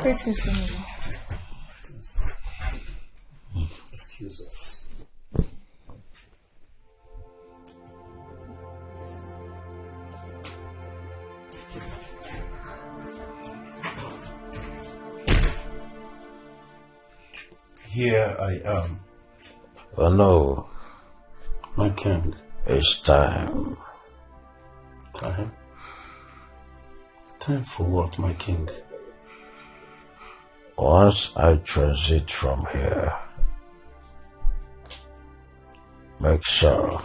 Pretty soon. Excuse us. Here I am. Oh no. My king. It's time. Time? Time for what, my king? Once I transit from here, make sure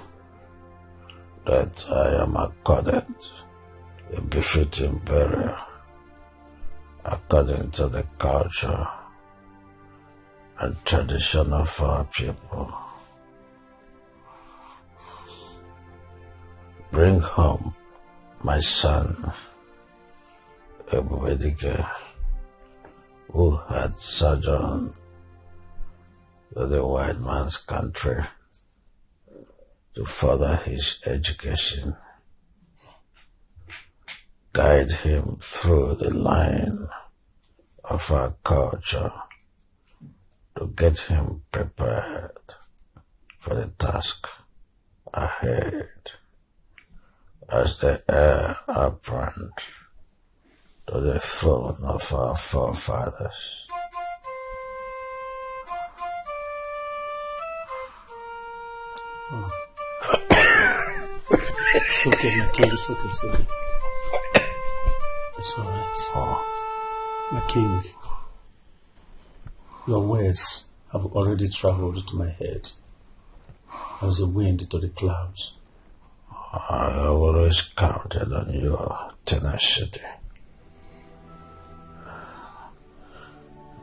that I am accorded a befitting burial according to the culture and tradition of our people. Bring home my son, Dikeh, who had sojourned to the white man's country to further his education. Guide him through the line of our culture to get him prepared for the task ahead as the heir apparent to the throne of our forefathers. It's okay, my king, it's okay, it's okay. It's alright. My king, your words have already traveled to my head as a wind to the clouds. I have always counted on your tenacity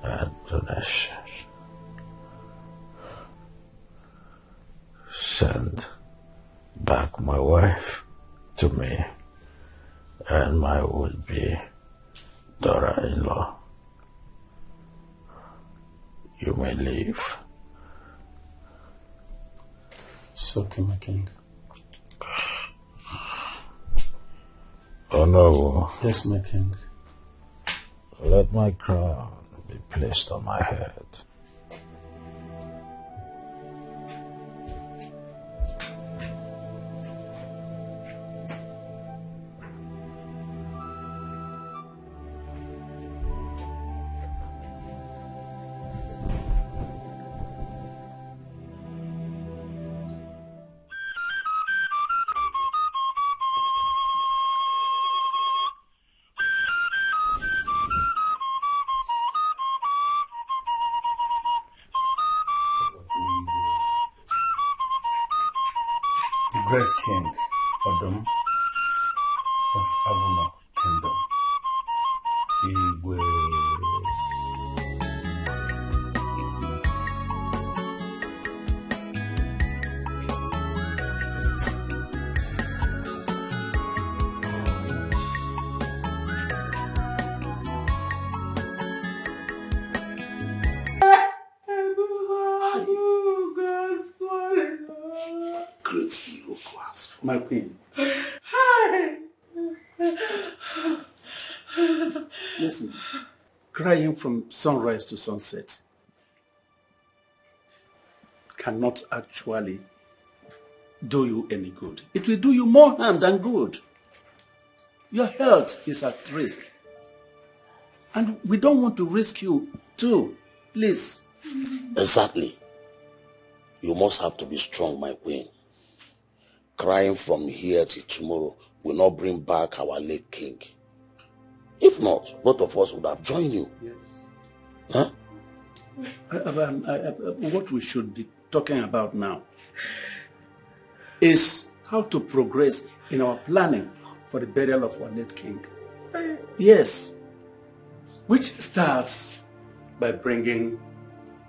and tenacious. Send back my wife to me and my would-be daughter-in-law. You may leave. It's okay, my king. Oh no. Yes, my king. Let my crown be placed on my head. Great king, Odom of Abuna Kingdom. Igwe. Great hero class. My queen. Listen, crying from sunrise to sunset cannot actually do you any good. It will do you more harm than good. Your health is at risk. And we don't want to risk you too. Please. Exactly. You must have to be strong, my queen. Crying from here till tomorrow will not bring back our late king. If not, both of us would have joined you. Yes. Huh? What we should be talking about now is how to progress in our planning for the burial of our late king. Yes. Which starts by bringing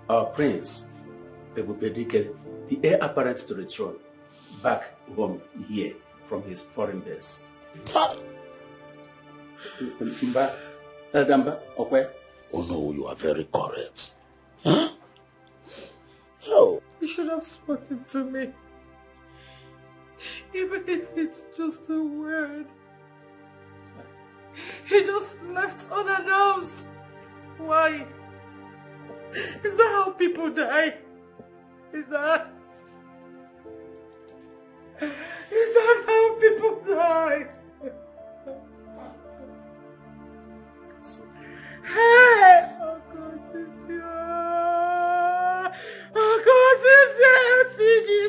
our prince, Dikeh, the heir apparent to the throne, back home here from his foreign base. Oh no, you are very correct. Huh? Oh. You should have spoken to me. Even if it's just a word. He just left unannounced. Why? Is that how people die? Is that how people die? Hey! Oh God, Cecilia! Oh God, Cecilia!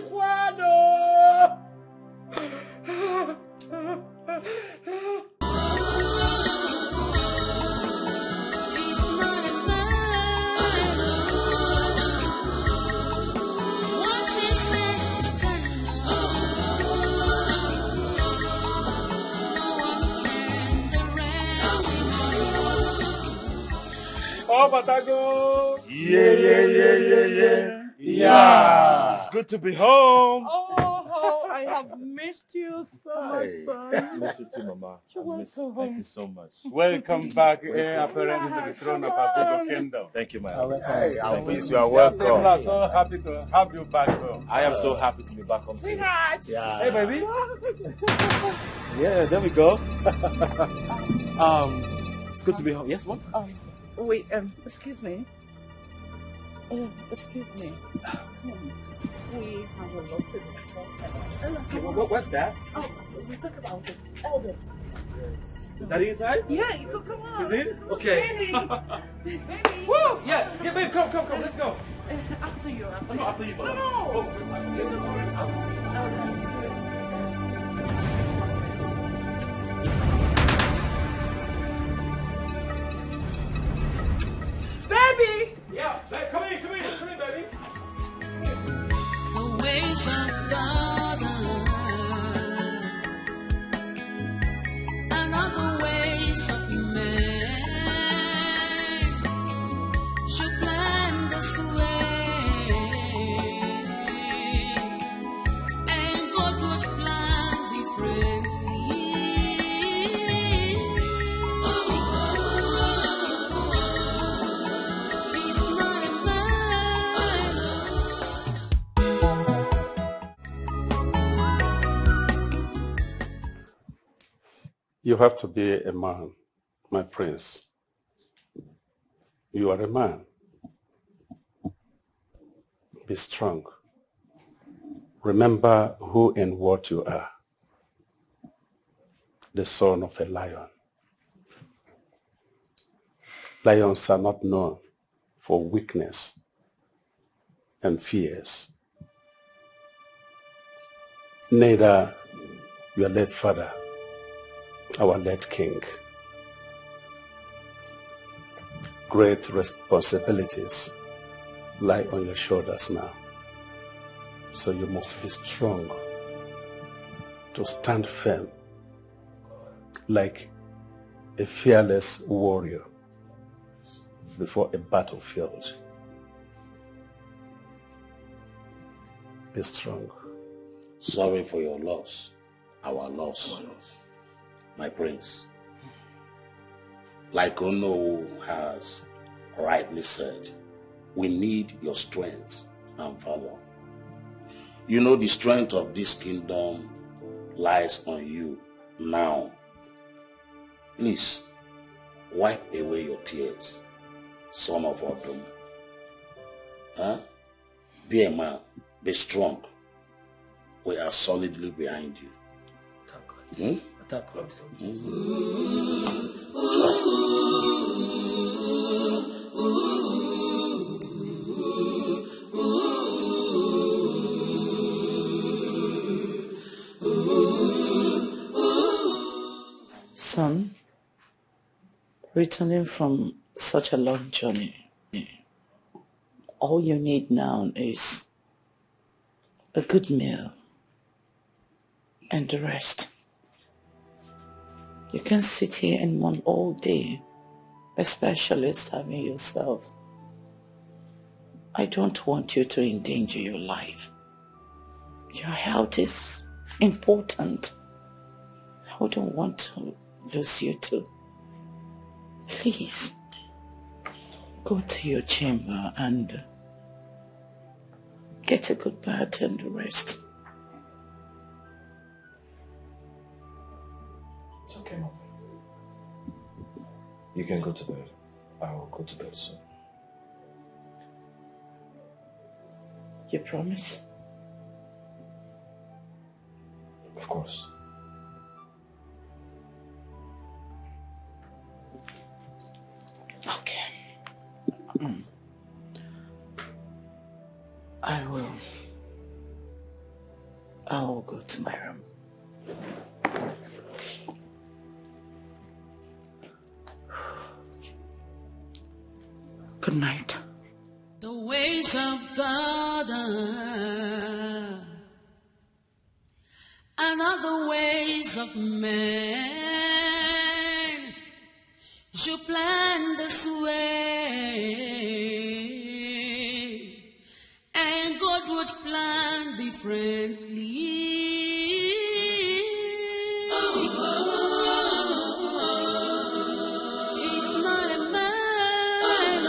Oh, Batago! Yeah. It's good to be home. Oh, I have missed you so much, son. Miss you too, Mama. Thank you so much. Welcome back, apparently to the throne of our kingdom. Thank you, my Hey, Alphonse, you are welcome. People are so happy to have you back home. I am so happy to be back home too. Yeah. Hey, baby. Yeah, there we go. It's good to be home. Yes, Mom? Wait, excuse me. Excuse me. We have a lot to discuss. What's that? Oh, we talk about the elders. Is that inside? Yeah, you could come on. Is it? Okay. Baby. Woo! Yeah, babe, come, let's go. After you. No, after you, Mama. No. You just want Baby! Yeah, babe, come in, baby. The ways of God and other ways of man should plan this way, and God would plan differently. He's not a man. You have to be a man, my prince. You are a man. Be strong. Remember who and what you are. The son of a lion. Lions are not known for weakness and fears. Neither your late father, our late king. Great responsibilities lie on your shoulders now. So you must be strong to stand firm like a fearless warrior before a battlefield. Be strong. Sorry for your loss, our loss, my prince. Like Ono has rightly said, we need your strength and valor. You know the strength of this kingdom lies on you now. Please, wipe away your tears, son of Autumn. Be a man, be strong. We are solidly behind you. Son, returning from such a long journey, all you need now is a good meal and the rest. You can sit here and mourn all day, especially starving yourself. I don't want you to endanger your life. Your health is important. I wouldn't want to lose you too. Please, go to your chamber and get a good bath and rest. It's okay, Mom. You can go to bed. I will go to bed soon. You promise? Of course. Okay. I will go to my room. Good night. The ways of God are not the ways of man. You plan this way, and God would plan differently. He's not a man.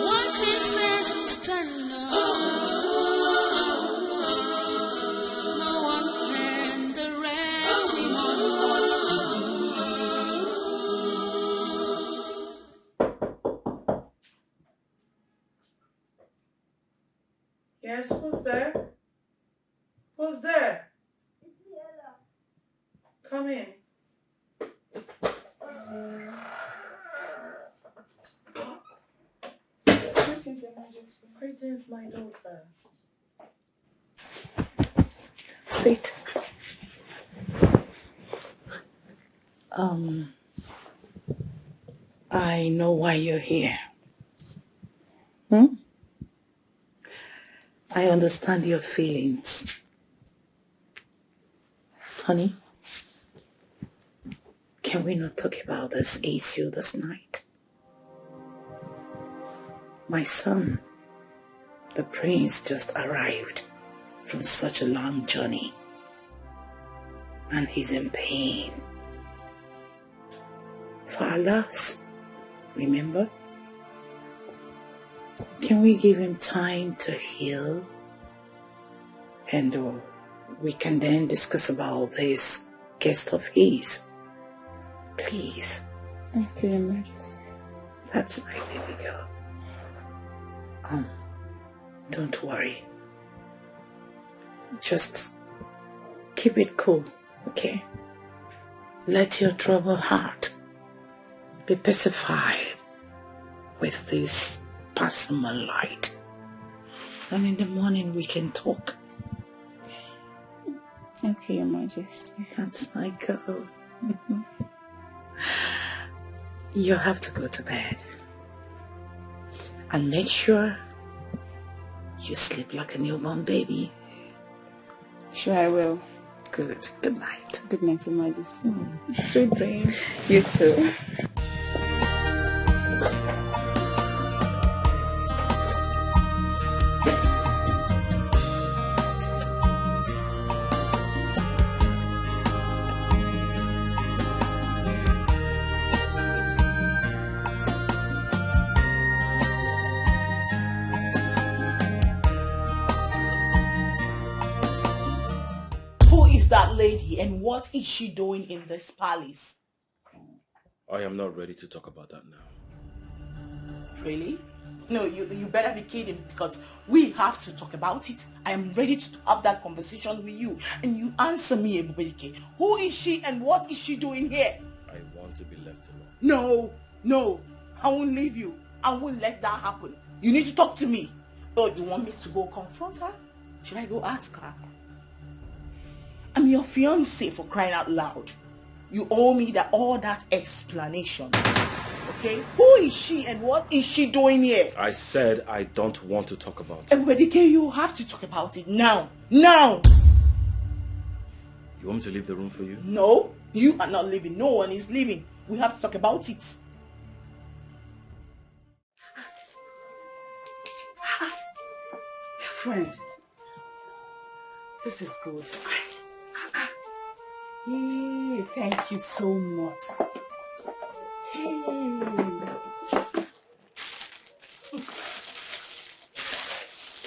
What he says will stand up. No one can direct him on what to do. Yes, who's there? Who's there? Come in. Greetings, Your Majesty. Greetings, my daughter. Sit. I know why you're here. I understand your feelings. Honey, can we not talk about this issue this night? My son, the prince, just arrived from such a long journey, and he's in pain. For our loss, remember? Can we give him time to heal? And we can then discuss about this guest of his. Please. Thank you, Your Majesty. That's my baby girl. Don't worry. Just keep it cool, okay? Let your troubled heart be pacified with this personal light. And in the morning we can talk. Okay, Your Majesty. That's my girl. You have to go to bed. And make sure you sleep like a newborn baby. Sure, I will. Good. Good night. Good night, Your Majesty. Sweet dreams. You too. That lady, and what is she doing in this palace? I am not ready to talk about that now. Really? No, you better be kidding, because we have to talk about it. I am ready to have that conversation with you, and you answer me, Dikeh. Who is she and what is she doing here? I want to be left alone. No, I won't leave you. I won't let that happen. You need to talk to me. Oh, you want me to go confront her? Should I go ask her? I'm your fiancé, for crying out loud. You owe me all that explanation. Okay? Who is she and what is she doing here? I said I don't want to talk about it. Dikeh, you have to talk about it now. Now! You want me to leave the room for you? No, you are not leaving. No one is leaving. We have to talk about it. Friend, this is good. Hey, thank you so much. Hey.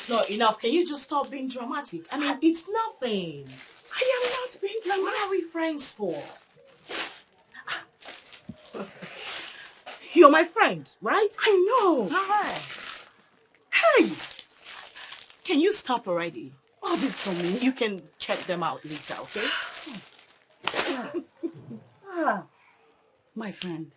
No, enough. Can you just stop being dramatic? I mean, it's nothing. I am not being dramatic. What are we friends for? You're my friend, right? I know. Alright. Hey, Can you stop already? all this for me. You can check them out later, okay? My friend,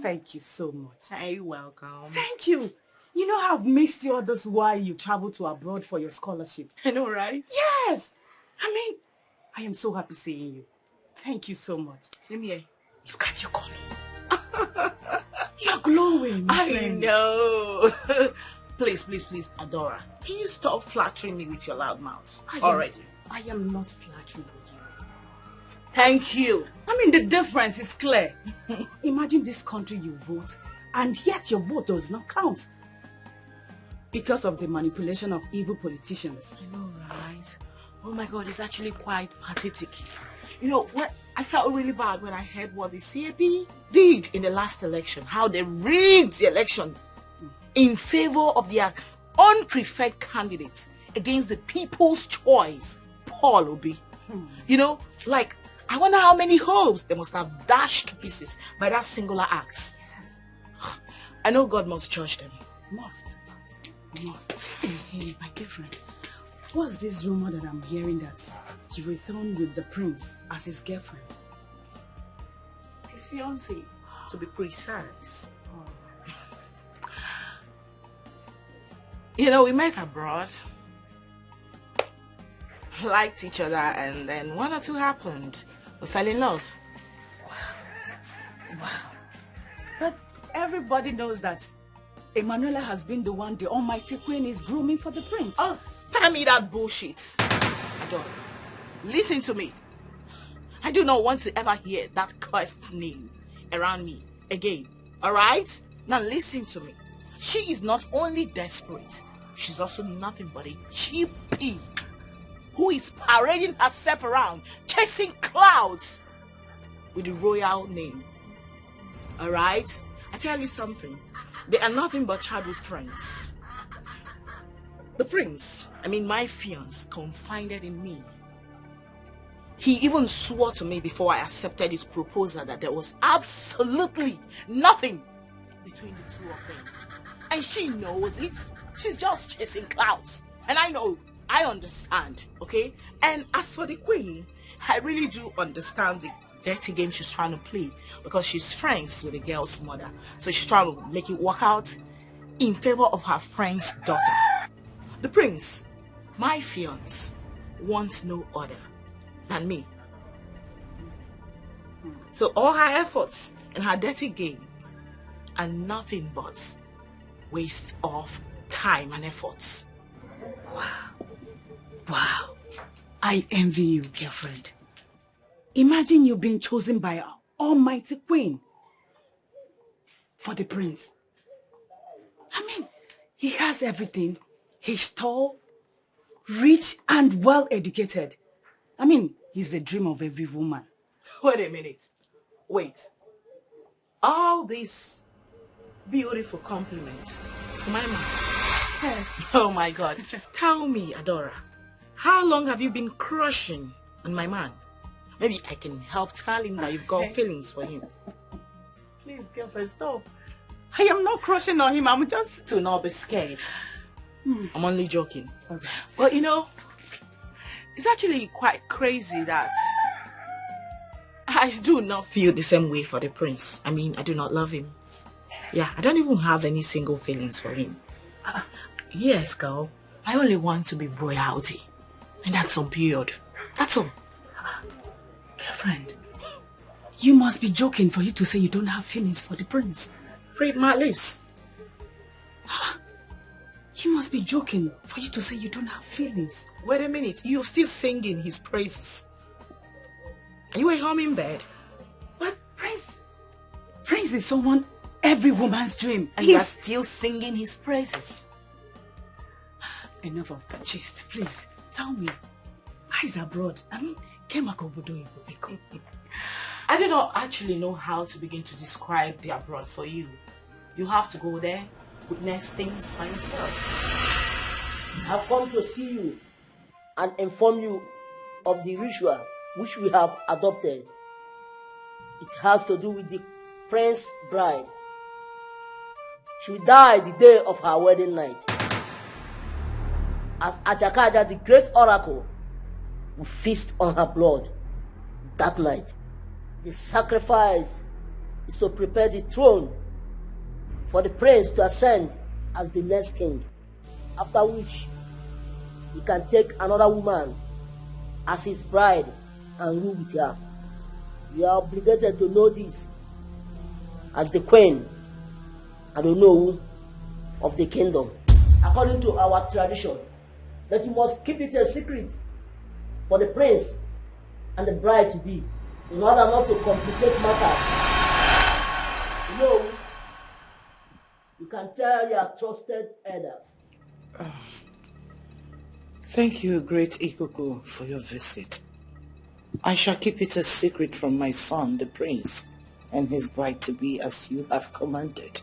thank you so much. Hey, welcome. Thank you. You know I've missed you all this while you traveled to abroad for your scholarship. I know, right? Yes. I mean, I am so happy seeing you. Thank you so much. Same here. Look at your color. You're glowing, my I friend. know. Please, Adora. Can you stop flattering me with your loud mouth already? I am not flattering with you. Thank you. I mean, the difference is clear. Imagine this country you vote, and yet your vote does not count. Because of the manipulation of evil politicians. I know, right? Oh my God, it's actually quite pathetic. You know what? I felt really bad when I heard what the CAP did in the last election. How they rigged the election in favor of their unpreferred candidates against the people's choice, Paul Obi. You know, like, I wonder how many hopes they must have dashed to pieces by that singular act. I know God must judge them. Must. Hey, my dear friend. What's this rumor that I'm hearing that you returned with the prince as his girlfriend? His fiancée, to be precise. You know, we met abroad, liked each other, and then one or two happened. We fell in love. Wow. But everybody knows that Emanuela has been the one the almighty queen is grooming for the prince. Oh, spare me that bullshit. Adore, listen to me. I do not want to ever hear that cursed name around me again. Alright? Now listen to me. She is not only desperate, she's also nothing but a cheap pig who is parading herself around, chasing clouds with the royal name. Alright? I tell you something. They are nothing but childhood friends. The prince, my fiancé, confided in me. He even swore to me before I accepted his proposal that there was absolutely nothing between the two of them. And she knows it. She's just chasing clouds. And I know, I understand, okay? And as for the queen, I really do understand the dirty game she's trying to play because she's friends with the girl's mother. So she's trying to make it work out in favor of her friend's daughter. The prince, my fiancé, wants no other than me. So all her efforts and her dirty games are nothing but waste of time and efforts. Wow. I envy you, girlfriend. Imagine you being chosen by our almighty queen for the prince. He has everything. He's tall, rich, and well-educated. He's the dream of every woman. Wait a minute. Wait. All these beautiful compliments for my man. Yes. Oh my God. Tell me, Adora, how long have you been crushing on my man? Maybe I can help tell him that you've got feelings for him. Please, girlfriend, stop. I am not crushing on him. I'm just... Do not be scared. I'm only joking. Okay. But you know, it's actually quite crazy that I do not feel the same way for the prince. I do not love him. Yeah, I don't even have any single feelings for him. Yes, girl. I only want to be royalty. And that's on period. That's all. Girlfriend, you must be joking for you to say you don't have feelings for the prince. Read my lips. You must be joking for you to say you don't have feelings. Wait a minute. You're still singing his praises. Are you a hummingbird? What? Prince is someone every woman's dream. And you're still singing his praises. Enough of the gist, please. Tell me, how is abroad? I do not actually know how to begin to describe the abroad for you. You have to go there, witness things by yourself. I've come to see you and inform you of the ritual which we have adopted. It has to do with the prince bride she will die the day of her wedding night. As Achakaja, the great oracle, will feast on her blood that night. The sacrifice is to prepare the throne for the prince to ascend as the next king, after which he can take another woman as his bride and rule with her. You are obligated to know this as the queen and the know of the kingdom. According to our tradition, that you must keep it a secret for the prince and the bride to be, in order not to complicate matters. You can tell your trusted elders. Thank you, great Ikuku, for your visit. I shall keep it a secret from my son, the prince, and his bride-to-be, as you have commanded.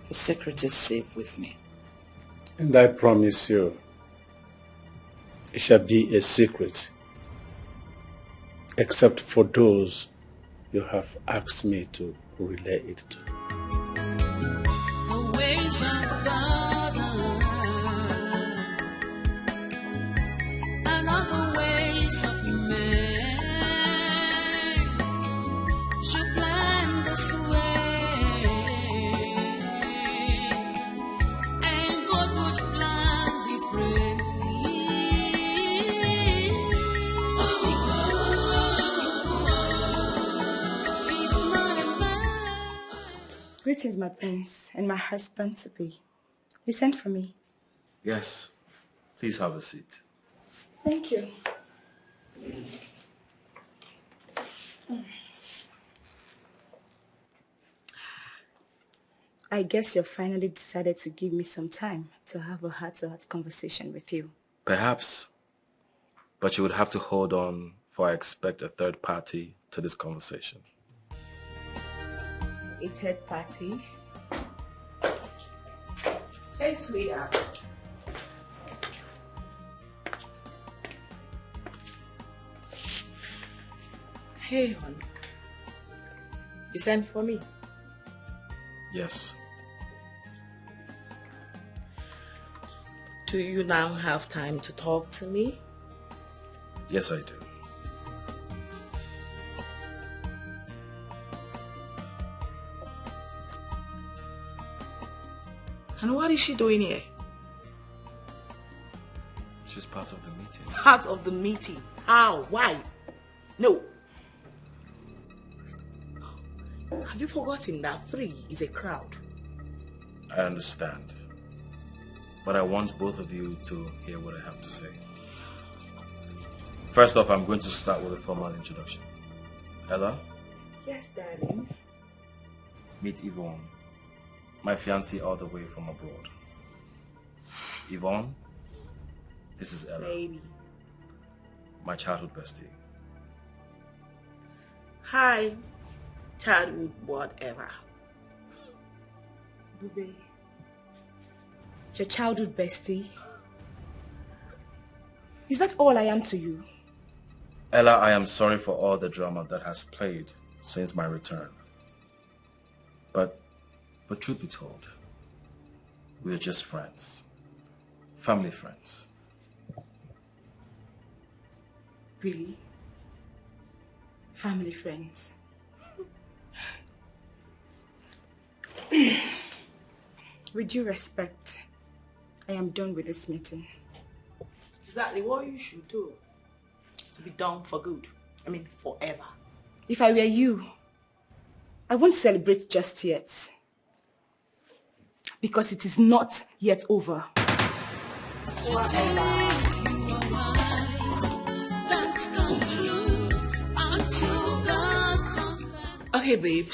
The secret is safe with me. And I promise you, it shall be a secret, except for those you have asked me to relay it to. The ways of God are not the ways of man. Should plan this way, and God would plan differently. He's not a man. Greetings, my prince, and my husband-to-be. You sent for me. Yes. Please have a seat. Thank you. I guess you finally decided to give me some time to have a heart-to-heart conversation with you. Perhaps. But you would have to hold on, for I expect a third party to this conversation. A third party? Hey, sweetheart. Hey, hon. You sent for me? Yes. Do you now have time to talk to me? Yes, I do. And what is she doing here? She's part of the meeting. Part of the meeting? How? Why? No. Have you forgotten that 3 is a crowd? I understand. But I want both of you to hear what I have to say. First off, I'm going to start with a formal introduction. Ella? Yes, darling. Meet Yvonne, my fiancée all the way from abroad. Yvonne, this is Ella. Baby. My childhood bestie. Hi, childhood whatever. Bube. Your childhood bestie. Is that all I am to you? Ella, I am sorry for all the drama that has played since my return. But truth be told, we are just friends. Family friends. Really? Family friends? With due respect, I am done with this meeting. Exactly what you should do. To be done for good. I mean, forever. If I were you, I won't celebrate just yet. Because it is not yet over. Okay, babe.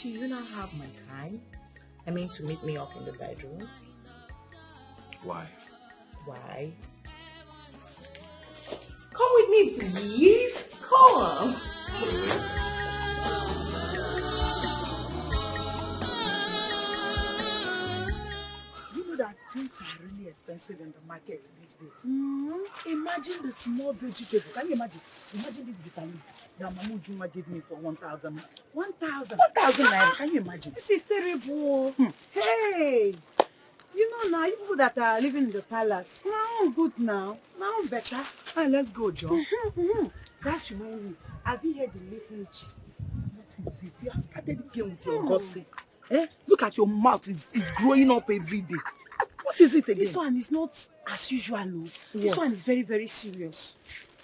Do you now have my time? I mean, to meet me up in the bedroom. Why? Why? Come with me, please. Come. You know that things are really expensive in the market these days. Imagine the small vegetable. Can you imagine? Imagine this vitamin that Mamu Juma gave me for 1,000. 1,000 naira. Can you imagine? This is terrible. Hey, you know now, you people that are living in the palace, now good now better. Ah, let's go, John. That reminds me, have you heard the latest gist? What is it? You have started again with your gossip. Eh? Look at your mouth, it's growing up every day. What is it again? This one is not as usual. No. This one is very, very serious.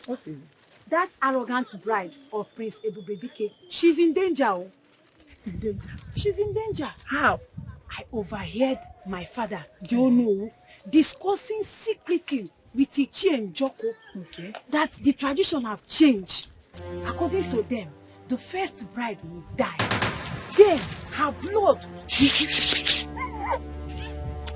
What is it? That arrogant bride of Prince Dikeh, she's in danger. Oh. In danger? She's in danger. How? I overheard my father, Diono, discussing secretly with Ichi and Joko that the tradition have changed. According to them, the first bride will die. Then her blood.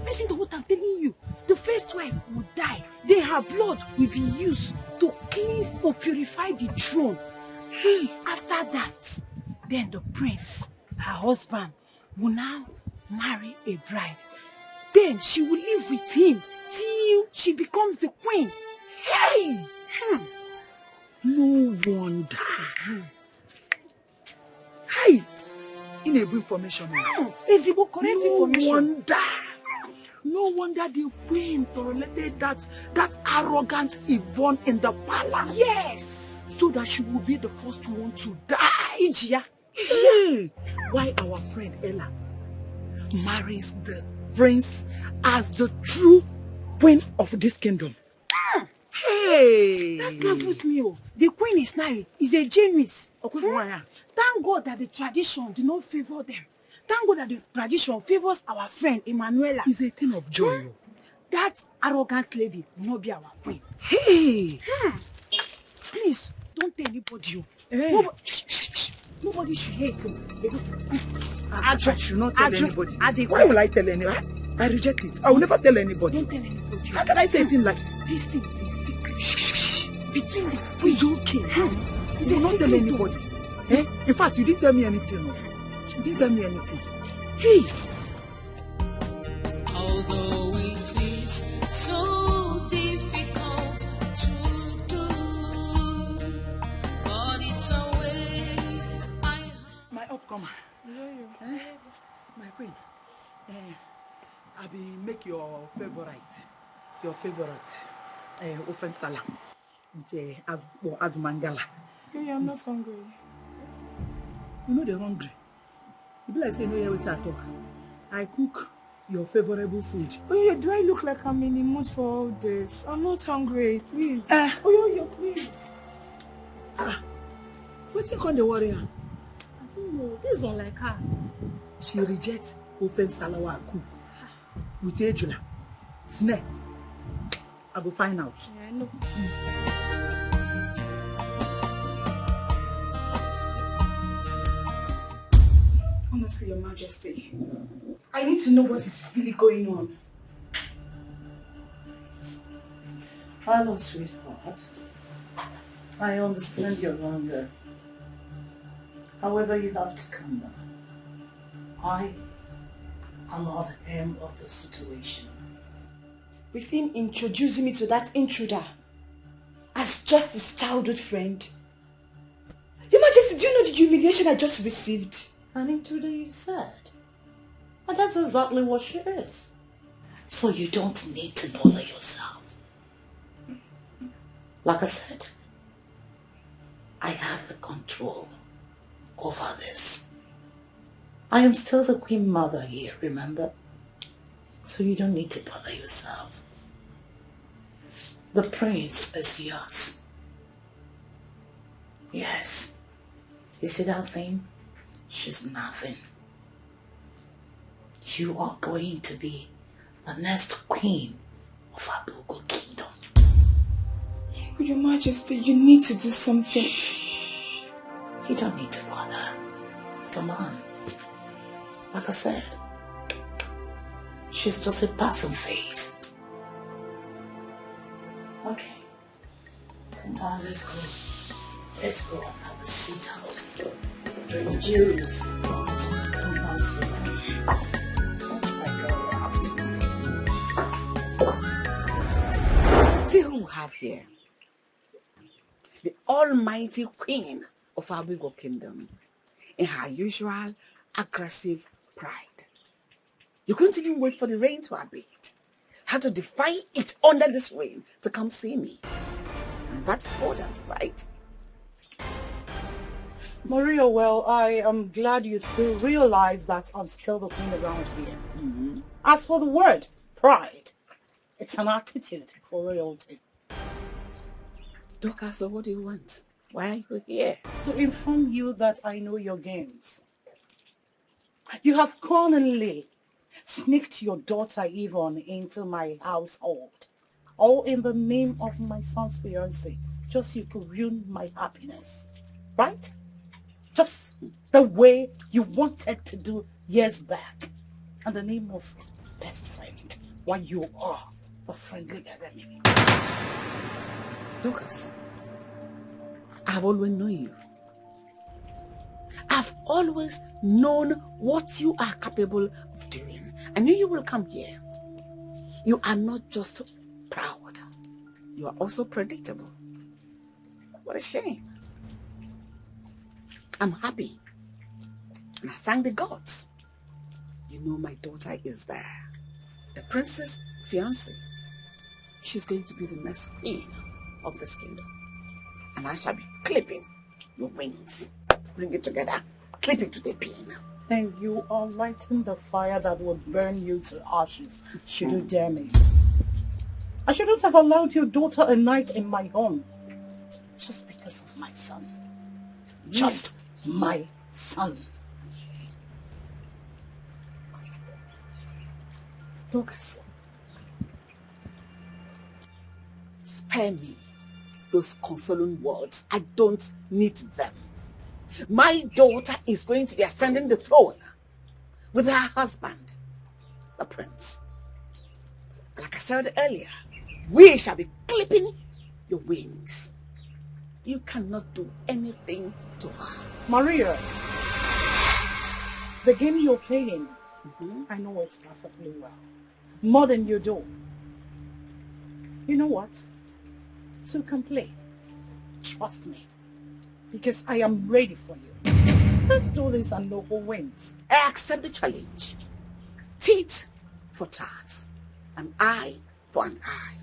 Listen to what I'm telling you. The first wife will die. Then her blood will be used to cleanse or purify the throne. After that, then the prince, her husband, will now marry a bride. Then she will live with him till she becomes the queen. Hey! No wonder. Hey! In a information. Ezibo, correct information. No wonder the queen tolerated that arrogant Yvonne in the palace. Yes! So that she will be the first one to die. Ijia. Hey! Why our friend Ella marries the prince as the true queen of this kingdom. Hey! That's marvelous me. The queen is now is a genius. Thank God that the tradition do not favor them. Thank God that the tradition favors our friend Emanuela. It's a thing of joy. That arrogant lady will not be our queen. Hey! Please, don't tell anybody. Hey. Nobody should hate them. I should not tell anybody. Why will I tell anybody? I reject it. I will never tell anybody. Don't tell anybody. How can I say a thing like this thing is a secret between them? It's okay. You will not tell anybody. Eh? In fact, you didn't tell me anything. You didn't tell me anything. Hey! Although it is so difficult to do, but it's a way I... My upcomer. My queen. I will make your favorite. Ofen Salah. Azumangala. Hey, I'm not hungry. You know they're hungry. You be like say, you know here with I talk. I cook your favorable food. Oh yeah, do I look like I'm in the mood for all this? I'm not hungry, please. Please. What's you call the warrior? I don't know. This is not like her. She rejects Ofen Salah cook with Ejula. Snake. I will find out. Yeah, I know. Honestly, Your Majesty, I need to know what is really going on. Hello, sweetheart. I understand your hunger. However, you have to calm down. I am not the aim of the situation. With him introducing me to that intruder as just his childhood friend. Your Majesty, do you know the humiliation I just received? An intruder, you said? And that's exactly what she is. So you don't need to bother yourself. Like I said, I have the control over this. I am still the Queen Mother here, remember? So you don't need to bother yourself. The prince is yours. Yes. You see that thing? She's nothing. You are going to be the next queen of Abogo Kingdom. Your Majesty, you need to do something. Shh. You don't need to bother. Come on. Like I said, she's just a passing phase. Okay. Come on, let's go. Let's go and have a sit out. Drink juice. Come on, sweetheart. Let's go after. have here the almighty queen of our Bigo kingdom in her usual aggressive pride. You couldn't even wait for the rain to abate. Had to defy it under this rain to come see me. And that's important, right? Maria, well, I am glad you still realize that I'm still the queen around here. As for the word, pride, it's an attitude for royalty. Doka, so what do you want? Why are you here? To inform you that I know your games. You have cunningly sneaked your daughter Yvonne into my household, all in the name of my son's fiancé, just so you could ruin my happiness, right? Just the way you wanted to do years back, in the name of best friend, when you are a friendly enemy. Lucas, I've always known you. I've always known what you are capable of doing. I knew you will come here. You are not just proud. You are also predictable. What a shame. I'm happy. And I thank the gods. You know my daughter is there. The princess fiancée. She's going to be the next queen of this kingdom. And I shall be clipping your wings. Bring it together. Clip it to the pin. And you are lighting the fire that would burn you to ashes, should you dare me. I shouldn't have allowed your daughter a night in my home. Just because of my son. Just my son. Lucas, spare me those consoling words. I don't need them. My daughter is going to be ascending the throne with her husband, the prince. Like I said earlier, we shall be clipping your wings. You cannot do anything to her. Maria, the game you're playing, I know it perfectly well. More than you do. You know what? So come play. Trust me. Because I am ready for you. Let's do this and know who wins. I accept the challenge. Tit for tat. An eye for an eye.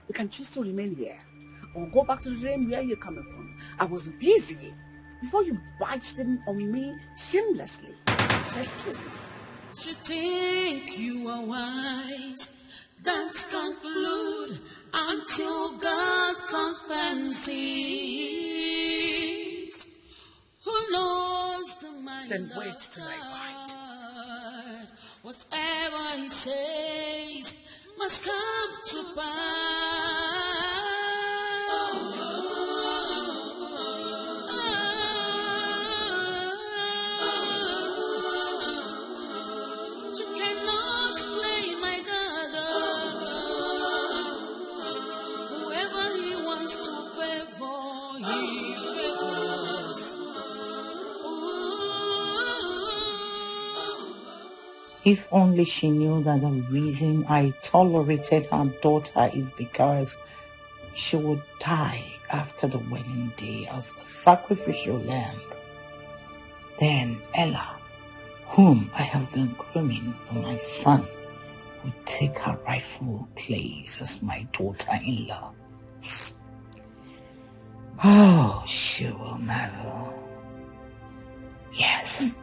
You can choose to remain here or go back to the rain where you're coming from. I was busy before you barged in on me shamelessly. So excuse me. You think you are wise, don't conclude until God comes and sees. Who knows the mind Then wait of till I God? Whatever he says must come to pass. You cannot play my God. Whoever he wants to favor, he favors. If only she knew that the reason I tolerated her daughter is because she would die after the wedding day as a sacrificial lamb. Then Ella, whom I have been grooming for my son, would take her rightful place as my daughter-in-law. Oh, she will never. Yes.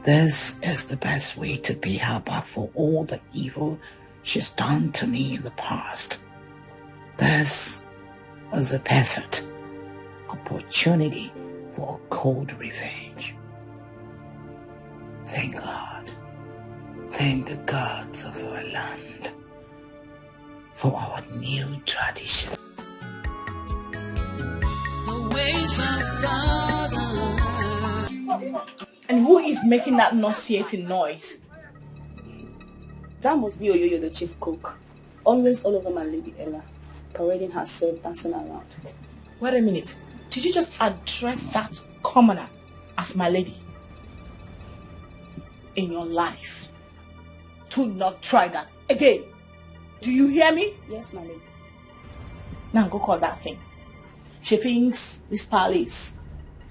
This is the best way to pay her back for all the evil she's done to me in the past. This is a perfect opportunity for a cold revenge. Thank God. Thank the gods of our land for our new tradition. The ways of God. And who is making that nauseating noise? That must be Oyoyo, the chief cook. Always all over my lady Ella, parading herself, dancing around. Wait a minute. Did you just address that commoner as my lady? In your life, do not try that again. Do you hear me? Yes, my lady. Now go call that thing. She thinks this palace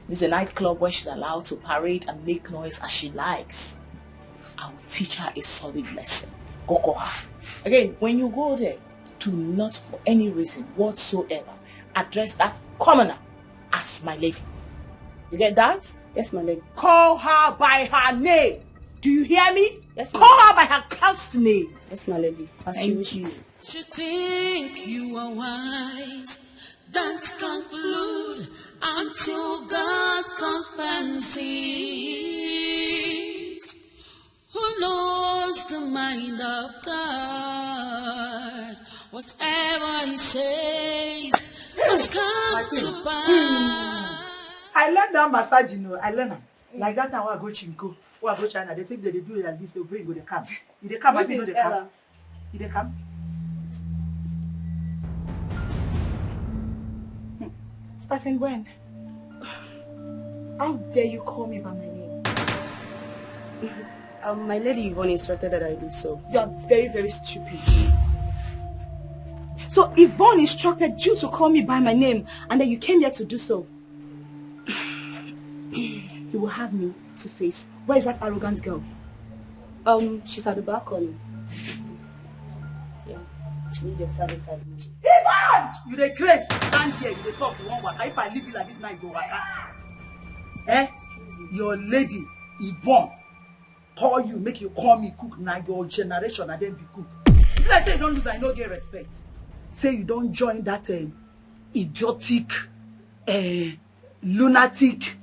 is a nightclub where she's allowed to parade and make noise as she likes. I will teach her a solid lesson. Go call her. Again, when you go there, do not for any reason whatsoever address that commoner as my lady. You get that? Yes, my lady. Call her by her name. Do you hear me? Yes, call her by her cursed name. Yes, my lady. As she wishes. You think you are wise, don't conclude until God comes fancy. Who knows the mind of God? Whatever he says must come to pass. I learned that massage, you know. I learned them. Like that time when I go Chinko, when I go China, they think they do it like this, they bring go the camp. If they come, I think they come. If they come. Starting when? How dare you call me by my name? My lady Yvonne instructed that I do so. You are very, very stupid. So Yvonne instructed you to call me by my name and then you came here to do so. You will have me to face. Where is that arrogant girl? She's at the balcony. Yeah. Need your service at me. Yvonne! You the crazy. Stand here, you the talk, you won't work. If I leave you like this now, you go work. Eh? Your lady, Yvonne, call you, make you call me cook. Now your generation, and then be cook. If I say you don't lose, I no get respect. Say you don't join that idiotic, lunatic,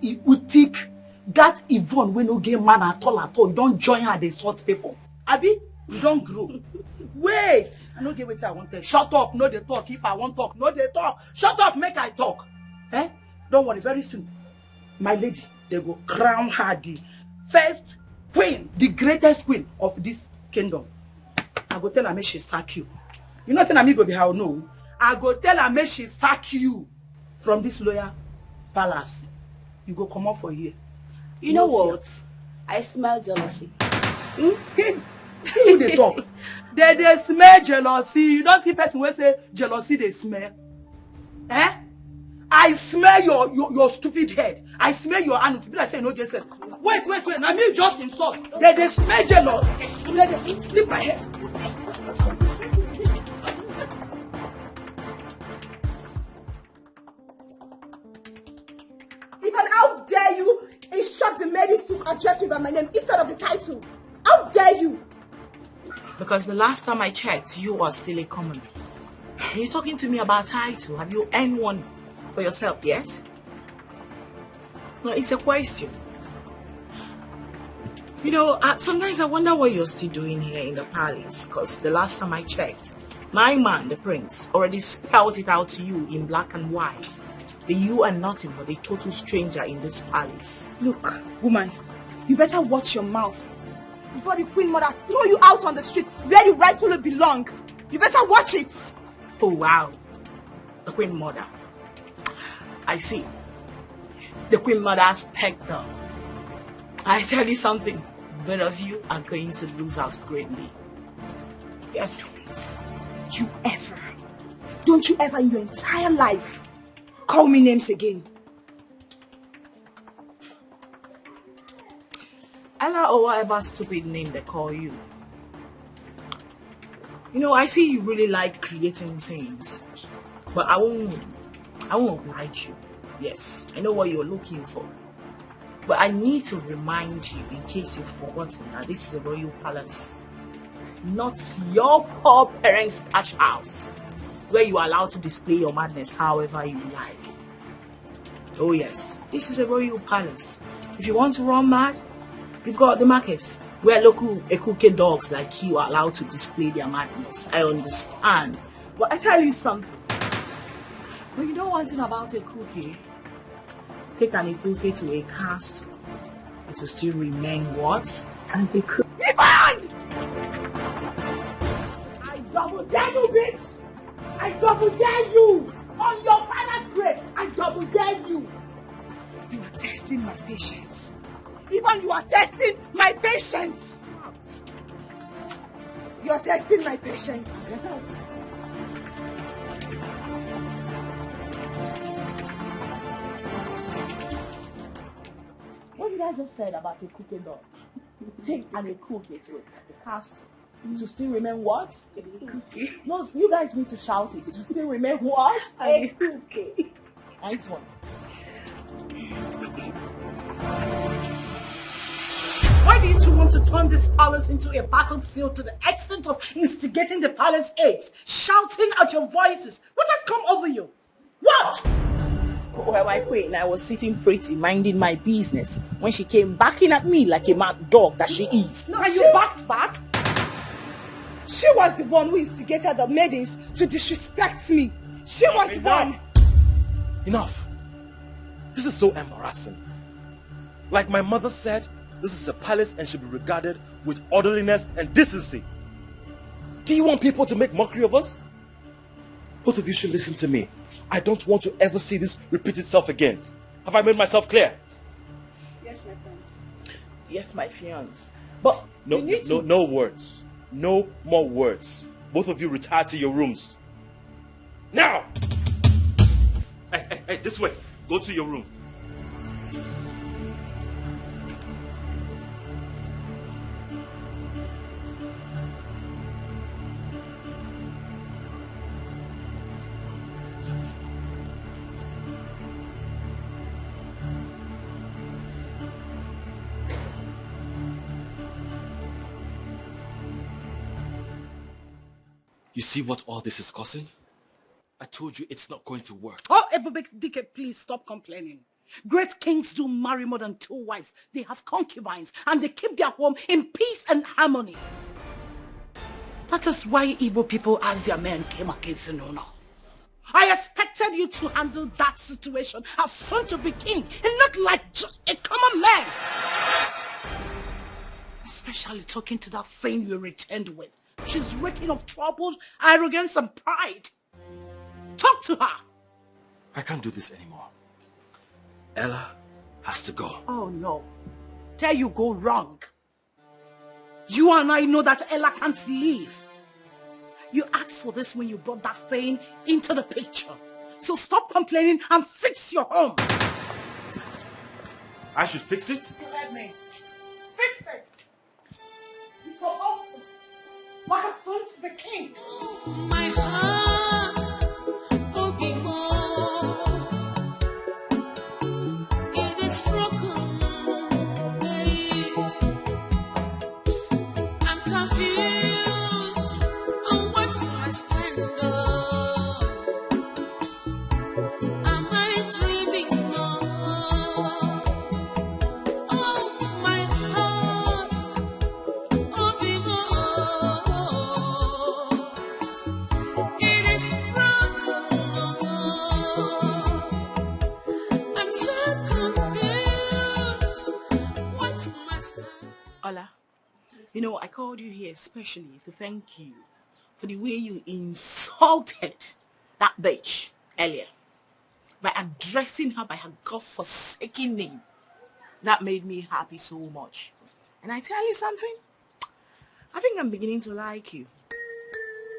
idiotic, that Yvonne we no get man at all. You don't join her, they sort people. Abi, you don't grow. Wait, I no get what I want to. Shut up, no they talk. If I want talk, no they talk. Shut up, make I talk. Eh? Don't worry, very soon, my lady, they go crown her the first queen, the greatest queen of this kingdom. I go tell her make she sack you. You know saying me go be how no. I go tell her make she sack you from this loyal palace. You go come out for here. You know what? I smell jealousy. See who they talk. They smell jealousy. You don't see person when say jealousy they smell. Eh? I smell your stupid head. I smell your hands. People are saying no get sense. Wait. I mean just insult. They smell jealous. They leave my head. Even how dare you instruct the ladies to address me by my name instead of the title? How dare you? Because the last time I checked, you are still a commoner. You're talking to me about title. Have you earned one for yourself yet? Well, it's a question. You know, sometimes I wonder what you're still doing here in the palace. Because the last time I checked, my man, the prince, already spelled it out to you in black and white. That you are nothing but a total stranger in this palace. Look, woman, you better watch your mouth before the Queen Mother throw you out on the street where you rightfully belong. You better watch it. Oh, wow. The Queen Mother. I see. The Queen Mother's pegged down. I tell you something. Both of you are going to lose out greatly. Yes. Don't you ever in your entire life call me names again. Ella or whatever stupid name they call you. You know, I see you really like creating scenes. But I won't oblige you. Yes, I know what you're looking for. But I need to remind you, in case you've forgotten, that this is a royal palace. Not your poor parents' thatch house, where you are allowed to display your madness however you like. Oh yes, this is a royal palace. If you want to run mad, you've got the markets, where local Ekuke dogs like you are allowed to display their madness. I understand. But I tell you something. When you know one thing about a cookie, take an Ekuke to a castle, it will still remain what? And they could. I double dare you, bitch! I double dare you! On your father's grave, I double dare you! You are testing my patience. Even you are testing my patience! You're testing my patience. What did I just say about a cooking dog? And a cook, it has to still remain what? A cookie. No, you guys need to shout it. To still remain what? A cookie. Nice one. Why do you two want to turn this palace into a battlefield to the extent of instigating the palace aides, shouting at your voices? What has come over you? What? Well, my queen, I was sitting pretty, minding my business, when she came backing at me like a mad dog that she is. No, you backed back? She was the one who instigated the maidens to disrespect me. She was the one. Enough. This is so embarrassing. Like my mother said, this is a palace and should be regarded with orderliness and decency. Do you want people to make mockery of us? Both of you should listen to me. I don't want to ever see this repeat itself again. Have I made myself clear? Yes, my friends. Yes, my fiance. But no words. No more words. Both of you retire to your rooms. Now! Hey, this way. Go to your room. You see what all this is causing? I told you it's not going to work. Oh, Dikeh, please stop complaining. Great kings do marry more than 2 wives. They have concubines and they keep their home in peace and harmony. That is why Igbo people as their men came against Enono. I expected you to handle that situation as son to be king and not like just a common man. Especially talking to that thing you returned with. She's reeking of trouble, arrogance and pride. Talk to her. I can't do this anymore. Ella has to go. Oh no. There you go wrong. You and I know that Ella can't leave. You asked for this when you brought that thing into the picture. So stop complaining and fix your home. I should fix it? Let me. Fix it. It's so awesome. Like a son to the king. My heart, oh, be more. It is broken. I'm confused on what's my stand up. Am I dreaming more? Oh, my heart, oh, be more. It is broken. I'm so confused. What's my stand? Ola, you know, I called you here especially to thank you for the way you insulted that bitch earlier by addressing her by her God-forsaken name. That made me happy so much. And I tell you something, I think I'm beginning to like you.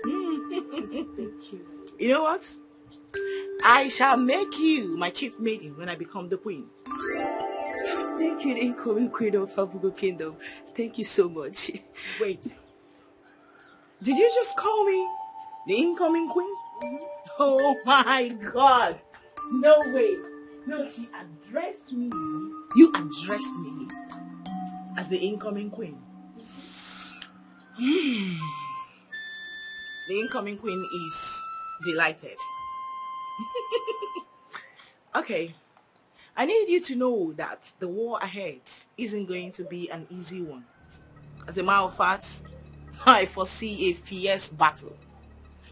Thank you. You know what? I shall make you my chief maiden when I become the queen. Thank you, the incoming queen of Abugo Kingdom. Thank you so much. Wait. Did you just call me the incoming queen? Oh my God. No way. No, she addressed me. You addressed me as the incoming queen. The incoming queen is delighted. Okay. I need you to know that the war ahead isn't going to be an easy one. As a matter of fact, I foresee a fierce battle.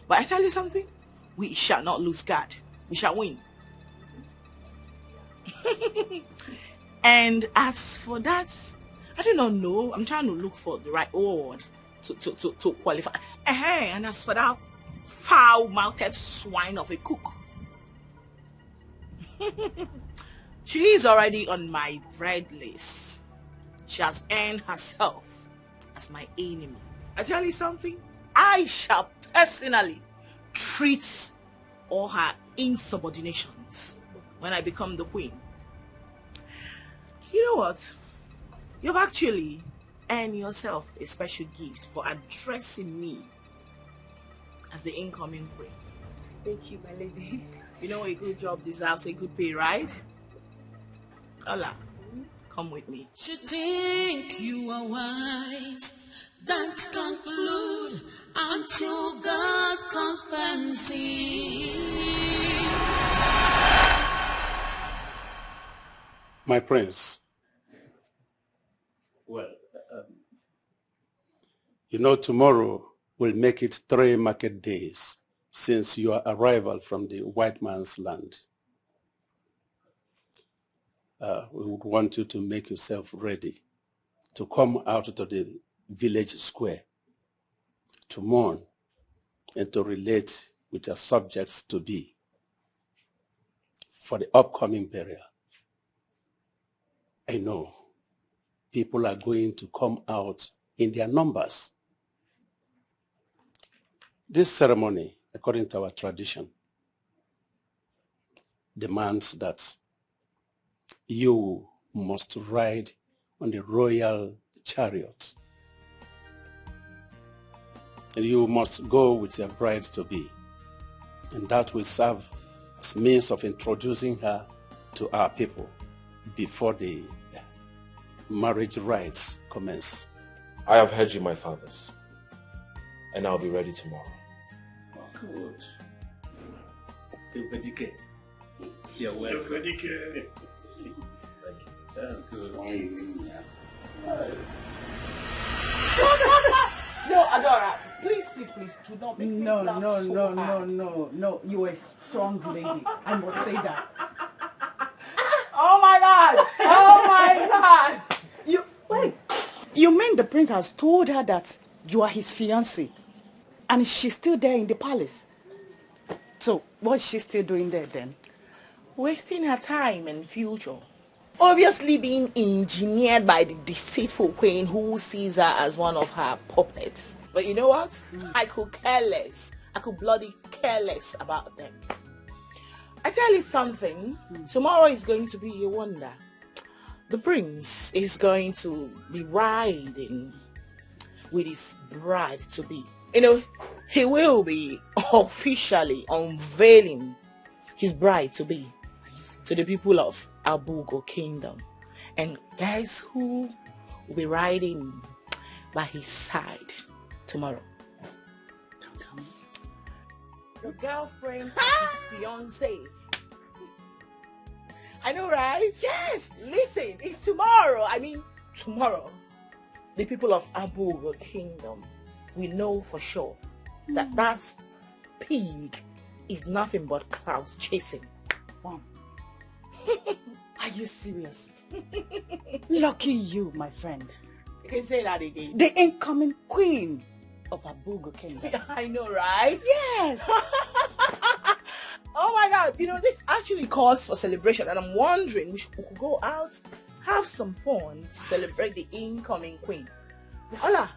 But I tell you something, we shall not lose guard. We shall win. And as for that, I do not know. I'm trying to look for the right word to qualify. And as for that foul-mouthed swine of a cook, she is already on my red list. She has earned herself as my enemy. I tell you something, I shall personally treat all her insubordinations when I become the queen. You know what? You've actually earned yourself a special gift for addressing me as the incoming queen. Thank you, my lady. You know a good job deserves a good pay, right? Ola, come with me. You think you are wise, don't conclude until God confirms it. My prince, well, you know, tomorrow will make it 3 market days since your arrival from the white man's land. We would want you to make yourself ready to come out to the village square to mourn and to relate with your subjects to be for the upcoming burial. I know people are going to come out in their numbers. This ceremony, according to our tradition, demands that you must ride on the royal chariot. And you must go with your bride-to-be. And that will serve as means of introducing her to our people before the marriage rites commence. I have heard you, my fathers, and I'll be ready tomorrow. Good. Dikeh. You're welcome. Dikeh. That's good. No, Adora, please, do not make me laugh so hard. No, you are a strong lady. I must say that. Oh my God! You mean the prince has told her that you are his fiancé, and she's still there in the palace? So, what's she still doing there then? Wasting her time and future. Obviously being engineered by the deceitful queen who sees her as one of her puppets. But you know what? I could care less. I could bloody care less about them. I tell you something, tomorrow is going to be a wonder. The prince is going to be riding with his bride-to-be. You know, he will be officially unveiling his bride-to-be to the people of Abugo Kingdom. And guess who will be riding by his side tomorrow? Don't tell me. The girlfriend of his fiancé. I know, right? Yes! Listen, it's tomorrow. I mean, tomorrow. The people of Abugo Kingdom will know for sure that that pig is nothing but clouds chasing. Wow. Are you serious? Lucky you, my friend. You can say that again. The incoming queen of Abugo Kingdom. I know, right? Yes. Oh my God, you know, this actually calls for celebration, and I'm wondering we could go out, have some fun to celebrate the incoming queen. Ola,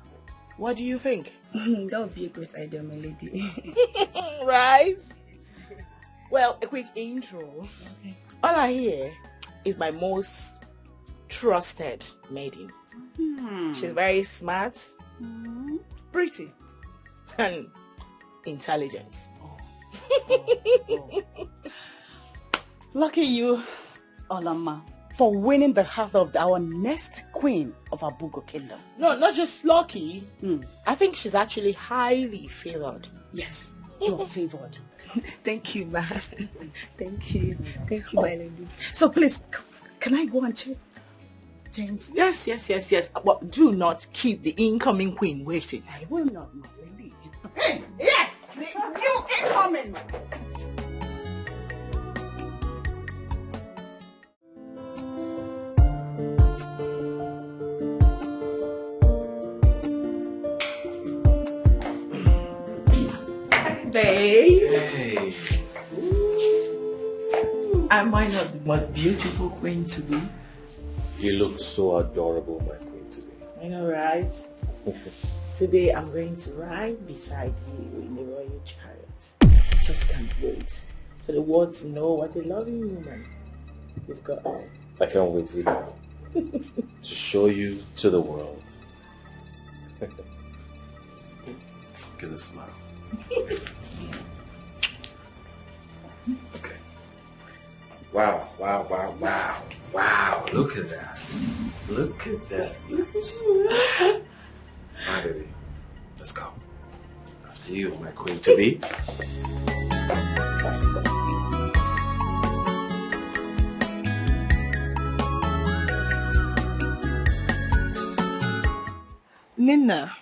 what do you think? That would be a great idea, my lady. Right? Well, a quick intro. Okay. Ola here is my most trusted maiden. She's very smart, pretty, and intelligent. Lucky you, Olama, for winning the heart of our next queen of Abugo Kingdom. No, not just lucky. I think she's actually highly favored. Yes, you're favored. Thank you, ma. Thank you, my lady. So please, can I go and change? Yes. But do not keep the incoming queen waiting. I will not, my lady. Yes, the new incoming. Babe. Hey. Am I not the most beautiful queen to be? You look so adorable, my queen to be. I know, right? Today I'm going to ride beside you in the royal chariot. Just can't wait for the world to know what a loving woman you've got. I can't wait either. To show you to the world. Give a smile. Okay. Wow, wow, wow, wow. Wow, look at that. Look at that. Look at you. My baby, let's go. After you, my queen to be. Nina,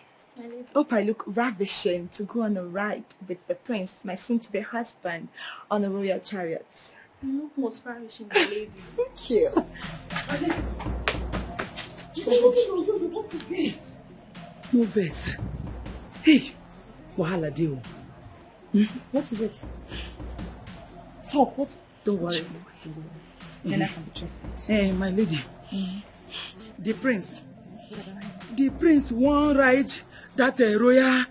hope I look ravishing to go on a ride with the prince, my soon-to-be husband, on the royal chariots. You look most ravishing, lady. Thank you. What is this? No verse. Hey, wahala deal. What is it? Talk. What? Don't worry. Then I can be trusted. Hey, my lady. The prince won't ride that royal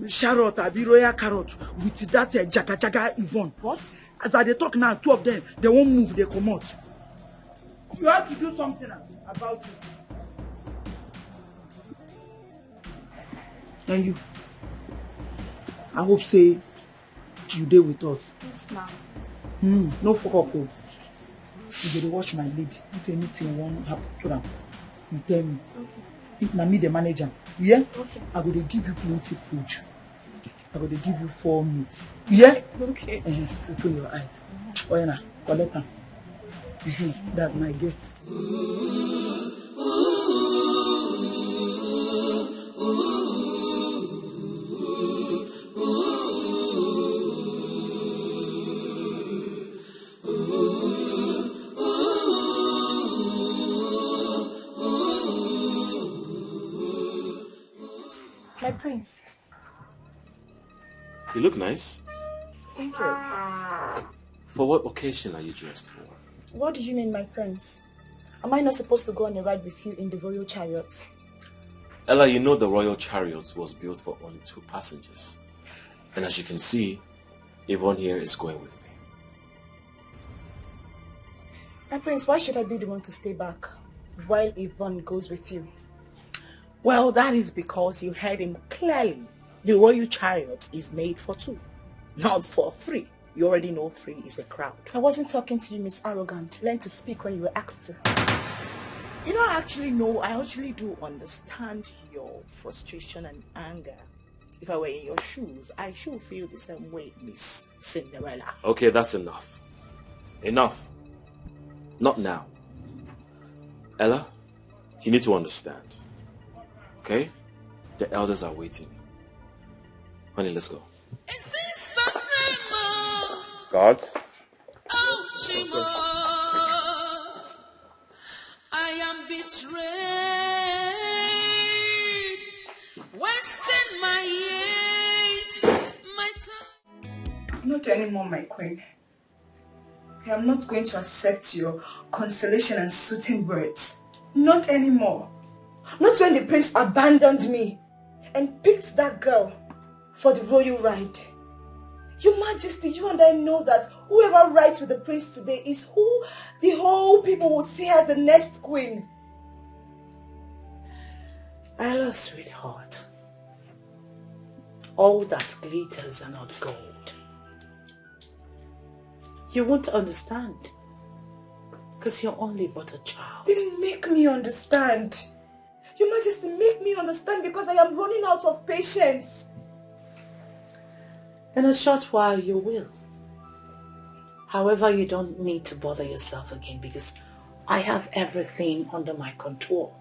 chariot, abi royal carrot with that jaga Yvonne. What? As I dey talk now, two of them, they won't move, they come out. You have to do something about it. And you, I hope say you dey with us. Yes, ma'am. No fuck up. You gotta watch my lead. If anything won't happen to them, you tell me. Okay. If na me the manager, yeah? Okay. I go to give you plenty food. I go to give you 4 meat. Yeah? Okay. Open your eyes. Oh yeah, collect them. That's my girl. My prince. You look nice. Thank you. For what occasion are you dressed for? What do you mean, my prince? Am I not supposed to go on a ride with you in the royal chariot? Ella, you know the royal chariot was built for only 2 passengers. And as you can see, Yvonne here is going with me. My prince, why should I be the one to stay back while Yvonne goes with you? Well, that is because you heard him clearly. The royal chariot is made for 2, not for 3. You already know 3 is a crowd. I wasn't talking to you, Miss Arrogant. Learn to speak when you were asked to. You know, I actually do understand your frustration and anger. If I were in your shoes, I should feel the same way, Miss Cinderella. Okay, that's enough. Enough. Not now. Ella, you need to understand. Okay? The elders are waiting. Honey, let's go. Is this Sanremo? Guards? Oh, Chimo, I am betrayed, wasting my years, my time. Not anymore, my queen. I am not going to accept your consolation and soothing words. Not anymore. Not when the prince abandoned me and picked that girl for the royal ride. Your Majesty, you and I know that whoever rides with the prince today is who the whole people will see as the next queen. Ella, sweetheart, all that glitters are not gold. You won't understand because you're only but a child. Then make me understand. Your Majesty, make me understand because I am running out of patience. In a short while you will. However, you don't need to bother yourself again because I have everything under my control.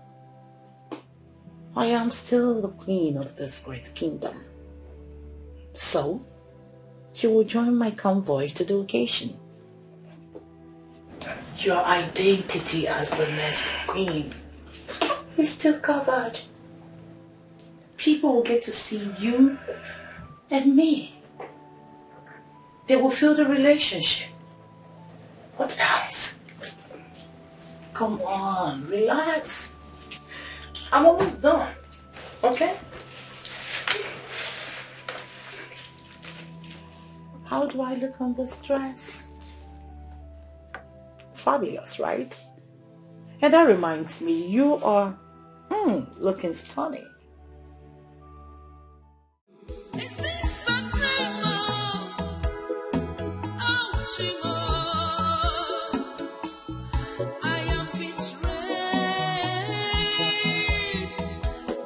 I am still the queen of this great kingdom. So, you will join my convoy to the occasion. Your identity as the next queen is still covered. People will get to see you and me. They will feel the relationship. What else? Come on, relax. I'm almost done. Okay? How do I look on this dress? Fabulous, right? And that reminds me, you are looking stunning. Is this a tremor? Oh, Chimo, I am betrayed,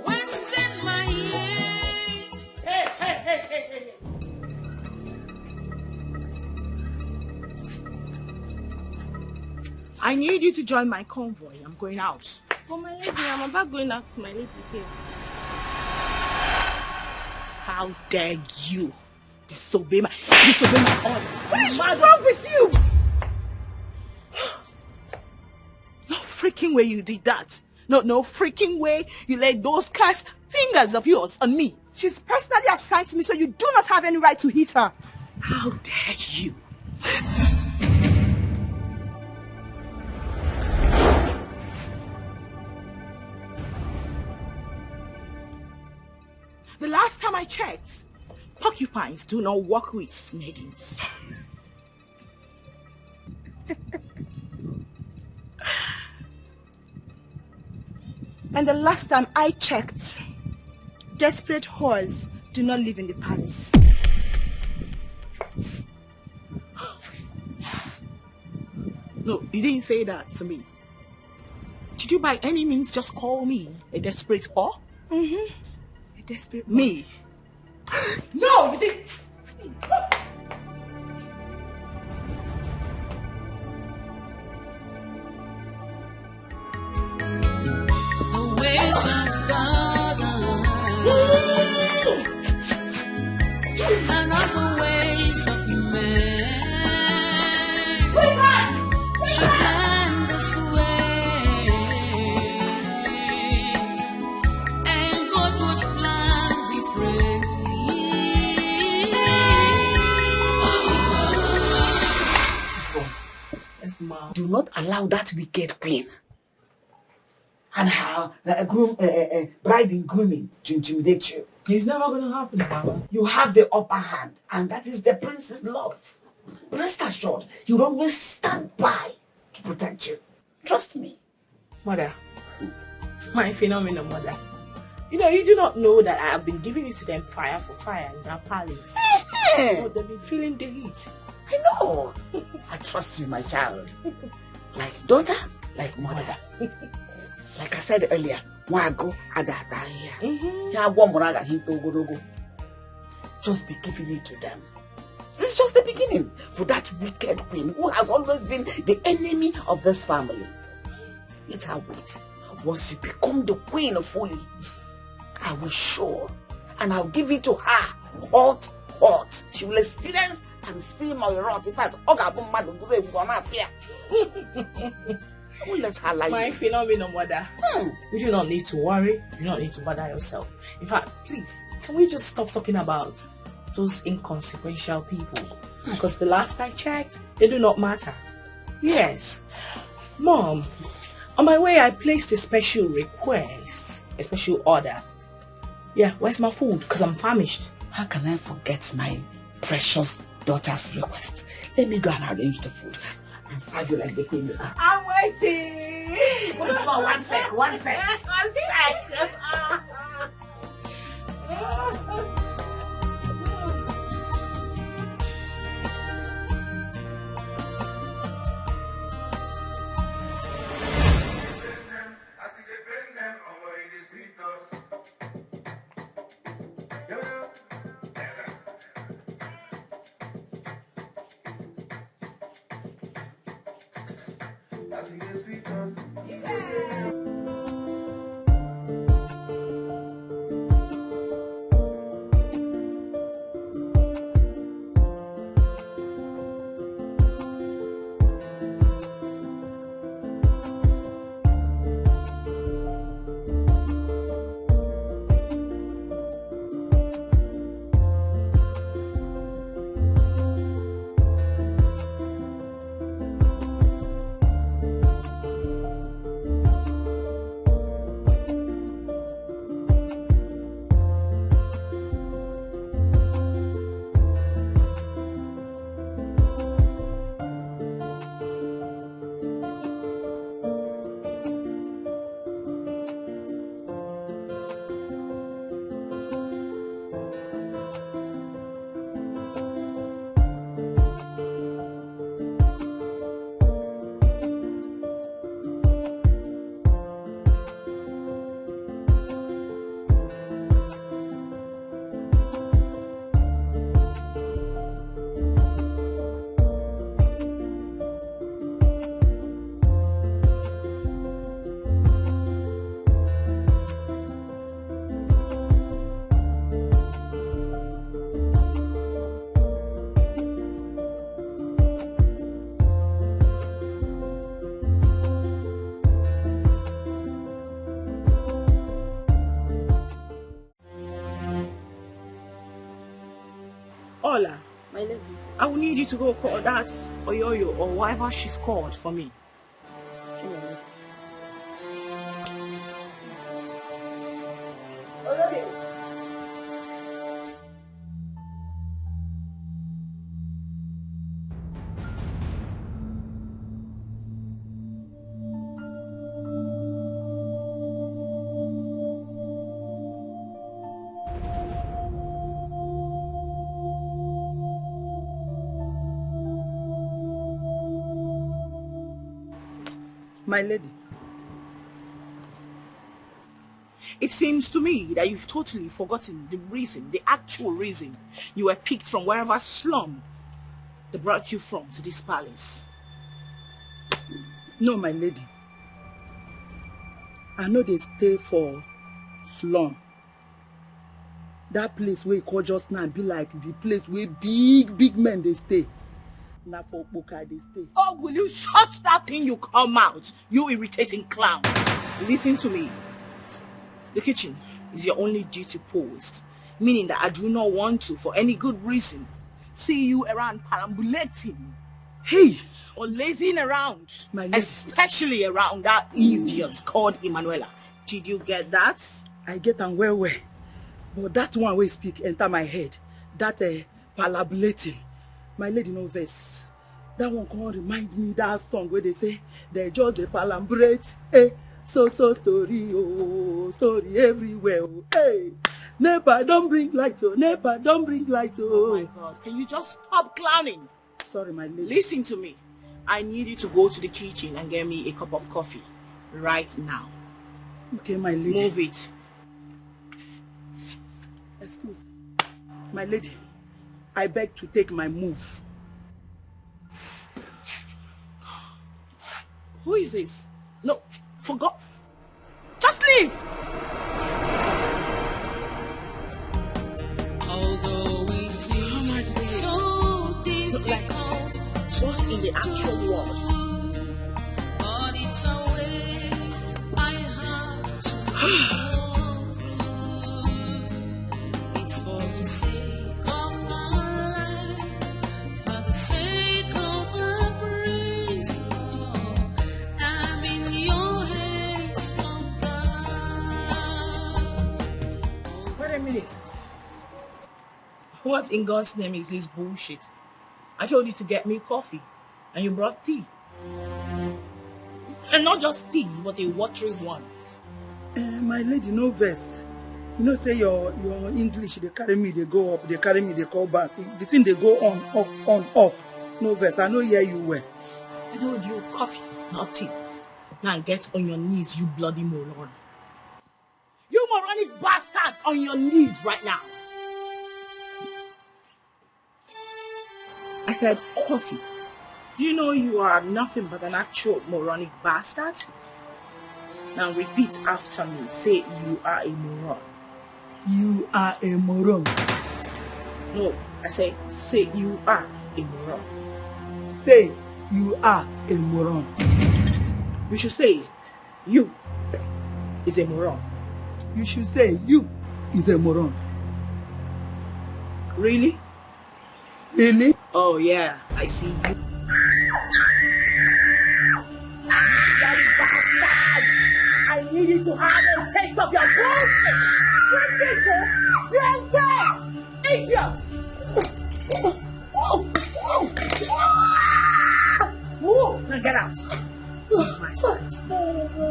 wasting my years. Hey. I need you to join my convoy. I'm going out. But my lady, I'm about going out with my lady here. How dare you disobey my orders? What is wrong with you? No freaking way you did that. No freaking way you laid those cursed fingers of yours on me. She's personally assigned to me, so you do not have any right to hit her. How dare you? The last time I checked, porcupines do not walk with maidens. And the last time I checked, desperate whores do not live in the palace. No, you didn't say that to me. Did you by any means just call me a desperate whore? Mm-hmm. A desperate whore. Me? No, you didn't. The ways of God and not the ways of man. Should plan this way, and God would plan differently. Yes, ma'am. Do not allow that wicked queen and her bride in grooming to intimidate you. It's never going to happen, Mama. You have the upper hand, and that is the prince's love. Rest assured, he will always stand by to protect you. Trust me. Mother, my phenomenal mother. You know, you do not know that I have been giving it to them fire for fire in their palace. But they've been feeling the heat. I know. I trust you, my child. Like daughter, like mother. Like I said earlier, Wago Adata here. Just be giving it to them. This is just the beginning for that wicked queen who has always been the enemy of this family. Let her wait. Once you become the queen fully, I will show and I'll give it to her hot. She will experience and see my wrath. In fact, I won't let her lie. My phenomenal mother. You do not need to worry. You do not need to bother yourself. In fact, please, can we just stop talking about those inconsequential people? Because the last I checked, they do not matter. Yes. Mom, on my way I placed a special request, a special order. Yeah, where's my food? Because I'm famished. How can I forget my precious daughter's request? Let me go and arrange the food and serve you like the queen you are. I'm waiting. One sec. I will need you to go call that Oyoyo or whatever she's called for me. My lady. It seems to me that you've totally forgotten the reason, the actual reason you were picked from wherever slum they brought you from to this palace. No, my lady. I know they stay for slum. That place where you call just now be like the place where big men they stay. Now for Boka they stay. Oh, will you shut that thing you come out, you irritating clown? Listen to me. The kitchen is your only duty post, meaning that I do not want to, for any good reason, see you around perambulating. Hey! Or lazing around, especially around that idiot called Emanuela. Did you get that? I get on well. But that one way speak enter my head. That perambulating. My lady no verse. That one can't remind me that song where they say they just the palambrate. So story, oh, story everywhere. Oh, hey, never don't bring light, oh, never don't bring light, oh. Oh my God, can you just stop clowning? Sorry, my lady. Listen to me. I need you to go to the kitchen and get me a cup of coffee right now. Okay, my lady. Move it. Excuse. My lady, I beg to take my move. Who is this? No, forgot. Just leave. Although it is so difficult, what in the actual world? But it's a way I have to go through. It's for the sake of my life, for the sake of a praise, Lord. I'm in your hands, oh God. Wait a minute. What in God's name is this bullshit? I told you to get me coffee, and you brought tea. And not just tea, but a watery one. My lady, no verse. You know, say your English, they carry me, they go up, they carry me, they call back. The thing they go on, off. No verse. I know here you were. I told you coffee, not tea. Now get on your knees, you bloody moron. You moronic bastard, on your knees right now. I said coffee. Do you know you are nothing but an actual moronic bastard? Now repeat after me. Say you are a moron. You are a moron. No, I say you are a moron. Say you are a moron. You should say you is a moron. You should say you is a moron. Really? Really? Oh yeah, I see you. I need you to have a taste of your bullshit! Drink it! Idiots! Now get out!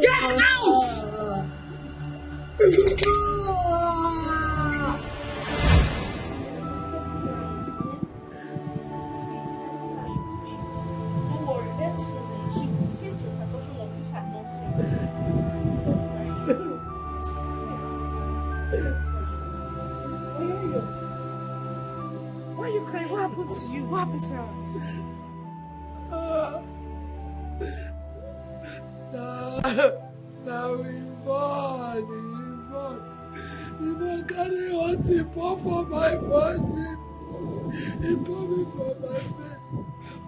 Get out! Why are you crying? What happened to you? What happened to her? Now Yvonne carry one thing pour for my body. He pour me from my face.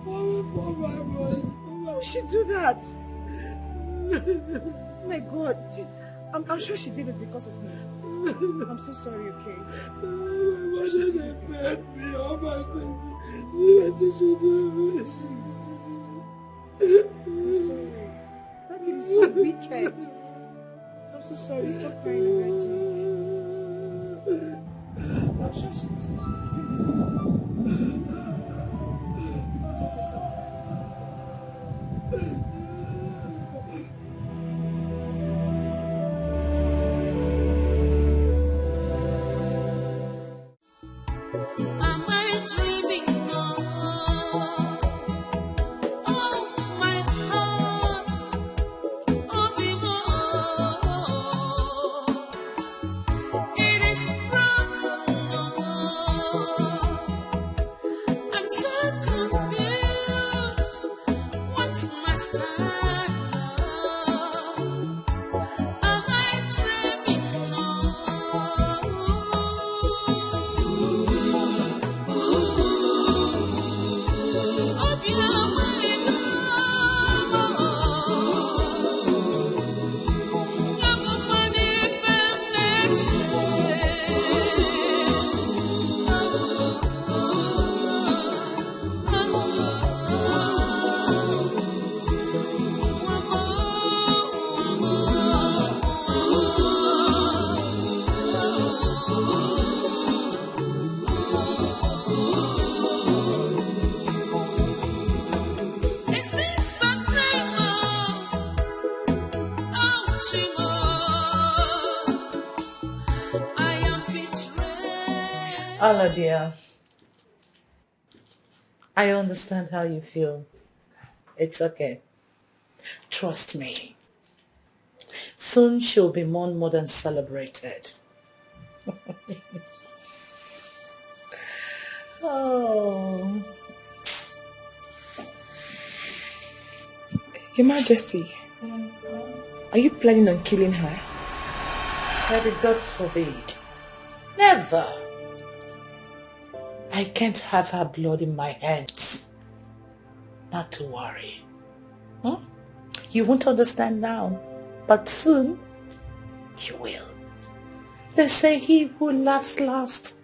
Pour me from my body. How she do that? Oh my God, I'm sure she did it because of me. I'm so sorry, okay? My mother, they paid me all my things. You went to do it. I'm sorry. That is so wicked. I'm so sorry. Stop crying already. I'm sure she's Am I dreaming now? Oh, my heart, oh, it is broken now. I'm so confused. What's my stand now? Am I dreaming now? Is this a dream? Oh, Chimo, I am betrayed. Allah dear, I understand how you feel. It's okay. Trust me. Soon she'll be mourned more than celebrated. Oh. Your Majesty, are you planning on killing her? May the gods forbid. Never. I can't have her blood in my hands. Not to worry. You won't understand now, but soon you will. They say he who laughs last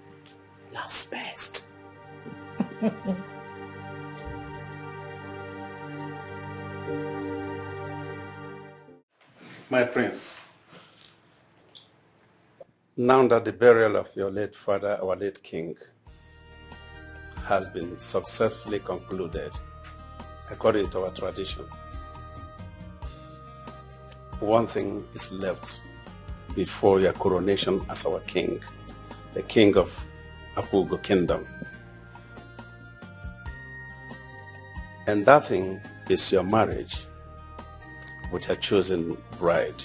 laughs best. My prince, now that the burial of your late father, our late king, has been successfully concluded according to our tradition, one thing is left before your coronation as our king, the king of Apugo Kingdom. And that thing is your marriage with your chosen bride,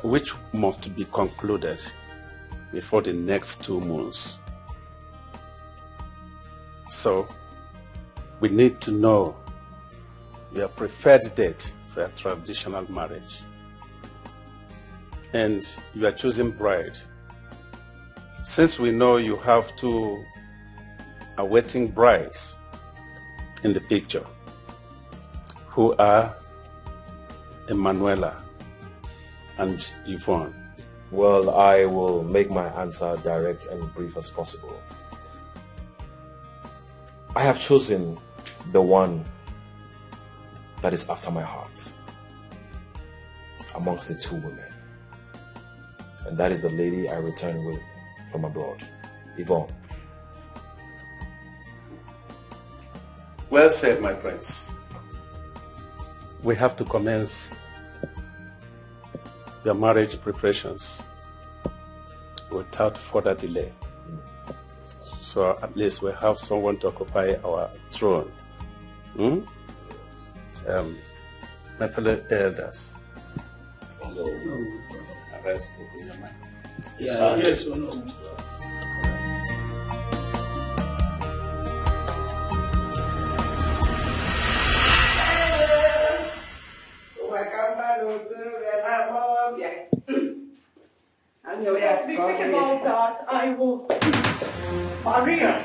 which must be concluded before the next 2 moons. So, we need to know your preferred date for a traditional marriage and your chosen bride. Since we know you have 2 awaiting brides in the picture, who are Emanuela and Yvonne. Well, I will make my answer direct and brief as possible. I have chosen the one that is after my heart amongst the 2 women. And that is the lady I returned with from abroad, Yvonne. Well said, my prince. We have to commence your marriage preparations without further delay. So at least we have someone to occupy our throne. My fellow elders. Hello. Yes, no. Speaking about that, I will. Maria.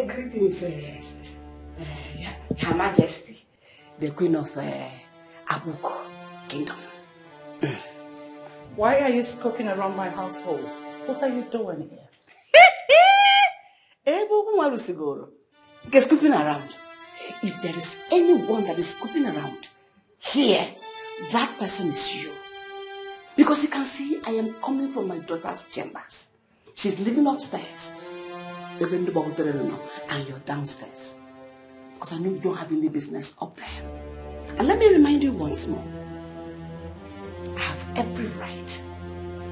Greetings, Her Majesty, the Queen of Abuko Kingdom. Why are you scoping around my household? What are you doing here? Scooping around. If there is anyone that is scooping around here, that person is you. Because you can see I am coming from my daughter's chambers. She's living upstairs. And you're downstairs. Because I know you don't have any business up there. And let me remind you once more. I have every right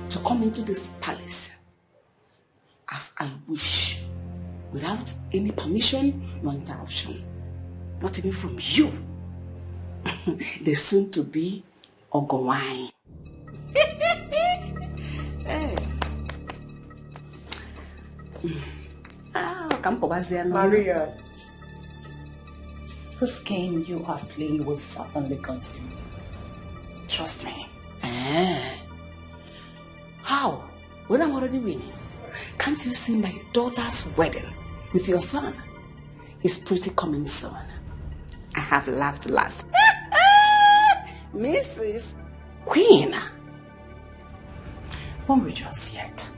to come into this palace as I wish, without any permission nor interruption. Not even from you. The soon-to-be Ogowai. Hey. Maria, this game you are playing will certainly consume you. Trust me. How? When I'm already winning? Can't you see my daughter's wedding with your son? It's pretty coming soon. I have laughed last. Mrs. Queen. Don't rejoice yet.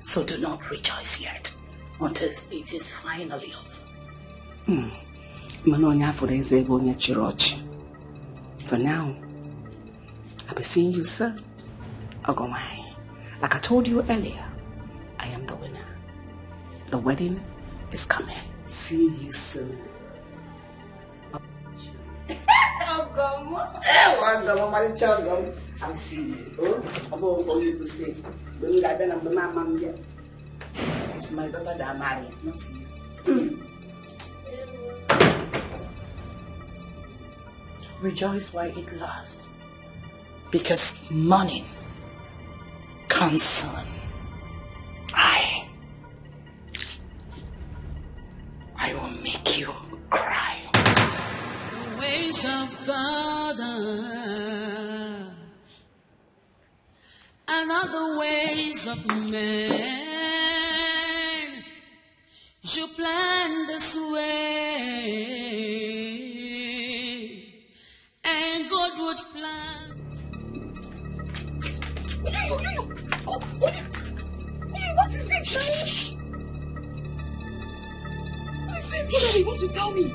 So do not rejoice yet until it is finally over. For now, I'll be seeing you, sir. Ogomai. Like I told you earlier, I am the winner. The wedding is coming. See you soon. I'm seeing you. I'm going for you to say. It's my daughter that I'm marrying, not you. Rejoice while it lasts. Because mourning comes soon. I will make you cry. The ways of God are not the ways of man. You plan this way, and God would plan. What is it, Shani? What is it? What do you want to tell me?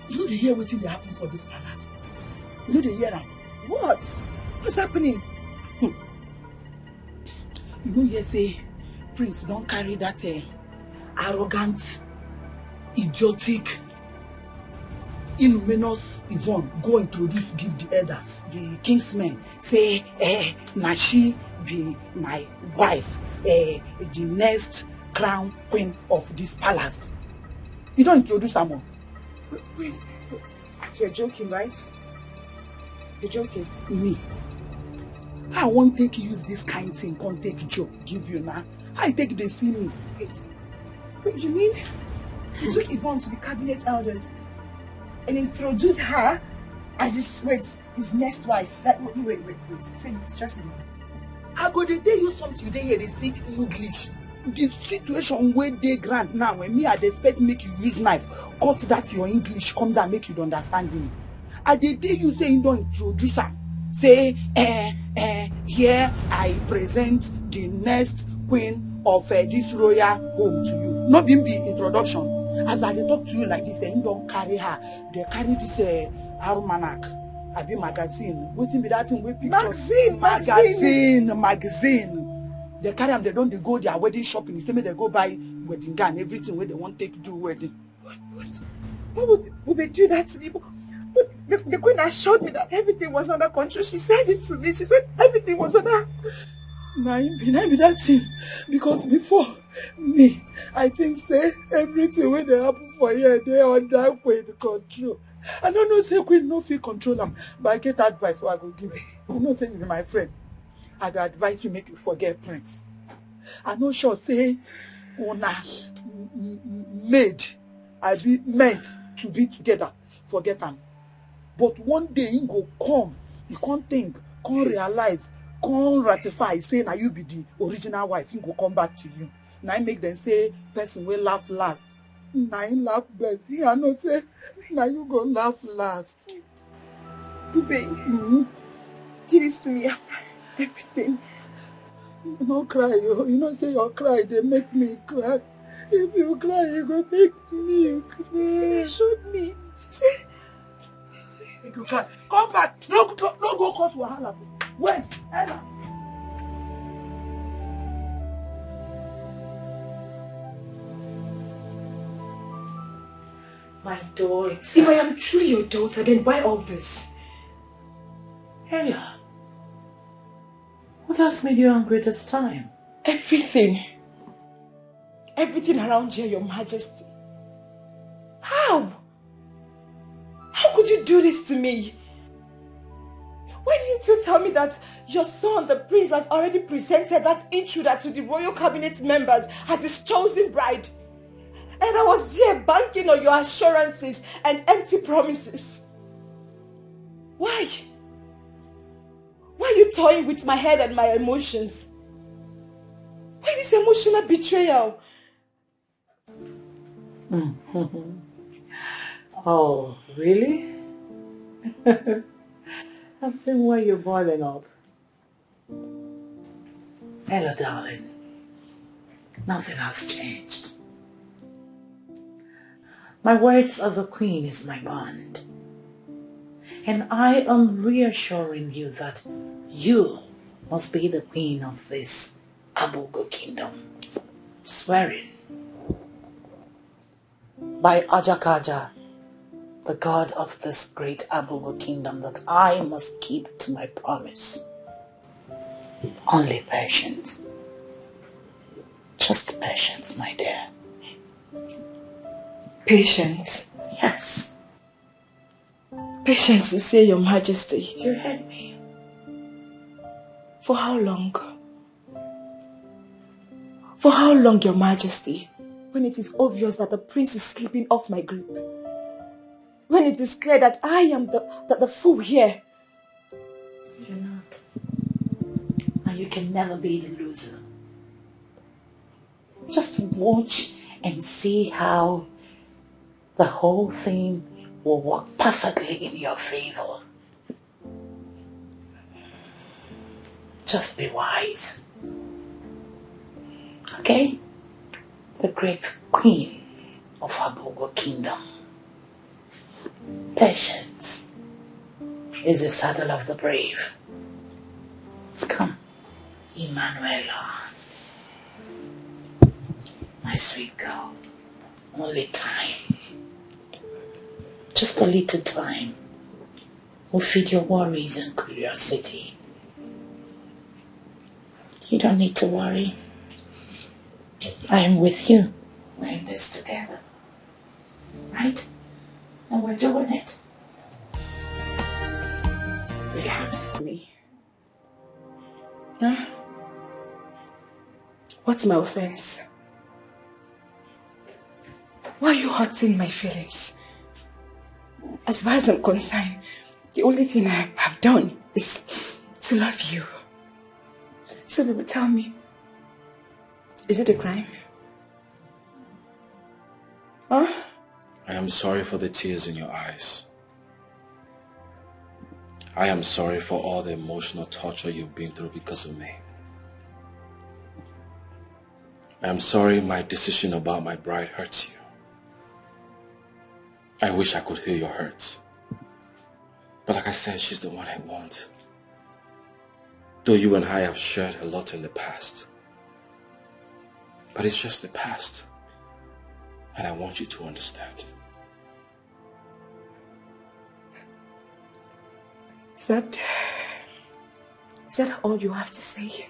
You know they hear what will happen for this palace. You know they hear them. What? What's happening? You know you say Prince don't carry that arrogant, idiotic, inhumanous Yvonne go introduce, give the elders, the kingsmen. Say, na she be my wife, the next crown queen of this palace. You don't introduce her more. Wait, you're joking, right? You're joking. Me. I won't take use this kind thing, can't take joke, give you now. I take they see me. Wait, you mean you took Yvonne to the cabinet elders and introduced her as his next wife? Wait. Say, trust me. I go to tell you something today here, they speak English. The situation where they grant now, when me I expect make you use knife, cut that your English, come down, make you understand me. I the day you say you don't introduce her, say, here I present the next queen of this royal home to you. Not being the introduction. As I talk to you like this, they don't carry her. They carry this almanac. I be magazine. Waiting be that thing with pictures. Magazine. They carry them, they don't go their wedding shopping. Instead they go buy wedding gown, everything where they want to take do wedding. Why would they do that to me? But the queen assured me that everything was under control. She said it to me. She said everything was under. Nah, be that thing. Because before me, I think say everything when they happen for here, they under queen control. I don't know say queen no feel control them, but I get advice what I go give you. You know say you be my friend. I go advise you make you forget Prince. I know sure say una made I be meant to be together. Forget them. But one day he go come, he can't think, can't realize, can't ratify, say now you be the original wife, he go come back to you. Now I make them say person will laugh last. Now he laugh best. I know say now you go laugh last. Bube, do this to me after everything. You don't cry, you know say your cry, they make me cry. If you cry, you go make me cry. She showed me. She said, if you cry, come back. No go cause wahala. Wait, Ella. My daughter. If I am truly your daughter, then why all this? Ella, what has made you angry this time? Everything. Everything around here, Your Majesty. How? How could you do this to me? Why didn't you tell me that your son, the prince, has already presented that intruder to the royal cabinet members as his chosen bride? And I was there banking on your assurances and empty promises. Why? Why are you toying with my head and my emotions? Why this emotional betrayal? Oh, really? I've seen why you're boiling up. Ella, darling, nothing has changed. My words as a queen is my bond. And I am reassuring you that you must be the queen of this Abogo kingdom. Swearing by Ajakaja, the god of this great Abogo kingdom, that I must keep to my promise. Only patience. Just patience, my dear. Patience? Yes. Patience, you say, Your Majesty. You heard me. For how long? For how long, Your Majesty? When it is obvious that the prince is slipping off my grip. When it is clear that I am the fool here. You're not. And you can never be the loser. Just watch and see how the whole thing will work perfectly in your favor. Just be wise. Okay? The great queen of Abogo kingdom. Patience is the saddle of the brave. Come, Emanuela. My sweet girl. Only time. Just a little time will feed your worries and curiosity. You don't need to worry. I am with you. We're in this together. Right? And we're doing it. Relax. Me. Huh? What's my offense? Why are you hurting my feelings? As far as I'm concerned, the only thing I have done is to love you. So people tell me, is it a crime? Huh? I am sorry for the tears in your eyes. I am sorry for all the emotional torture you've been through because of me. I am sorry my decision about my bride hurts you. I wish I could heal your hurt. But like I said, she's the one I want. Though you and I have shared a lot in the past. But it's just the past. And I want you to understand. Is that all you have to say?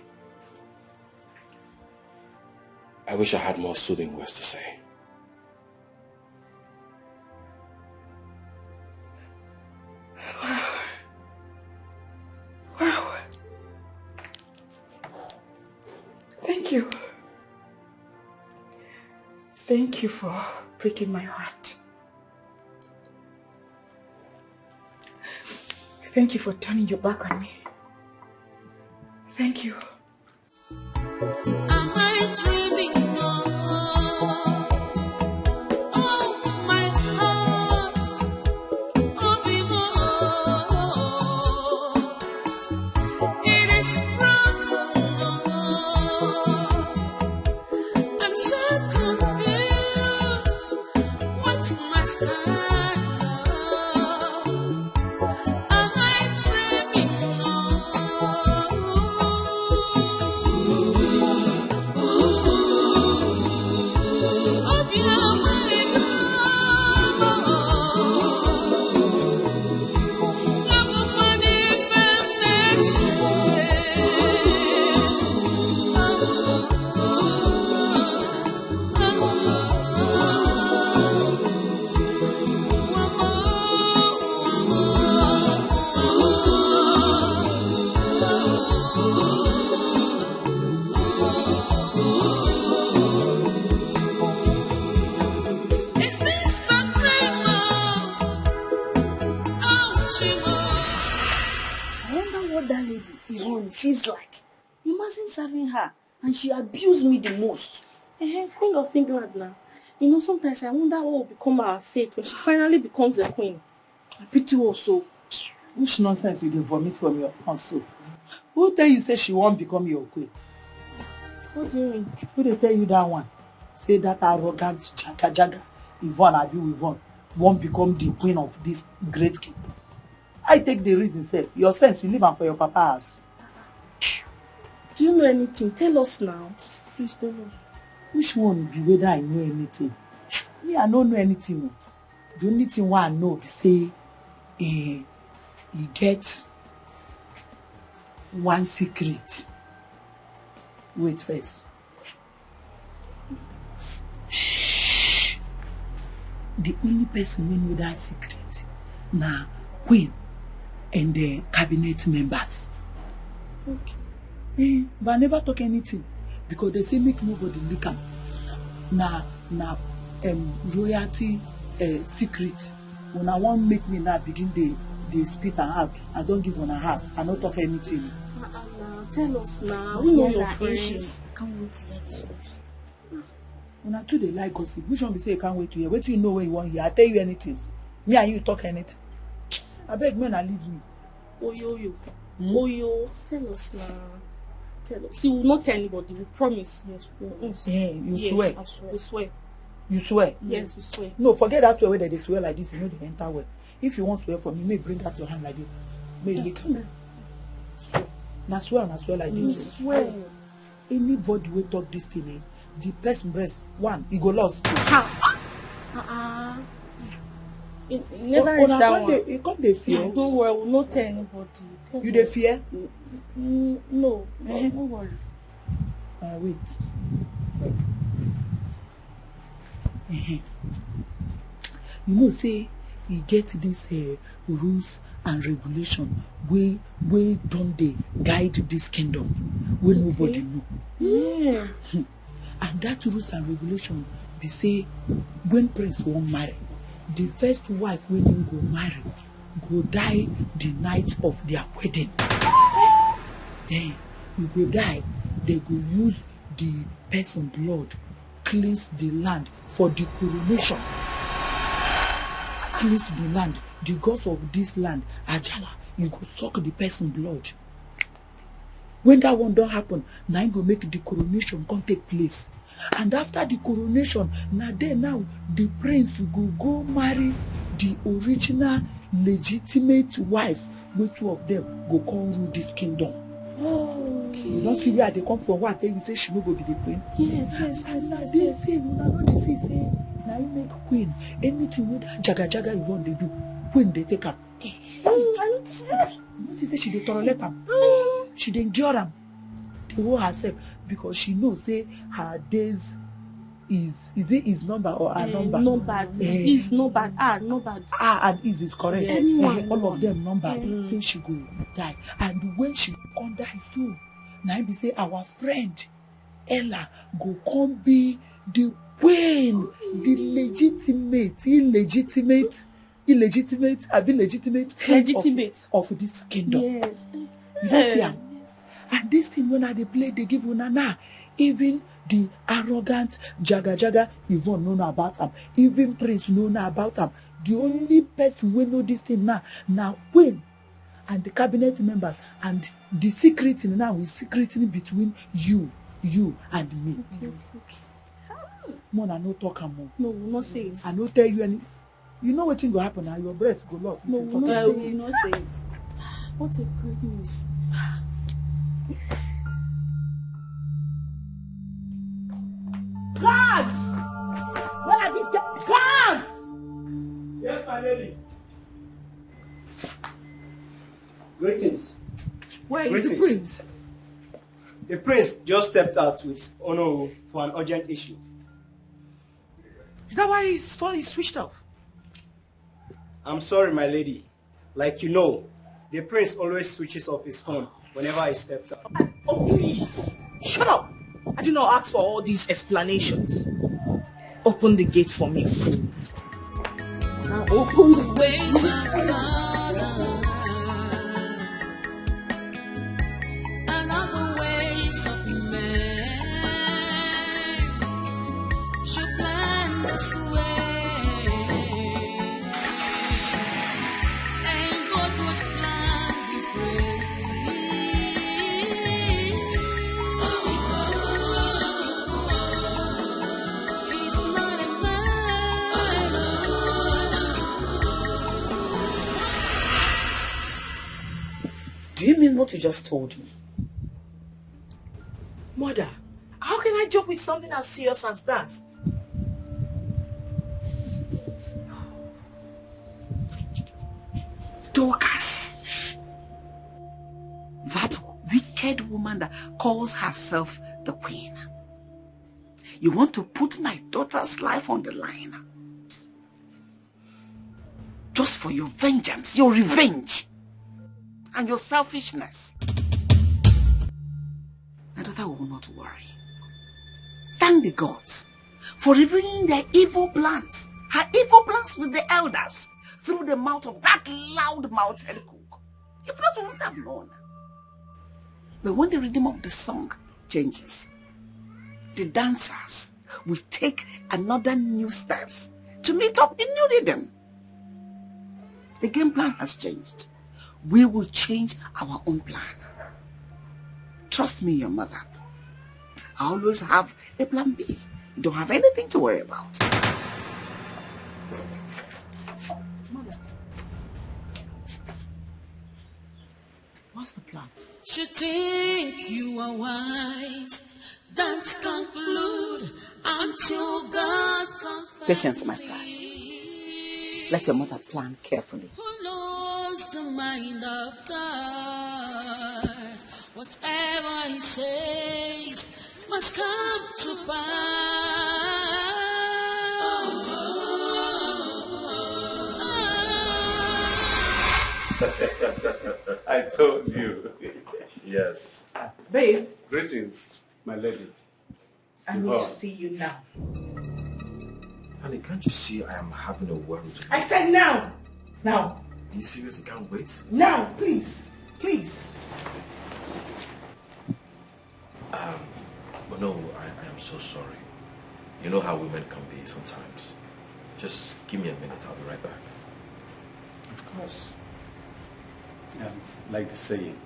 I wish I had more soothing words to say. Wow. Thank you. Thank you for breaking my heart. Thank you for turning your back on me. Thank you. Am I dreaming now? Oh, my heart, oh, it is broken now. I'm so confused. What's my style now? Am I dreaming now? Is this a dream? I wonder what that lady, Yvonne, feels like. Imagine serving her and she abused me the most. Queen of England now. You know, sometimes I wonder what will become our fate when she finally becomes a queen. I pity also. Which nonsense you dey vomit from your mouth so? Who tell you say she won't become your queen? What do you mean? Who they tell you that one? Say that arrogant jaga Yvonne, Yvonne, won't become the queen of this great king. I take the reason, say, your sense, you live on for your papa's. Do you know anything? Tell us now. Please tell us. Which one be whether I know anything? Me, I don't know anything. The only thing I know be say, he get one secret. Wait first. Shh. The only person who know that secret na Queen and the cabinet members. Okay. But I never talk anything because they say make nobody leak am. Na royalty secret. When I want make me now begin they spit and out. I don't give on a half. I don't talk anything. Tell us now. We know your friends. Can't wait to hear this news. When I too they like gossip, which one be say you can't wait to hear? Wait till you know when you want hear. I tell you anything. Me and you talk anything. I beg men and leave me. Oyo. Oyo. Tell us now. Tell us. See, we will not tell anybody. We promise. Yes. You swear. I swear. We swear. You swear? Yes, we swear. No, forget that swear where they swear like this. You know they enter well. If you want swear from me, may bring out your hand like this. May lick am. Swear. Now swear like this. We swear. Anybody will talk this thing, the person breast one, he go lost. Never reach that one. You come they fear. Don't worry, we'll not tell anybody. You they fear? No, don't worry. Wait. You know, say you get this rules and regulation way don't they guide this kingdom where nobody know. Yeah. And that rules and regulation be say when prince won't marry, the first wife when you go marry go die the night of their wedding. Then you go die, they go use the person blood cleanse the land for the coronation. Cleanse the land, the gods of this land, Ajala, you go suck the person blood. When that one don't happen, now you go make the coronation come take place. And after the coronation, now the prince will go marry the original legitimate wife, where two of them go come rule this kingdom. Oh, okay. You don't see where they come from. What tell you say she no go be the queen? Yes. They say, they say, now you make queen. Anything with that jaga you want they do, queen they take her. I noticed this. You say she dey tolerate am. She dey endure am. They hold herself because she knows say her days is it his number or her number? Number is no bad. No bad. And is correct. Yes. All of them number. Say she go die. And when she come die so, now be say our friend Ella go come be the queen, the legitimate, illegitimate illegitimate, legitimate of this kingdom. Yes. You don't see him. And this thing when they play, they give una now. Even the arrogant Jaga Yvonne know about him. Even Prince know about him. The only person who know this thing now Queen and the cabinet members and the secret now is secretly between you and me. Okay. Mona no talk more. No, we'll not say it. I no tell you any. You know what thing will happen now. Your breath go lost. No, we'll not say it. We'll not say it. What a great news. Guards! Where are these guards? Yes, my lady. Greetings. Where is the prince? The prince just stepped out with Ono for an urgent issue. Is that why his phone is switched off? I'm sorry, my lady. Like you know, the prince always switches off his phone whenever he steps out. Oh, please. Shut up. I do not ask for all these explanations. Open the gate for me, fool. Now open the Ways of God, and other ways of man should plan this way, and God would plan differently. He's not a man. Do you mean what you just told me? Mother, how can I joke with something as serious as that? Dorcas. That wicked woman that calls herself the queen. You want to put my daughter's life on the line. Just for your vengeance, your revenge, and your selfishness. My daughter will not worry. Thank the gods for revealing their evil plans, her evil plans with the elders, through the mouth of that loud-mouthed cook. If not, we wouldn't have known. But when the rhythm of the song changes, the dancers will take another new steps to meet up the new rhythm. The game plan has changed. We will change our own plan. Trust me, your mother. I always have a plan B. You don't have anything to worry about. Mother. What's the plan? You think you are wise, don't conclude until God comes. Patience, my friend. Let your mother plan carefully. Who knows the mind of God? Whatever he says must come to pass. I told you. Yes. Babe, Greetings, my lady. I need to see you now. Honey, can't you see I am having a worry? I said now! Now! Are you serious? You can't wait? Now, please! Please! But no, I am so sorry. You know how women can be sometimes. Just give me a minute, I'll be right back. Of course. Like the saying,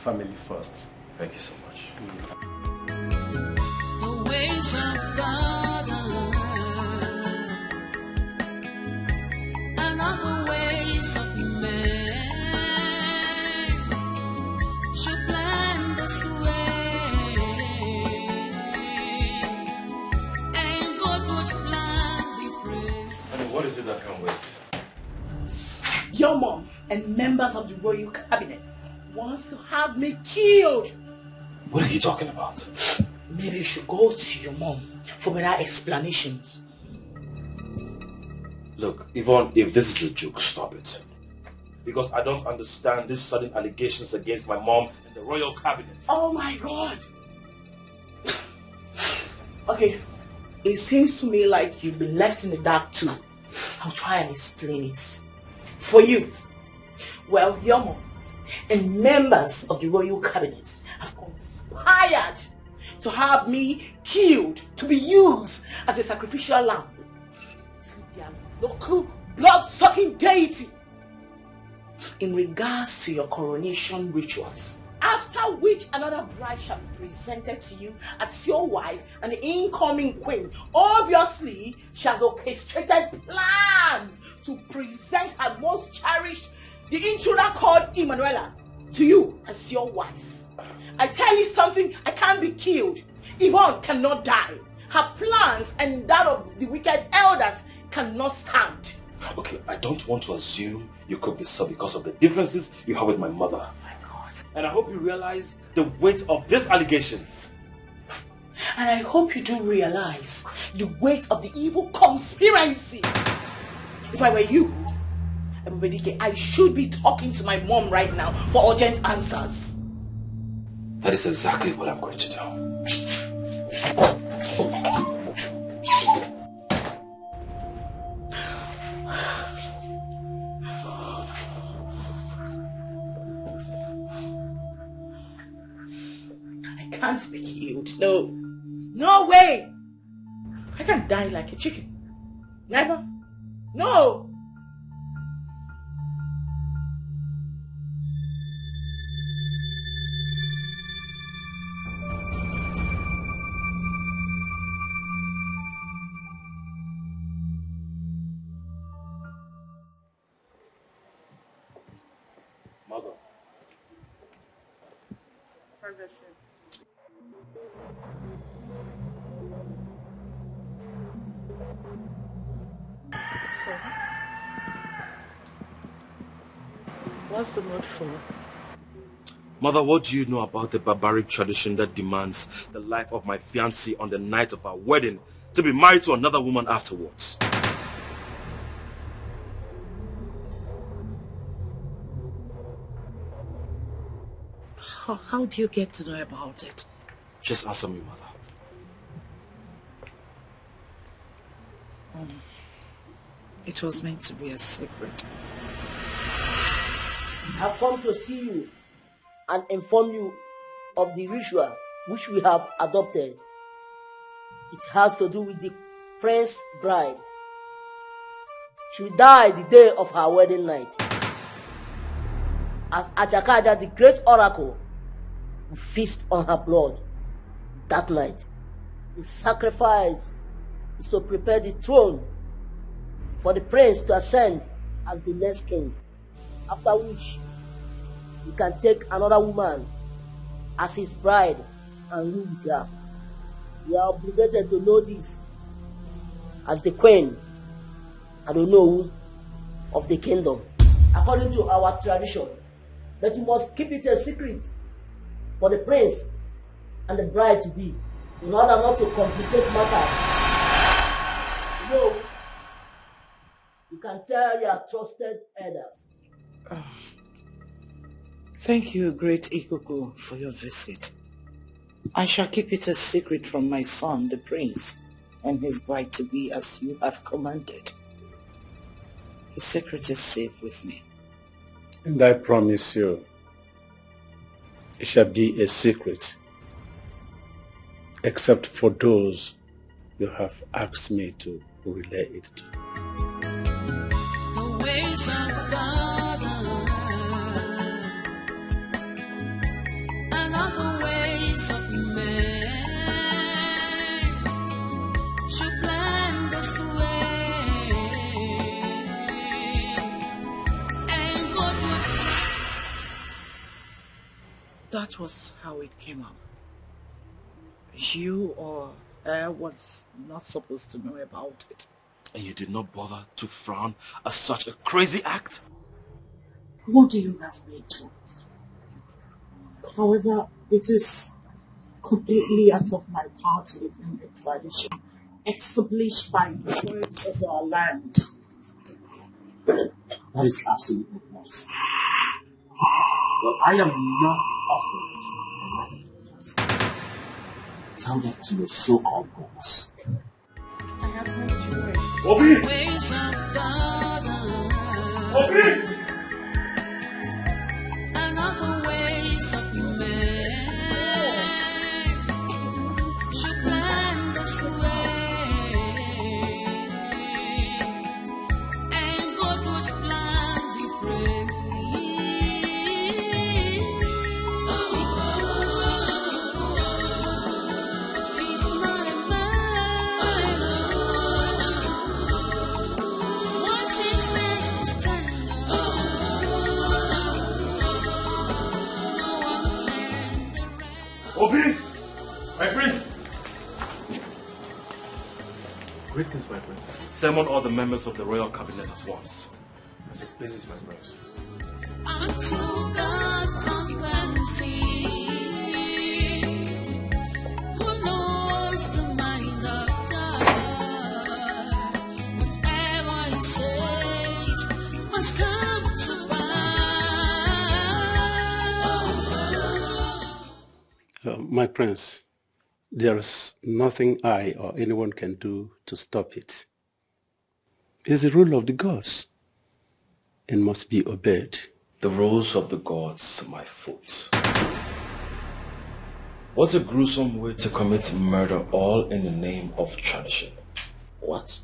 family first. Thank you so much. The ways of God and other ways of man should plan this way, and God would plan different. Honey, what is it that can't wait? Your mom and members of the royal cabinet wants to have me killed. What are you talking about? Maybe you should go to your mom for better explanations. Look, Yvonne, if this is a joke, stop it. Because I don't understand these sudden allegations against my mom and the royal cabinet. Oh my God! Okay, it seems to me like you've been left in the dark too. I'll try and explain it for you. Well, Yomo and members of the royal cabinet have conspired to have me killed to be used as a sacrificial lamb to their local blood-sucking deity in regards to your coronation rituals. After which another bride shall be presented to you as your wife, and the incoming queen obviously she has orchestrated plans to present her most cherished, the intruder called Emanuela, to you as your wife. I tell you something, I can't be killed. Yvonne cannot die. Her plans and that of the wicked elders cannot stand. Okay, I don't want to assume you cooked this up because of the differences you have with my mother. And I hope you realize the weight of this allegation. And I hope you do realize the weight of the evil conspiracy. If I were you, Dikeh, I should be talking to my mom right now for urgent answers. That is exactly what I'm going to do. I can't be killed. No. No way! I can't die like a chicken. Never. No! Mother. Privacy. So, what's the mood for? Mother, what do you know about the barbaric tradition that demands the life of my fiancée on the night of our wedding to be married to another woman afterwards? How do you get to know about it? Just answer me, Mother. It was meant to be a secret. I've come to see you and inform you of the ritual which we have adopted. It has to do with the prince bride. She will die the day of her wedding night. As Achakaja, the great oracle, will feast on her blood that night. The sacrifice is to prepare the throne for the prince to ascend as the next king, after which he can take another woman as his bride and live with her. We are obligated to know this as the queen and the know of the kingdom, according to our tradition. But you must keep it a secret for the prince and the bride to be, in order not to complicate matters. You can tell your trusted elders. Thank you, great Ikuku, for your visit. I shall keep it a secret from my son, the prince, and his bride-to-be as you have commanded. The secret is safe with me. And I promise you, it shall be a secret, except for those you have asked me to relay it to. The ways of God and other ways of man should blend this way, and God would. That was how it came up. You or I was not supposed to know about it. And you did not bother to frown at such a crazy act? What do you have me to? However, it is completely out of my power to defend the tradition established by the words of our land. That is absolutely nonsense. But I am not offered. Tell that to your so-called boss. I have no choice. Obi! Ways of God. Obi! And other ways of men should plan this way, and God would plan differently. He's not a man. What he says will stand. Obi! My prince! Greetings, my prince. Summon all the members of the royal cabinet at once. As it pleases, my prince. Until God compensates, who knows the mind of God? Whatever he says must come to pass. My prince, there is nothing I or anyone can do to stop it. It's the rule of the gods and must be obeyed. The rules of the gods, my foot. What a gruesome way to commit murder, all in the name of tradition. What?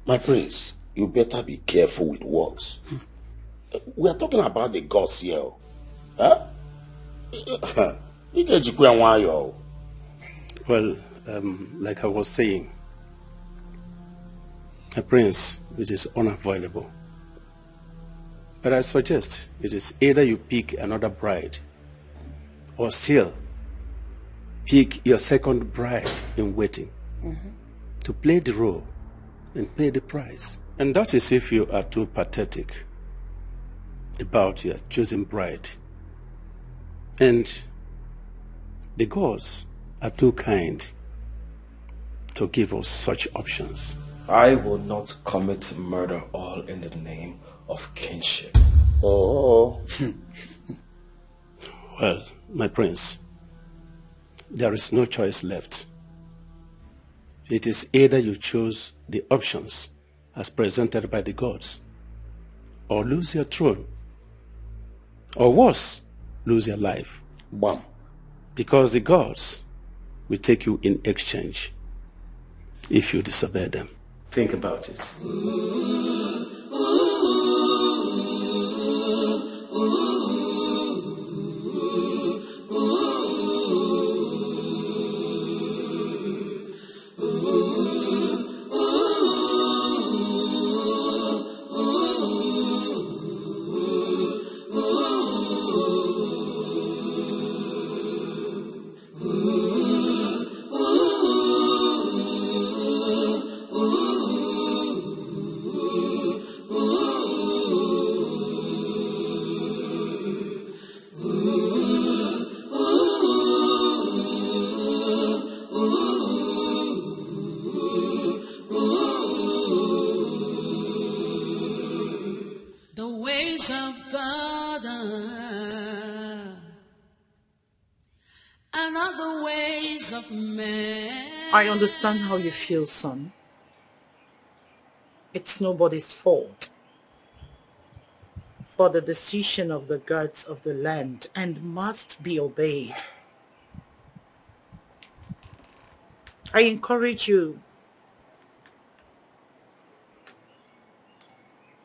My prince, you better be careful with words. We are talking about the gods here. Huh? Well, like I was saying, a prince, it is unavoidable. But I suggest it is either you pick another bride, or still pick your second bride in waiting to play the role and pay the price. And that is if you are too pathetic about your chosen bride. And the gods are too kind to give us such options. I will not commit murder, all in the name of kinship. Oh. Well, my prince, there is no choice left. It is either you choose the options as presented by the gods, or lose your throne, or worse, lose your life. Bam. Because the gods will take you in exchange if you disobey them. Think about it. The ways of God and other ways of man. I understand how you feel, son. It's nobody's fault for the decision of the gods of the land and must be obeyed. I encourage you,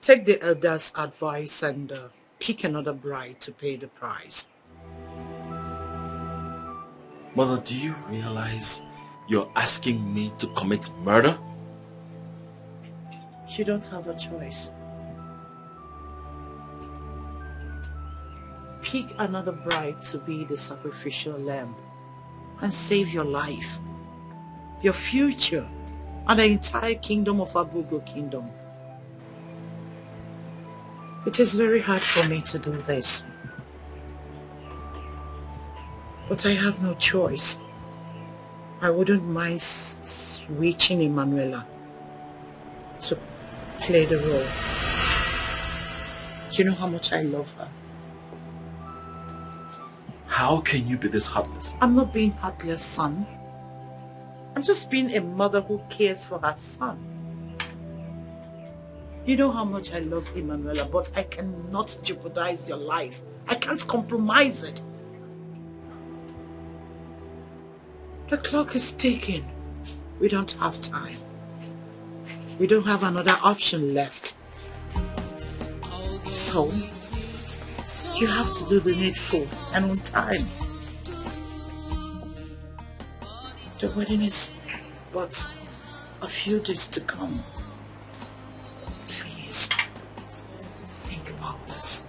take the elders' advice and pick another bride to pay the price. Mother, do you realize you're asking me to commit murder? You don't have a choice. Pick another bride to be the sacrificial lamb and save your life, your future, and the entire kingdom of Abugo Kingdom. It is very hard for me to do this, but I have no choice. I wouldn't mind switching Emanuela to play the role. You know how much I love her. How can you be this heartless? I'm not being heartless, son. I'm just being a mother who cares for her son. You know how much I love Emanuela, but I cannot jeopardize your life. I can't compromise it. The clock is ticking. We don't have time. We don't have another option left. So, you have to do the needful and on time. The wedding is but a few days to come. Please, think about this.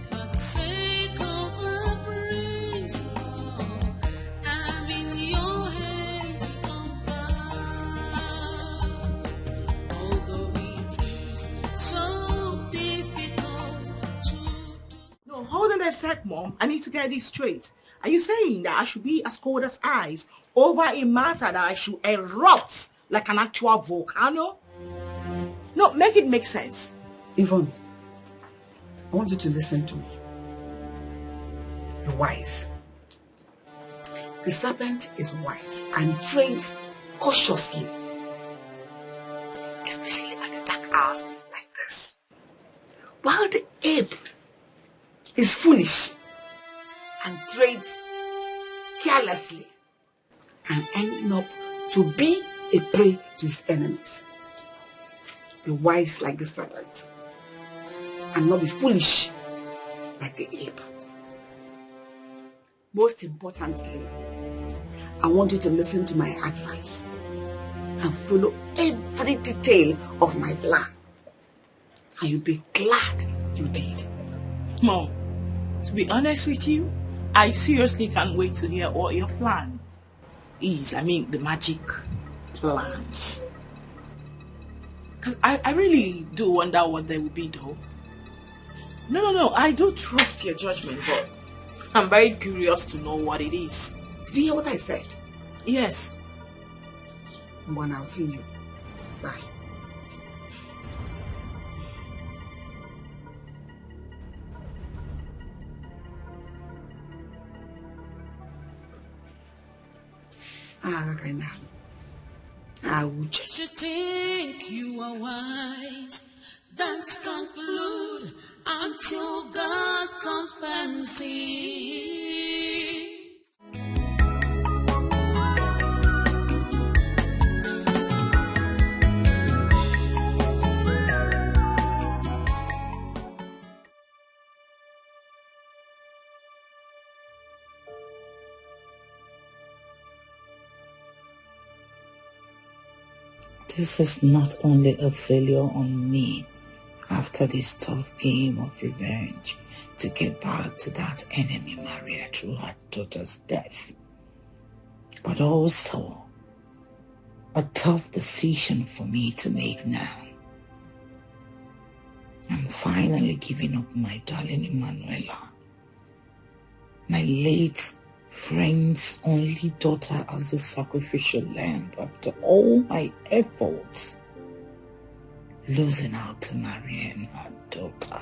For the sake of a breeze, I'm in your hands, oh God. Although it is so difficult to do. No, hold on a sec, Mom. I need to get this straight. Are you saying that I should be as cold as ice over a matter that I should erupt like an actual volcano? No, make it make sense. Yvonne, I want you to listen to me. You're wise. The serpent is wise and trains cautiously, especially at the dark hours like this. While the ape is foolish and trades carelessly and ending up to be a prey to his enemies. Be wise like the serpent and not be foolish like the ape. Most importantly, I want you to listen to my advice and follow every detail of my plan. And you'll be glad you did. Mom, to be honest with you, I seriously can't wait to hear what your plan is. I mean, the magic plans. Because I really do wonder what they will be, though. No, I do trust your judgment, but I'm very curious to know what it is. Did you hear what I said? Yes. Well, I'll see you. Bye. You think you are wise, don't conclude until God comes and sees. This is not only a failure on me after this tough game of revenge to get back to that enemy Maria through her daughter's death, but also a tough decision for me to make now. I'm finally giving up my darling Emanuela, my late friend's only daughter, as the sacrificial lamb after all my efforts, losing out to Maria and her daughter,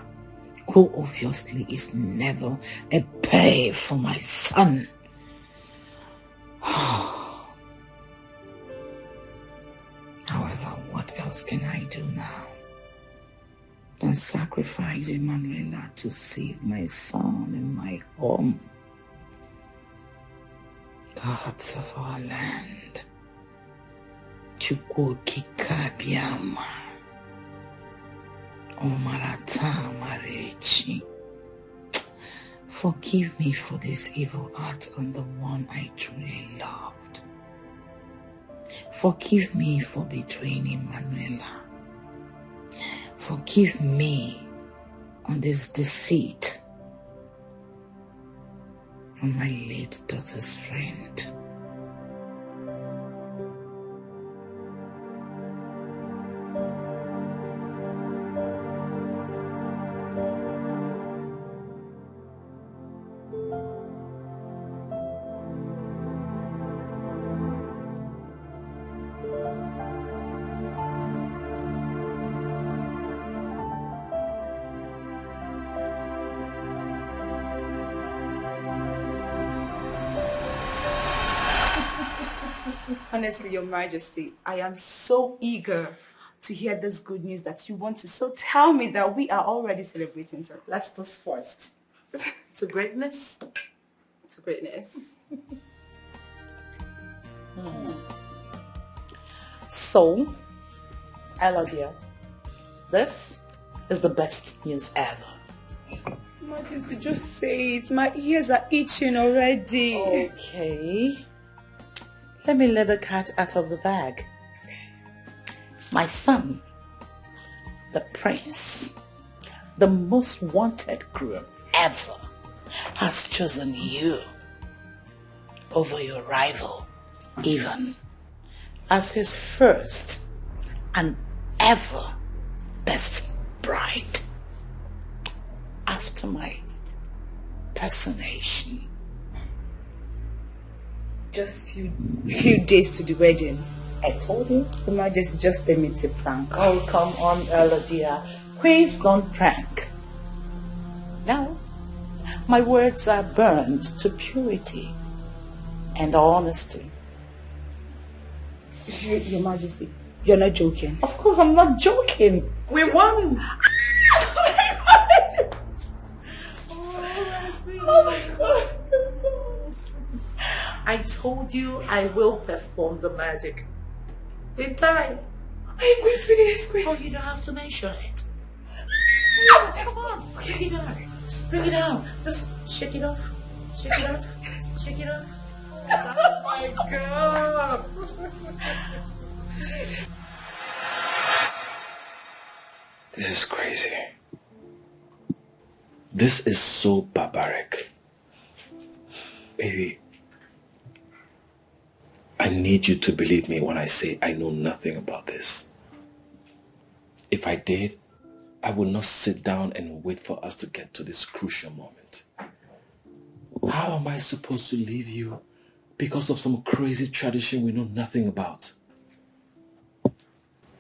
who obviously is never a pay for my son. However, what else can I do now than sacrifice Emanuela to save my son and my home? Gods of our land, Chukwokikabiama, Omarata Marechi, forgive me for this evil act on the one I truly loved. Forgive me for betraying Emanuela. Forgive me on this deceit on my late daughter's friend. Honestly, Your Majesty, I am so eager to hear this good news that you want to. So tell me that we are already celebrating. So let's toast first. To greatness. To greatness. So, Ella dear, this is the best news ever. Majesty, just say it. My ears are itching already. Okay. Let me let the cat out of the bag. My son, the prince, the most wanted groom ever, has chosen you over your rival, even, as his first and ever best bride. After my personation. Just few days to the wedding. I told you. The Majesty, just let me to prank. Oh, come on, Ella dear. Queens don't prank. Now, my words are burned to purity and honesty. Your Majesty, you're not joking. Of course I'm not joking. We won. Oh my God. I told you I will perform the magic. In time. I'm going to be the escalate. Oh, you don't have to mention it. Come on. Bring it down. Bring it down. Just shake it off. Shake it off. Shake it off. Oh my God. This is crazy. This is so barbaric. Baby, I need you to believe me when I say I know nothing about this. If I did, I would not sit down and wait for us to get to this crucial moment. How am I supposed to leave you because of some crazy tradition we know nothing about?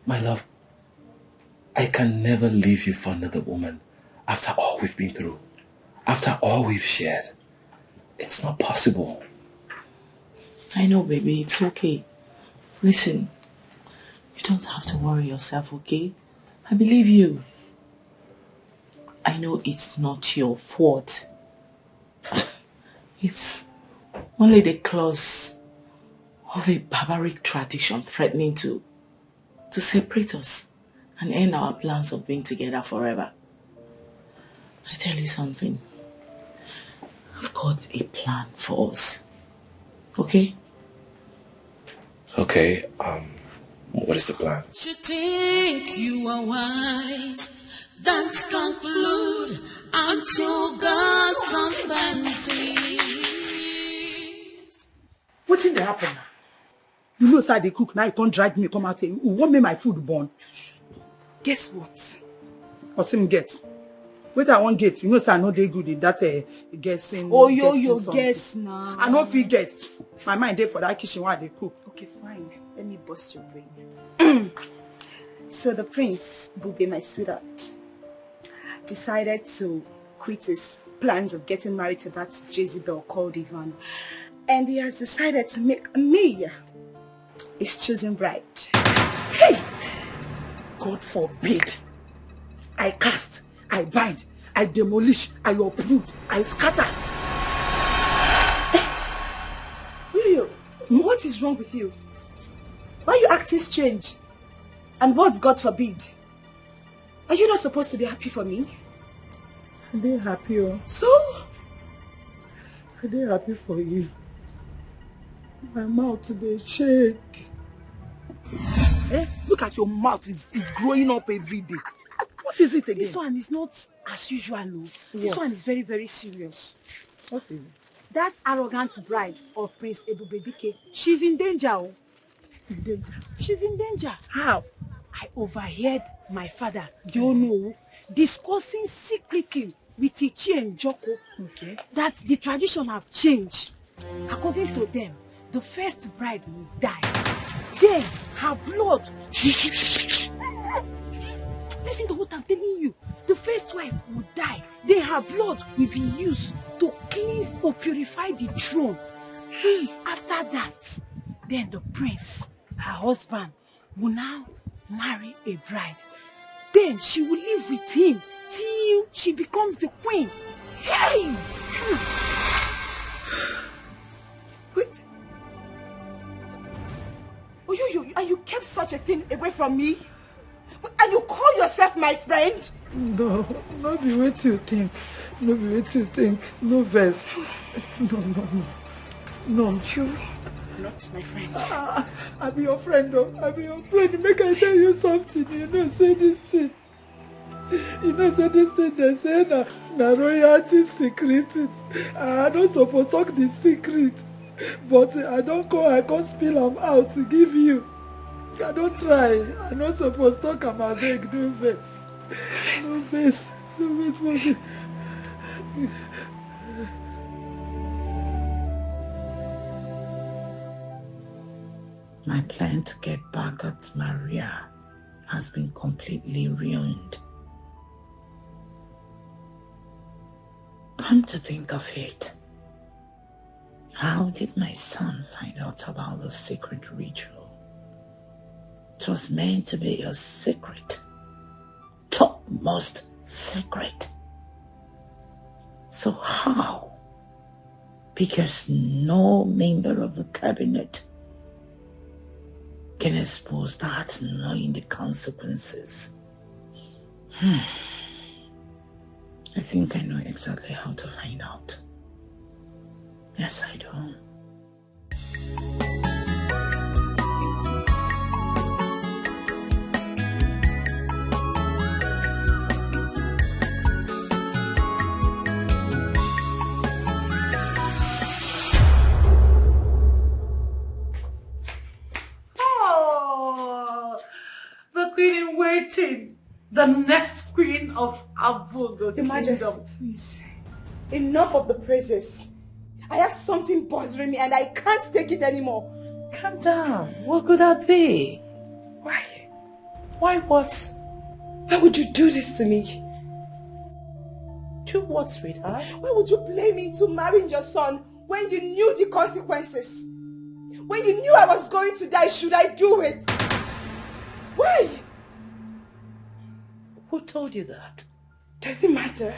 My love, I can never leave you for another woman after all we've been through, after all we've shared. It's not possible. I know, baby, it's okay. Listen, you don't have to worry yourself, okay? I believe you. I know it's not your fault. It's only the clause of a barbaric tradition threatening to separate us and end our plans of being together forever. I tell you something. I've got a plan for us. Okay? Okay, what is the plan? You think you are wise, don't conclude until God compensates. What's in the happen now? You know, sir, they cook now. You can't drag me, come out here. What made my food burn? Guess what? What's him get? Wait, I won't get. You know, sir, I know they good in that guessing. Oh, yo, guess now. I know if he guessed. My mind there for that kitchen while they cook. Okay, fine. Let me bust your brain. So the prince, Bube, my sweetheart, decided to quit his plans of getting married to that Jezebel called Ivan. And he has decided to make me his chosen bride. Hey! God forbid. I cast, I bind, I demolish, I uproot, I scatter. Hey, what is wrong with you? Why are you acting strange? And what's God forbid? Are you not supposed to be happy for me? I'm very happy, oh. So? I'm very happy for you. My mouth today shake. Eh? Look at your mouth, it's growing up every day. What is it again? This one is not as usual, no. This one is very, very serious. What is it? That arrogant bride of Prince Ebube Dikeh, she's in danger. Oh. In danger? She's in danger. How? I overheard my father, Jono, discussing secretly with Ichi and Joko that the tradition have changed. According to them, the first bride will die. Then her blood will... Listen to what I'm telling you. The first wife will die. Then her blood will be used to cleanse or purify the throne. After that, then the prince, her husband, will now marry a bride. Then she will live with him till she becomes the queen. Hey! Wait. Oh, and you kept such a thing away from me? And you call yourself my friend? No, not be what you think. No be what you think. No verse. No. You not my friend. I be your friend, though. I be your friend. Make I tell you something. You know, say this thing. They say na royalty secret. I don't suppose talk the secret. But I can't spill them out to give you. I don't try. I not supposed to talk about beg. No verse. No verse. No verse. My plan to get back at Maria has been completely ruined. Come to think of it, how did my son find out about the secret ritual? It was meant to be a secret, topmost secret. So how? Because no member of the cabinet can expose that knowing the consequences. I think I know exactly how to find out. Yes, I do. Oh, the queen in waiting. The next queen of Abugo Your Majesty, please. Enough of the praises. I have something bothering me and I can't take it anymore. Calm down. What could that be? Why? Why what? Why would you do this to me? Do what, sweetheart? Why would you blame me into marrying your son when you knew the consequences? When you knew I was going to die, should I do it? Why? Who told you that? Does it matter?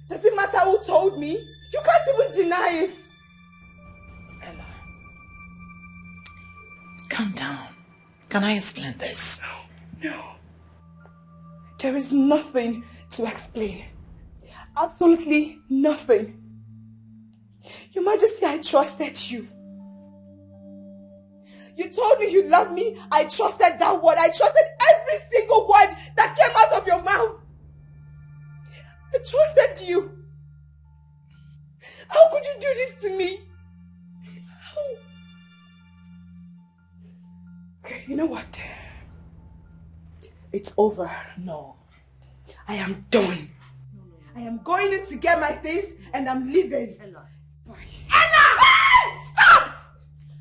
Does it matter who told me? You can't even deny it. Ella, calm down. Can I explain this? No. There is nothing to explain. Absolutely nothing. Your Majesty, I trusted you. You told me you loved me. I trusted that word. I trusted every single word that came out of your mouth. I trusted you. How could you do this to me? How? Okay, you know what? It's over. No. I am done. I am going in to get my things and I'm leaving. Ella. Bye. Ella! Hey! Stop!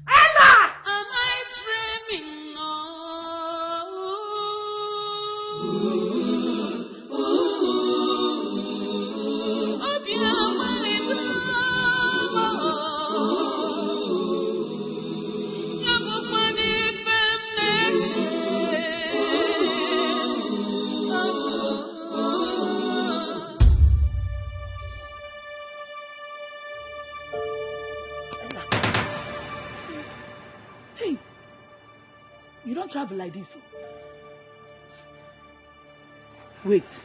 Ella! Am I dreaming? Hey, you don't travel like this. Wait.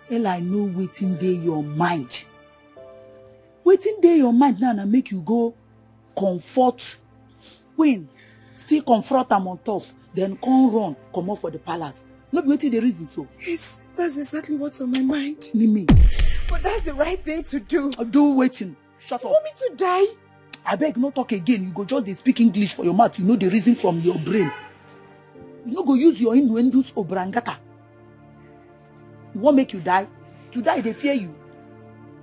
Ella, I know waiting dey your mind. Waiting dey your mind now and make you go comfort queen. Still confront am on top. Then come run, come out for the palace. No be waiting the reason so. Yes, that's exactly what's on my mind. Nimi. But that's the right thing to do. Do waiting. Shut You up. want me to die? I beg no talk again. You go just dey speak English for your mouth. You know the reason from your brain. You no go use your innuendos obrangata. You want make you die? To die they fear you.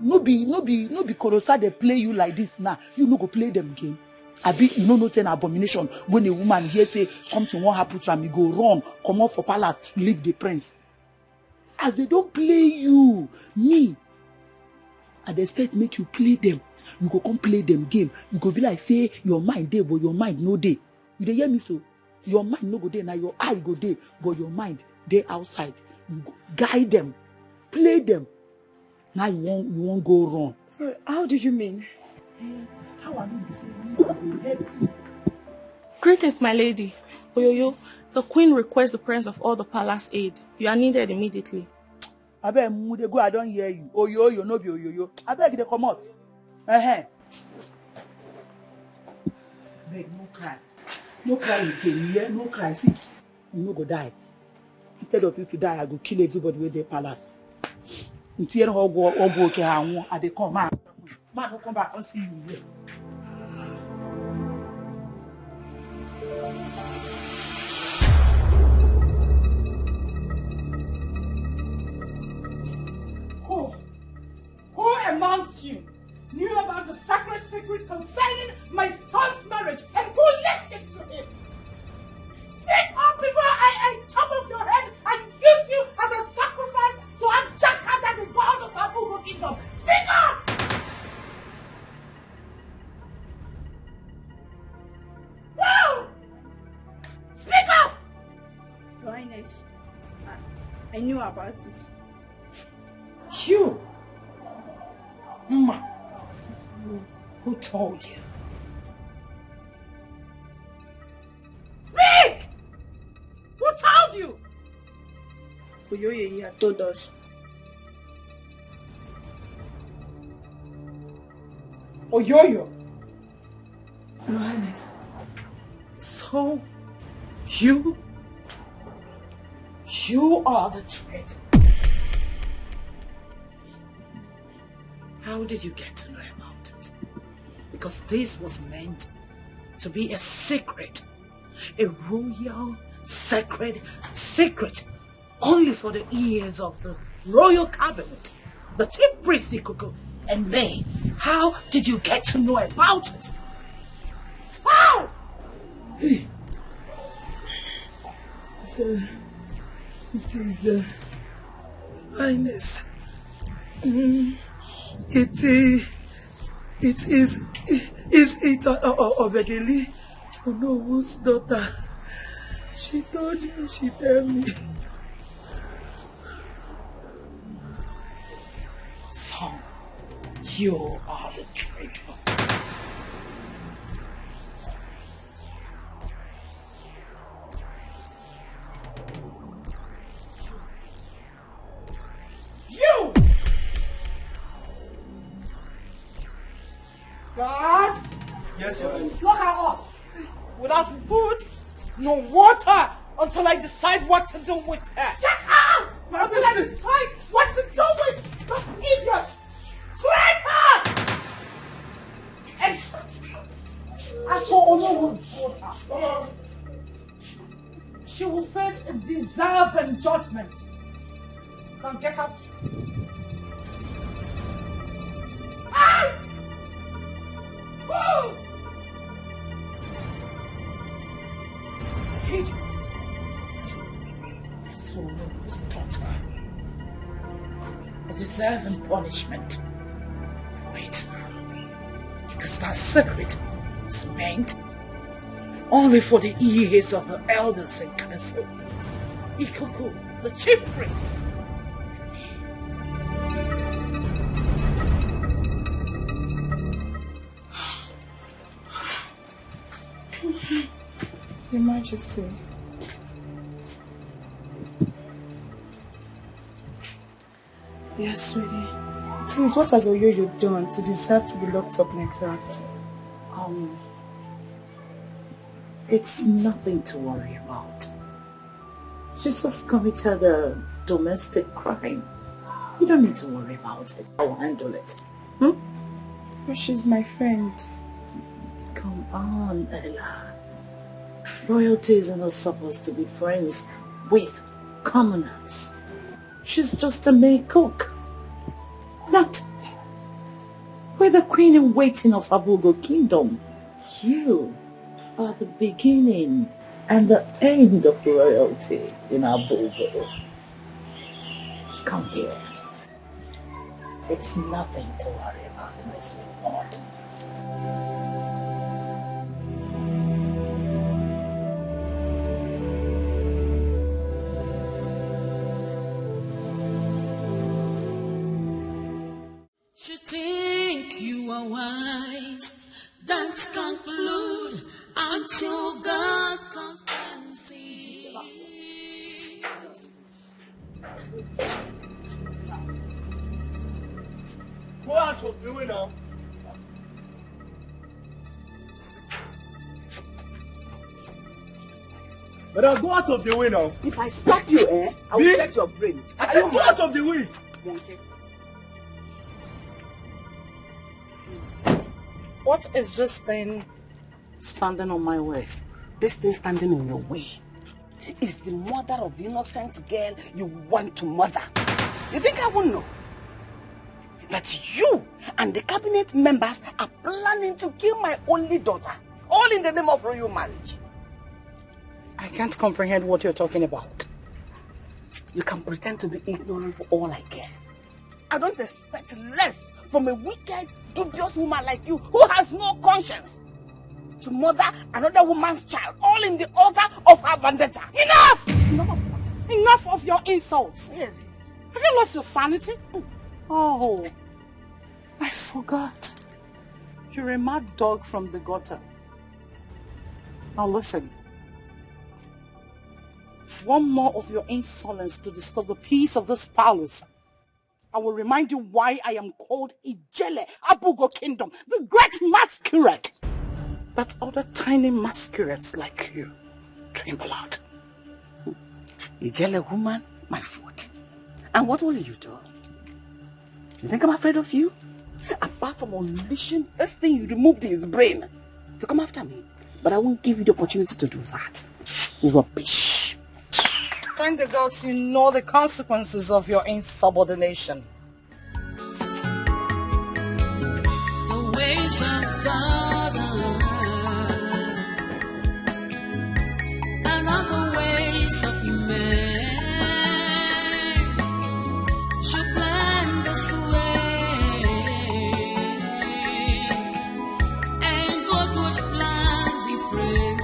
No be Korosa they play you like this now. You no go play them again. Abi you no say an abomination when a woman hear say something won't happen to am, you go run, come out for palace, leave the prince. As they don't play you, me, I expect make you play them. You go come play them game. You go be like, say, your mind day, but your mind no day. You dey hear me so? Your mind no go there, now your eye go there, but your mind they outside. You go guide them, play them. Now you won't go wrong. So how do you mean? How are you saying? Greetings, my lady. Oyoyo, the queen requests the presence of all the palace aid. You are needed immediately. I beg you, go, I don't hear you. Oyoyo, no be oyoyo. I beg you, come out. Beg, no cry. No cry again, yeah? No cry. See, you no go die. Instead of if you die, I go kill everybody with the palace. Until you know go okay, I dey come, man. Man, no come back and see you here. Who amongst you knew about the sacred secret concerning my son's marriage and who left it to him? Speak up before I chop off your head and use you as a sacrifice so I jack the god of our Google kingdom. Speak up! Wow! Speak up! Your Highness, I knew about this. You? Who told you? Speak! Who told you? Oyoye here told us. Oyoyo? Your Highness. So, you are the traitor. How did you get to know about it? Because this was meant to be a secret, a royal, sacred secret, only for the ears of the royal cabinet, the chief priest Ikuku, and me. How did you get to know about it? How? It is, Highness. It is Obedeli, Onowo's daughter. She told you, she told me. So, you are the traitor. You! Guards! Yes, sir. Lock her up! Without food, no water, until I decide what to do with her. Get out! Until I decide what to do with this idiot! Traitor! And as for Onowo's daughter, she will face a deserving judgment. Come, get out. Out! Move! Idiots. As for Onowo's daughter, a deserving punishment. Wait, because that secret was meant only for the ears of the elders in council. Ikuku, the chief priest. Your Majesty. Yes, sweetie. Please, what has Oyoyo done to deserve to be locked up like that? It's nothing to worry about. She's just committed a domestic crime. You don't need to worry about it. I'll handle it. But she's my friend. Come on, Ella. Royalties are not supposed to be friends with commoners. She's just a maid cook. Not with the queen in waiting of Abugo Kingdom. You are the beginning and the end of royalty in Abugo. Come here. It's nothing to worry about. my sweetheart. You think you are wise, don't conclude until God comes and sees. Go out of the way now. Brother, go out of the way now. If I stop you, I will set your brain. I said go out of the way. What is this thing standing on my way? This thing standing in your way is the mother of the innocent girl you want to murder. You think I won't know? But you and the cabinet members are planning to kill my only daughter, all in the name of royal marriage. I can't comprehend what you're talking about. You can pretend to be ignorant for all I care. I don't expect less from a wicked, dubious woman like you who has no conscience to murder another woman's child, all in the altar of her vendetta. Enough! Enough of what? Enough of your insults. Really? Have you lost your sanity? Oh, I forgot. You're a mad dog from the gutter. Now listen. One more of your insolence to disturb the peace of this palace. I will remind you why I am called Ijele Abugo Kingdom, the great masquerade. That other tiny masquerades like you tremble out. Ijele woman, my foot. And what will you do? You think I'm afraid of you? Apart from unleashing this thing you removed his brain to come after me. But I won't give you the opportunity to do that. Rubbish. Thank the gods you know the consequences of your insubordination. The ways of God and other ways of man should plan this way, and God would plan differently.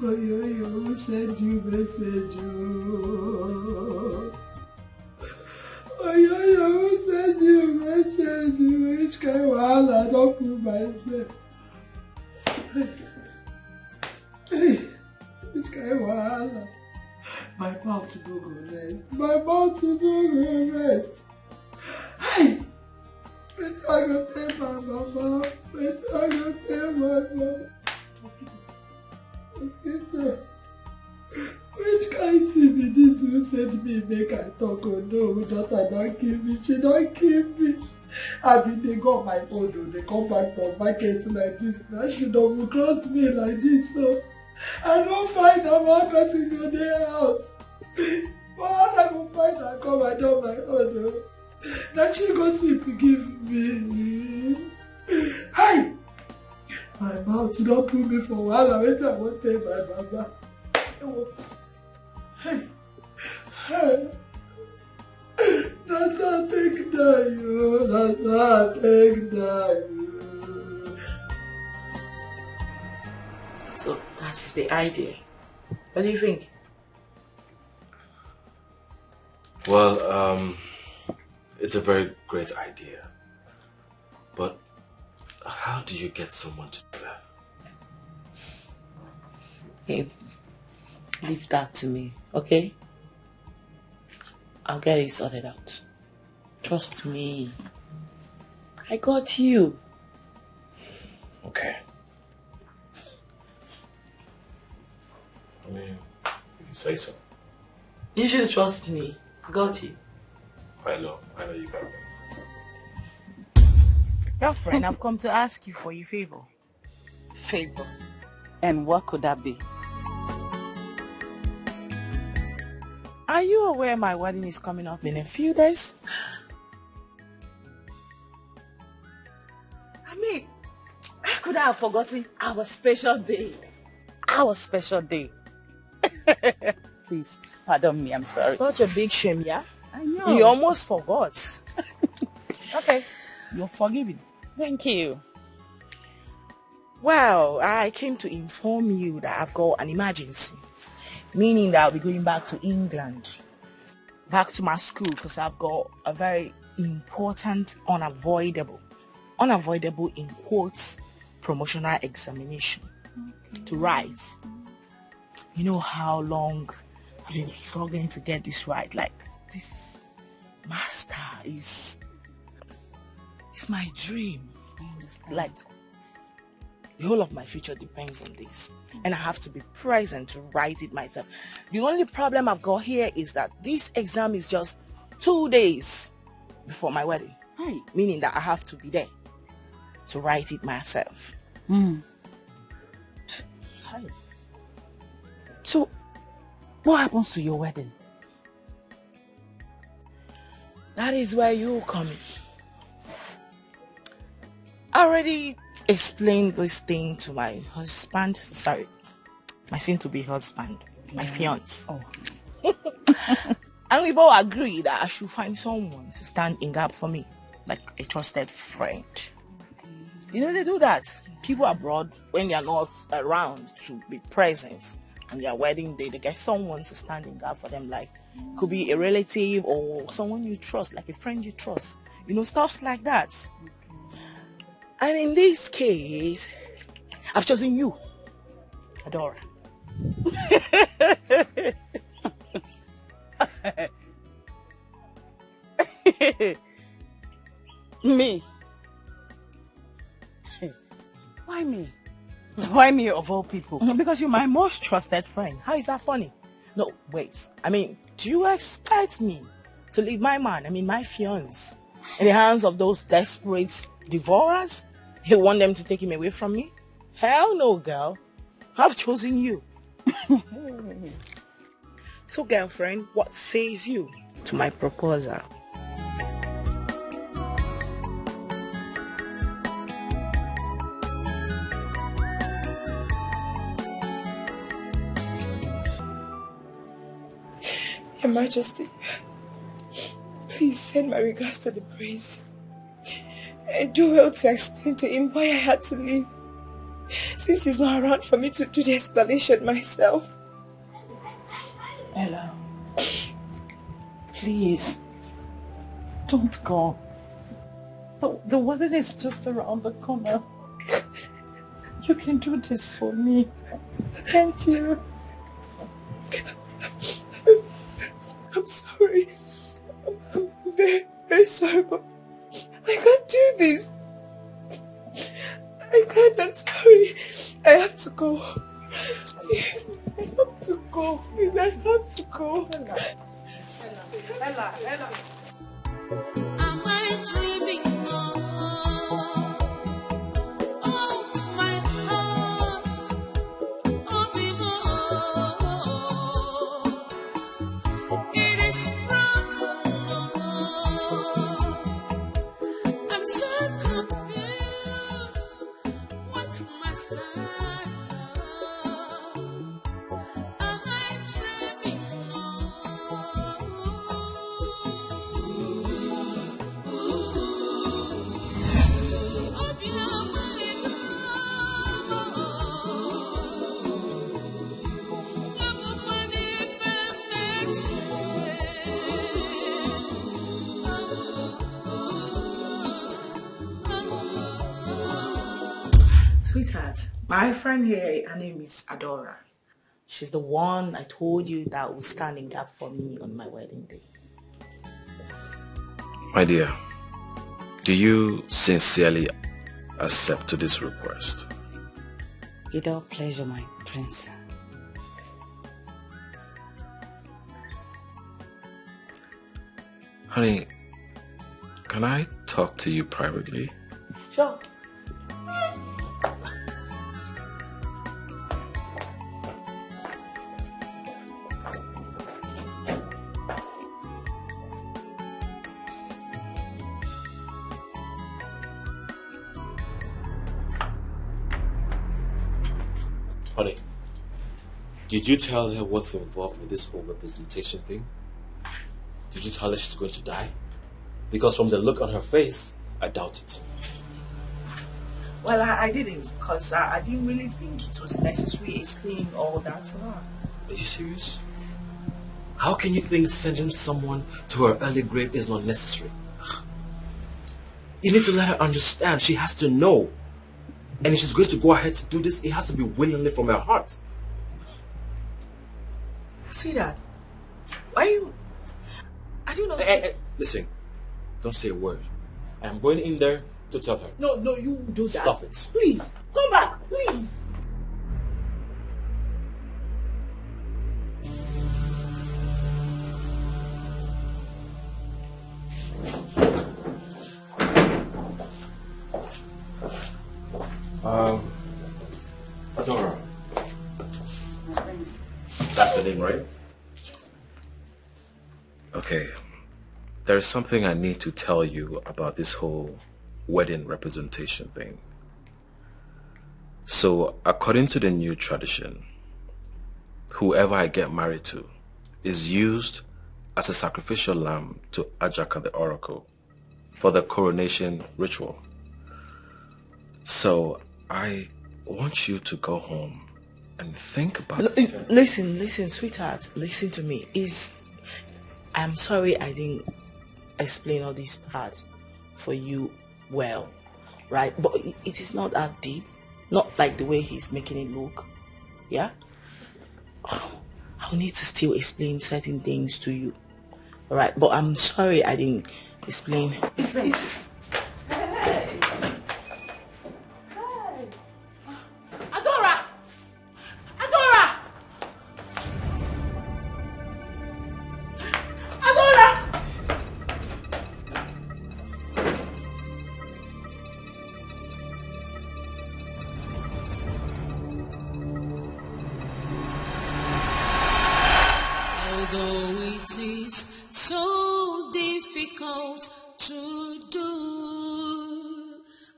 Oh, you send you message. Oh, you send you message. Which kind of I don't put myself. Which kind of my mouth to no go rest. My mouth to no go rest. Hey! Wait till I go tell my mama. Wait till I go tell my mama. Which kind TV this who send me make I talk? Oh no, daughter don't kill me, she don't kill me. I mean they got my own, they come back from market like this. Now she don't cross me like this, so I don't find a one person in their house. But I go find her, come and do my own. Now she go see to give me. Hi! My mouth don't put me for a while. I wait, I won't pay my mama. Hey. Hey. That's how I take you. That's how I take you. So that is the idea. What do you think? Well, it's a very great idea. But how do you get someone to do that? Hey, leave that to me, okay? I'll get it sorted out. Trust me. I got you. Okay. I mean, you say so. You should trust me. I got you. I know you got me. Girlfriend, I've come to ask you for a favor. Favor? And what could that be? Are you aware my wedding is coming up in a few days? I mean, how could I have forgotten our special day? Our special day. Please, pardon me, I'm sorry. Such a big shame, yeah? I know. You almost forgot. Okay, You're forgiven. thank you. Well, I came to inform you that I've got an emergency, meaning that I'll be going back to England, back to my school, because I've got a very important, unavoidable in quotes, promotional examination to write. You know how long I've been struggling to get this right. Like, this master is my dream. Like, the whole of my future depends on this, and I have to be present to write it myself. The only problem I've got here is that this exam is just 2 days before my wedding, meaning that I have to be there to write it myself. So, what happens to your wedding? That is where you come in. I already explained this thing to my husband, sorry, my soon-to-be husband, my fiance. And we've all agreed that I should find someone to stand in gap for me, like a trusted friend. You know, they do that. People abroad, when they are not around to be present on their wedding day, they get someone to stand in gap for them, like, could be a relative or someone you trust, like a friend you trust. You know, stuff like that. And in this case, I've chosen you, Adora. Me? Why me? Why me of all people? Because you're my most trusted friend. How is that funny? No, wait. I mean, do you expect me to leave my man, my fiance, in the hands of those desperate devourers? You want them to take him away from me? Hell no, girl. I've chosen you. So, girlfriend, what says you to my proposal? Your Majesty, please send my regards to the prince. And do well to explain to him why I had to leave, since he's not around for me to do the explanation myself. Ella, please, don't go. The wedding is just around the corner. You can do this for me, can't you? I'm sorry. I'm very, very sorry, but I can't do this. I can't, I'm sorry. I have to go. I have to go. Please, I have to go. Ella. Am I dreaming now? Oh, my heart, oh, be more. It is broken. I'm so confused. What's my stand now? Am I dreaming now? Sweetheart, my friend here, her name is Adora. She's the one I told you that would stand in gap for me on my wedding day. My dear, do you sincerely accept to this request? With all pleasure, my prince. Honey, can I talk to you privately? Sure. Honey, Did you tell her what's involved with this whole representation thing? Did you tell her she's going to die? Because from the look on her face, I doubt it. Well, I didn't, because I didn't really think it was necessary explaining all that to her. Are you serious? How can you think sending someone to her early grave is not necessary? You need to let her understand. She has to know. And if she's going to go ahead to do this, it has to be willingly from her heart. Sweetheart, why you... I don't know... Hey, listen, don't say a word. I'm going in there to tell her. No, you do that. Stop it. Please, come back, please. Adora. That's the name, right? Okay. There is something I need to tell you about this whole wedding representation thing. So, according to the new tradition, whoever I get married to is used as a sacrificial lamb to Ajaka the oracle for the coronation ritual. So, I want you to go home and think about it. Listen, sweetheart, listen to me. I'm sorry I didn't explain all these parts for you well, right? But it is not that deep, not like the way he's making it look, yeah? I'll need to still explain certain things to you, all right? But I'm sorry I didn't explain. Friends.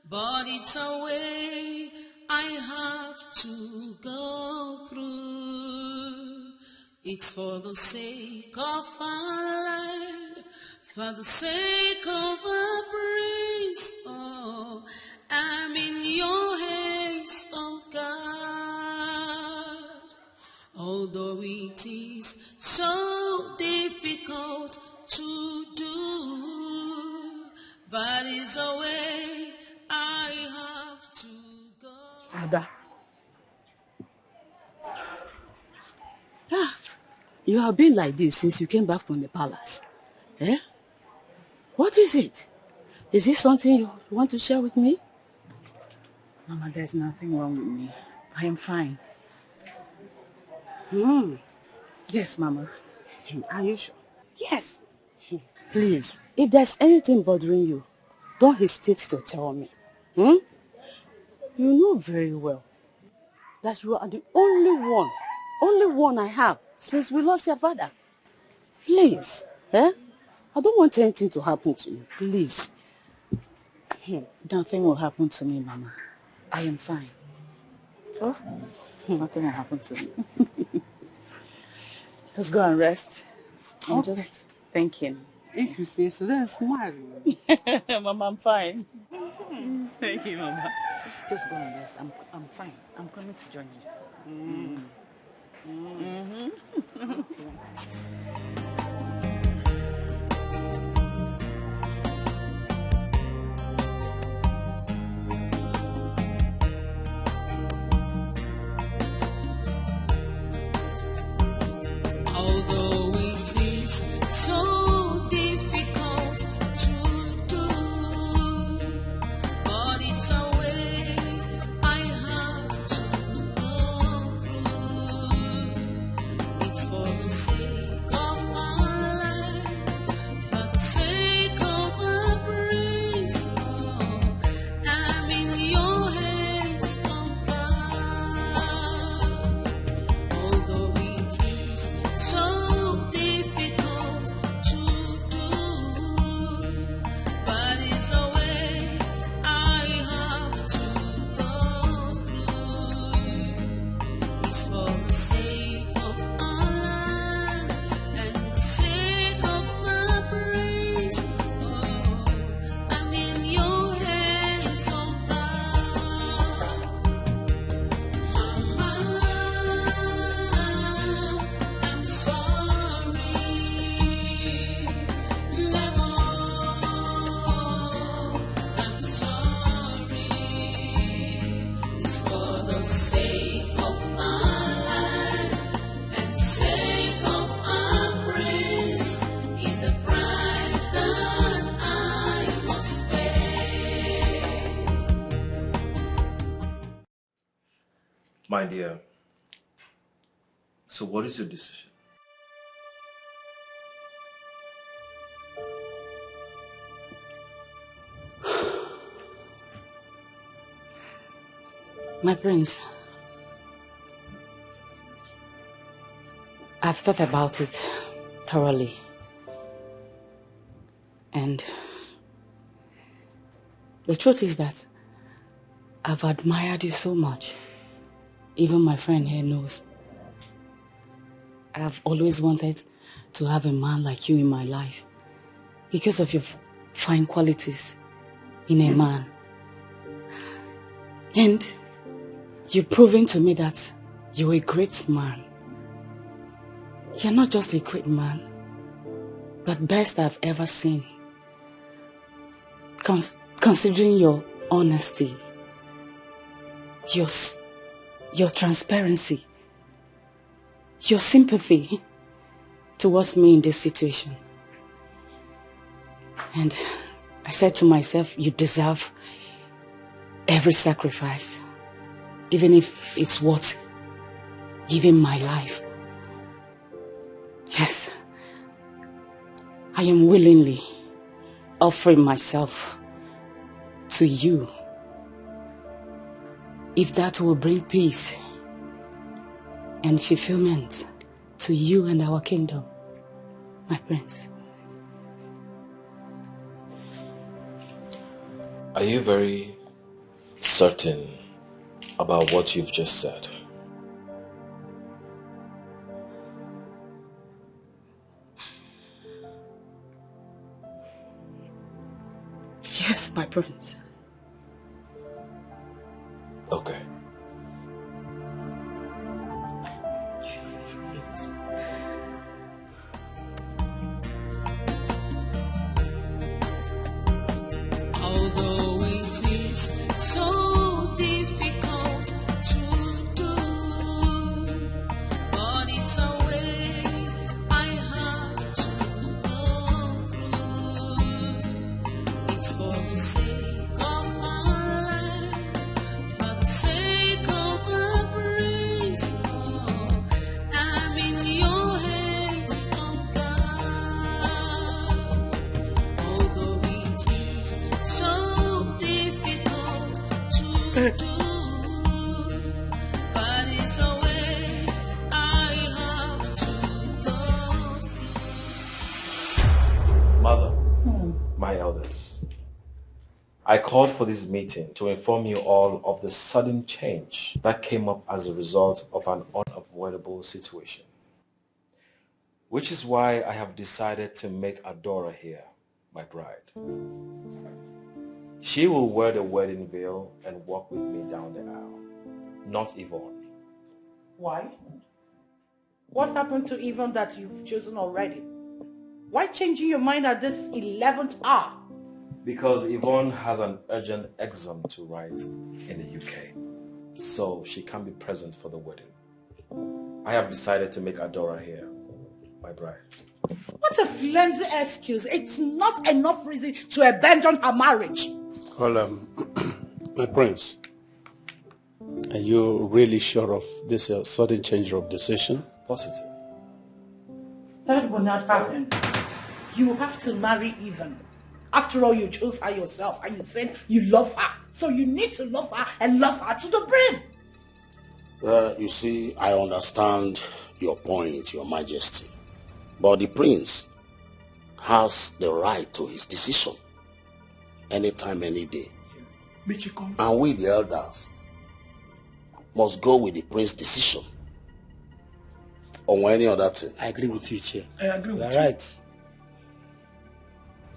But it's a way I have to go through. It's for the sake of our land, for the sake of our praise. Oh, I'm in your hands, oh God. Although it is so difficult to do, but it's a way I have to go. Ada. You have been like this since you came back from the palace. Eh? What is it? Is this something you want to share with me? Mama, there's nothing wrong with me. I am fine. Yes, Mama. Are you sure? Yes. Please, if there's anything bothering you, don't hesitate to tell me. You know very well that you are the only one I have since we lost your father. Please, I don't want anything to happen to you. Please. Nothing will happen to me, Mama. I am fine. Oh, nothing will happen to me. Just go and rest. I'm just thinking. If you say so, then smile. Mama, I'm fine. Thank you, Mama. Just go and rest. I'm fine. I'm coming to join you. Although it is so difficult to do, but it's a way I have to go through. It's for the sake of My dear, so what is your decision? My prince, I've thought about it thoroughly. And the truth is that I've admired you so much. Even my friend here knows. I've always wanted to have a man like you in my life because of your fine qualities in a man. And you've proven to me that you're a great man. You're not just a great man, but best I've ever seen. Considering your honesty, your transparency, your sympathy towards me in this situation. And I said to myself, you deserve every sacrifice, even if it's worth giving my life. Yes, I am willingly offering myself to you, if that will bring peace and fulfillment to you and our kingdom, my prince. Are you very certain about what you've just said? Yes, my prince. Okay. Although it is so difficult to do, but it's a way I have to go through. It's for the sake of my life, for the sake of a praise, Lord. I'm in your hands, oh God. Although it is so difficult to do, but it's a way I have to go through. Mother, my elders, I called for this meeting to inform you all of the sudden change that came up as a result of an unavoidable situation, which is why I have decided to make Adora here my bride. She will wear the wedding veil and walk with me down the aisle, not Yvonne. Why? What happened to Yvonne that you've chosen already? Why changing your mind at this 11th hour? Because Yvonne has an urgent exam to write in the UK, so she can't be present for the wedding. I have decided to make Adora here my bride. What a flimsy excuse. It's not enough reason to abandon her marriage. Well, my prince, are you really sure of this sudden change of decision? Positive. That will not happen. You have to marry Yvonne. After all, you chose her yourself and you said you love her. So you need to love her and love her to the brim. You see, I understand your point, your majesty. But the prince has the right to his decision. Anytime, any day. And we, the elders, must go with the prince's decision. Or any other thing. I agree with you, Chair. I agree with You're you. right.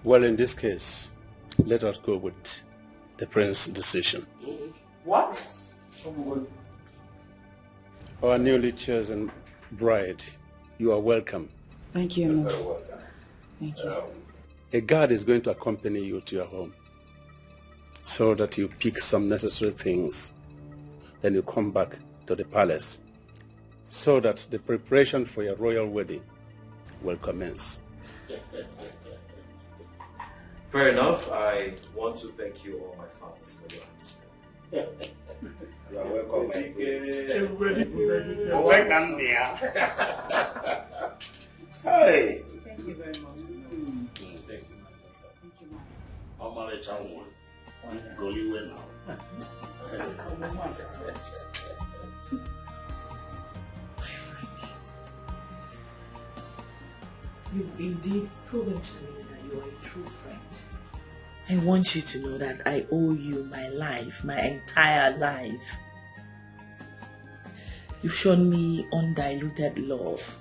Well, in this case, let us go with the prince's decision. What? Our newly chosen bride, you are welcome. Thank you, Lord. Thank you. A guard is going to accompany you to your home so that you pick some necessary things. Then you come back to the palace so that the preparation for your royal wedding will commence. Fair enough. I want to thank you all my fathers for your understanding. You are welcome, my prince. Everybody. Welcome, dear. Hey. Thank you very much. Thank you, how much I want? Go you well now. You've indeed proven to me that you are a true friend. I want you to know that I owe you my life, my entire life. You've shown me undiluted love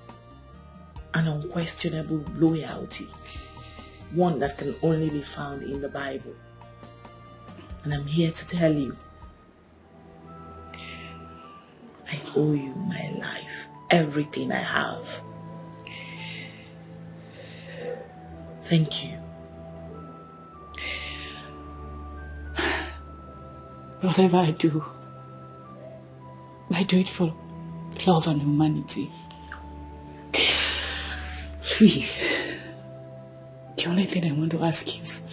and unquestionable loyalty, one that can only be found in the Bible. And I'm here to tell you, I owe you my life, everything I have. Thank you. Whatever I do it for love and humanity. Please, the only thing I want to ask you is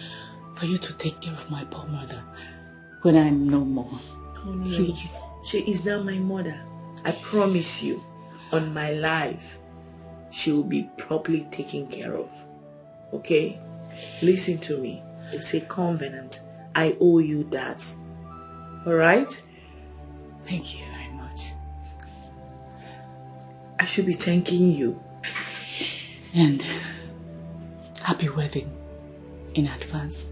for you to take care of my poor mother when I'm no more. Oh, no. Please. She is now my mother. I promise you, on my life, she will be properly taken care of. Okay? Listen to me. It's a covenant. I owe you that. Alright? Thank you very much. I should be thanking you. And happy wedding in advance.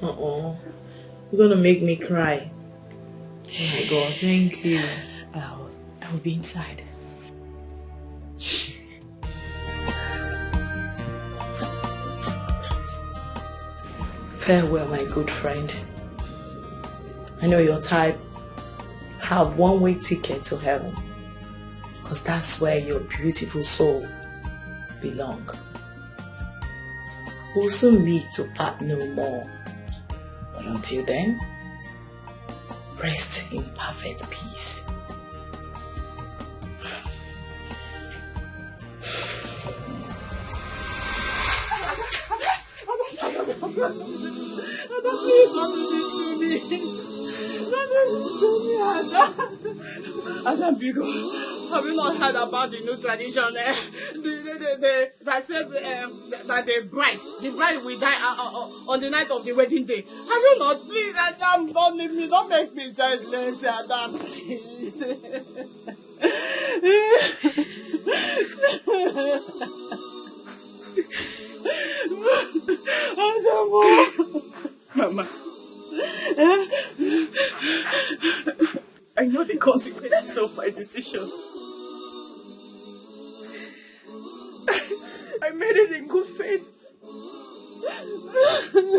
Uh-oh. You're gonna make me cry. Oh my God, thank you. I will be inside. Farewell, my good friend. I know your type have one-way ticket to heaven, because that's where your beautiful soul belong. We'll soon meet to part no more. But until then, rest in perfect peace. Adam Bigo, have you not heard about the new tradition that says that the bride will die on the night of the wedding day? Have you not? Please, Adam, don't leave me, don't make me childless, Adam, please. Adam, Mama. I know the consequences of my decision. I made it in good faith.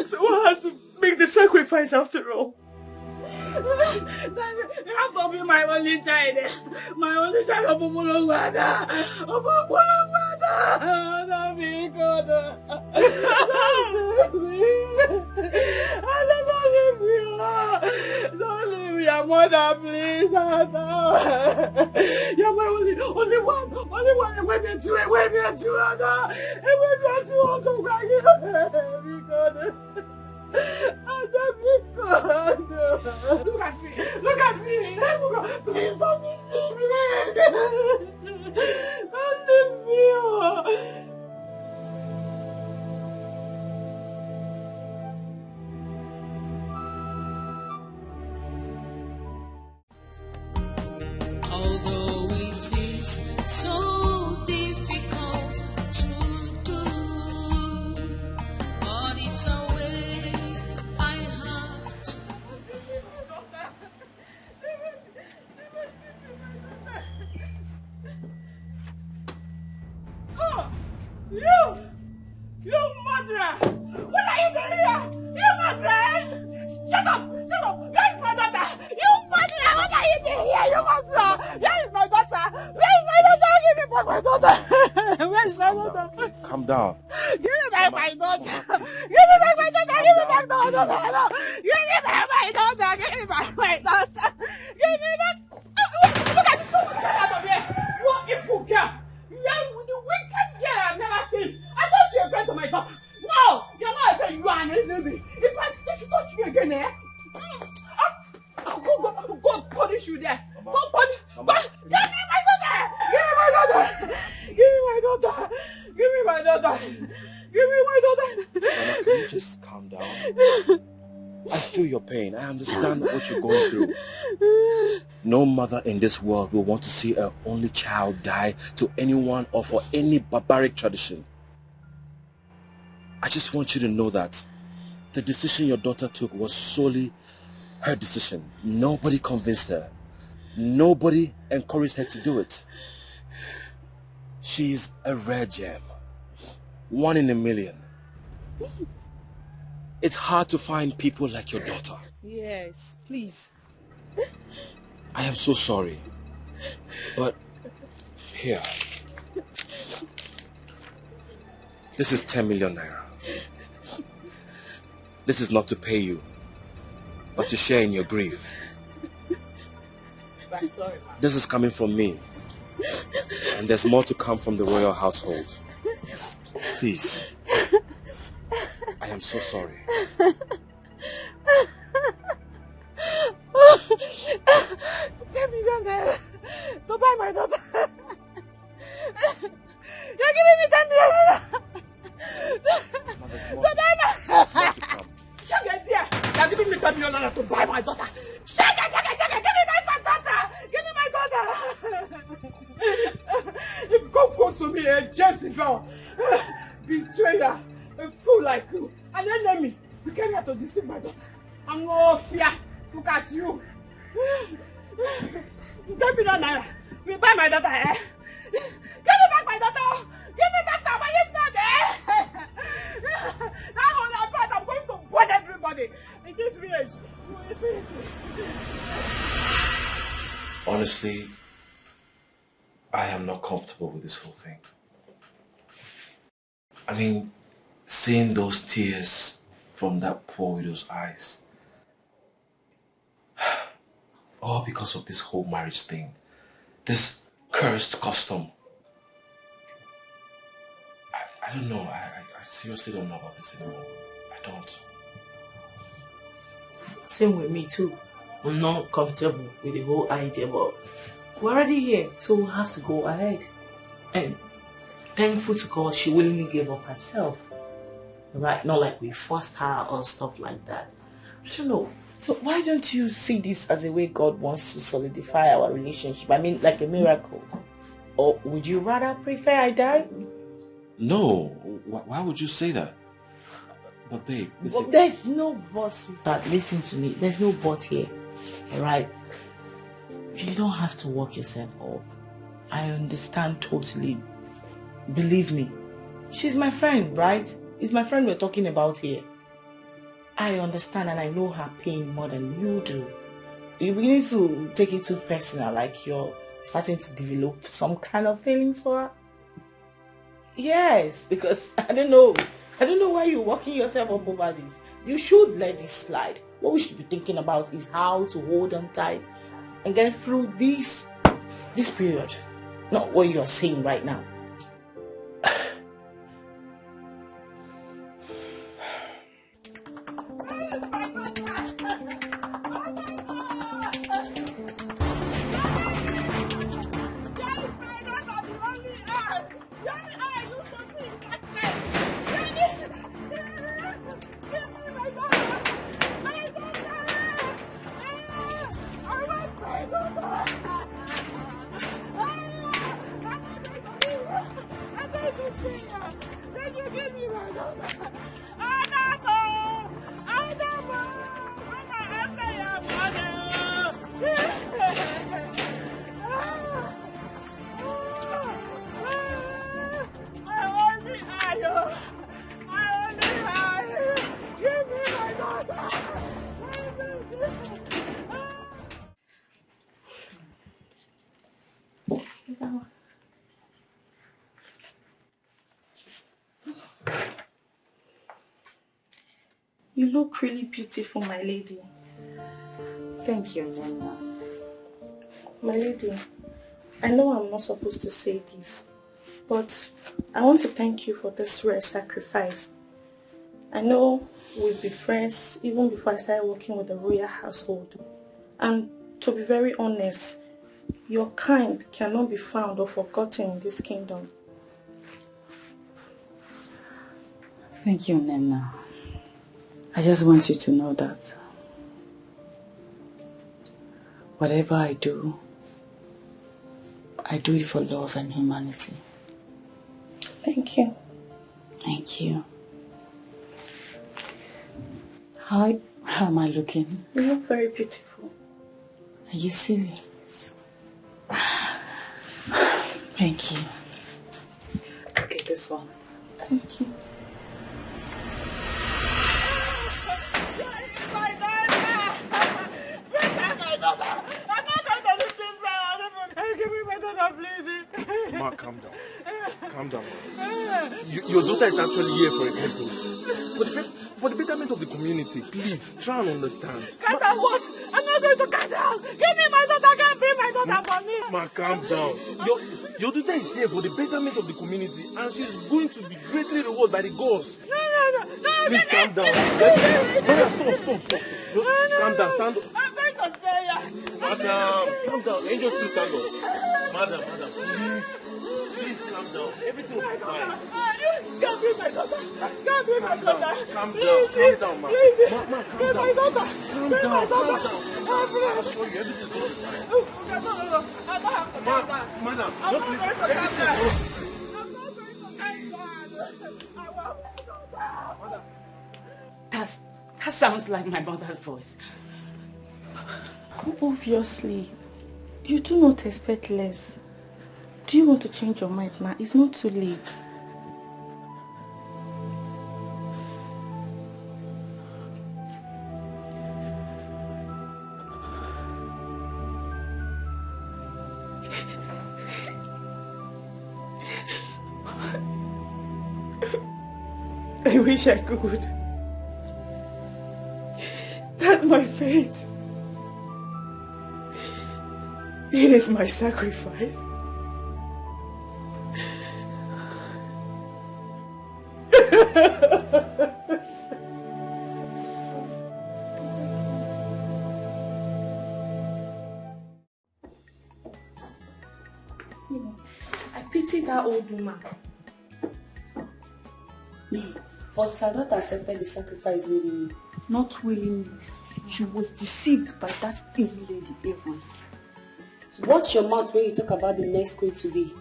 So one has to make the sacrifice after all. You have to be my only child. My only child of Umulongwada. Of Umulongwada. Don't be good. Don't leave your mother, please. You're my only one. Wait me to Anna. Wait me to also crying. Be good. Look at me. Please don't leave me. Don't leave me. Although it is so difficult to do, but it's a way I have to. Oh, you murderer! What are you doing here? You murderer! Shut up! Where is my daughter? You murderer! What are you doing here? You murderer! Where is my daughter? Give me back my daughter! Where is my daughter? Calm down. Give me back my daughter! Give me back my daughter! Give me back my daughter! Give me back my daughter! Give me back my daughter! Give me back! Look at this! Get out of here! You evil girl! You are the wicked girl I've never seen! I thought you were a friend to my daughter! No! You're not a friend, you are an enemy! In fact, if you touch me again, eh? Go punish you there. Don't punish. Give me my daughter. Give me my daughter. Give me my daughter. Give me my daughter. Give me my daughter. Mama, can you just calm down? I feel your pain. I understand what you're going through. No mother in this world will want to see her only child die to anyone or for any barbaric tradition. I just want you to know that the decision your daughter took was solely her decision. Nobody convinced her. Nobody encouraged her to do it. She's a rare gem. 1 in a million. It's hard to find people like your daughter. Yes, please. I am so sorry. But here. This is 10 million naira. This is not to pay you, but to share in your grief. Sorry. This is coming from me. And there's more to come from the royal household. Please. I am so sorry. 10 million naira to buy my daughter. You're giving me 10 million naira. Shut it there. You're giving me 10 million naira to buy my daughter. Shut it. Give me my daughter. Give me my daughter. If God goes to me, a Jezebel, betrayer, a fool like you, an enemy, you came here to deceive my daughter. I'm no fear. Look at you. 10 million naira. We buy my daughter, eh? Give me back my daughter. Give me back my daughter. That one part, I'm going to burn everybody in this village. You will see it. Honestly, I am not comfortable with this whole thing. I mean, seeing those tears from that poor widow's eyes. All because of this whole marriage thing. This cursed custom. I don't know. I seriously don't know about this anymore. I don't. Same with me too. I'm not comfortable with the whole idea, but we're already here, so we'll have to go ahead. And thankful to God, she willingly gave up herself. Right? Not like we forced her or stuff like that. I don't know. So why don't you see this as a way God wants to solidify our relationship? I mean, like a miracle. Or would you rather prefer I die? No. Why would you say that? But babe, Well, there's no but, sweetheart. Listen to me. There's no but here. Alright? You don't have to work yourself up. I understand totally. Believe me. She's my friend, right? It's my friend we're talking about here. I understand and I know her pain more than you do. You begin to take it too personal, like you're starting to develop some kind of feelings for her. Yes, because I don't know why you're working yourself up over this. You should let this slide. What we should be thinking about is how to hold on tight and get through this period. Not what you're saying right now. You look really beautiful, my lady. Thank you, Nana. My lady, I know I'm not supposed to say this, but I want to thank you for this rare sacrifice. I know we'll be friends even before I started working with the royal household. And To be very honest, your kind cannot be found or forgotten in this kingdom. Thank you, Nena. I just want you to know that whatever I do it for love and humanity. Thank you. Thank you. How am I looking? You look very beautiful. Are you serious? Thank you. Okay, this one. Thank you. Ma, calm down. Calm down. Your daughter is actually here for a purpose. For the betterment of the community, please, try and understand. Calm down what? I'm not going to calm down. Give me my daughter, can't be my daughter for me. Ma, calm down. Your daughter is here for the betterment of the community and she's going to be greatly rewarded by the gods. No. Please calm down. Stop. Just calm down, stand up. I'm going to stay here. Madam, calm down. Angels, please stand up. Madam, please calm down. Everything will be fine. Can't be my daughter. Can't be my daughter. Calm down, ma. Please. Ma, calm down. My daughter. Calm down. I'll show you. Everything's going to be fine. No. I don't have to calm down. Madam, I'm just not listen. going to calm down. I'm not going to calm down. That sounds like my mother's voice. Obviously, you do not expect less. Do you want to change your mind now? It's not too late. I wish I could. That my fate. It is my sacrifice. I pity that old woman. But her daughter accepted the sacrifice willingly. Not willingly. She was deceived by that evil lady, Avon. Watch your mouth when you talk about the next queen to be.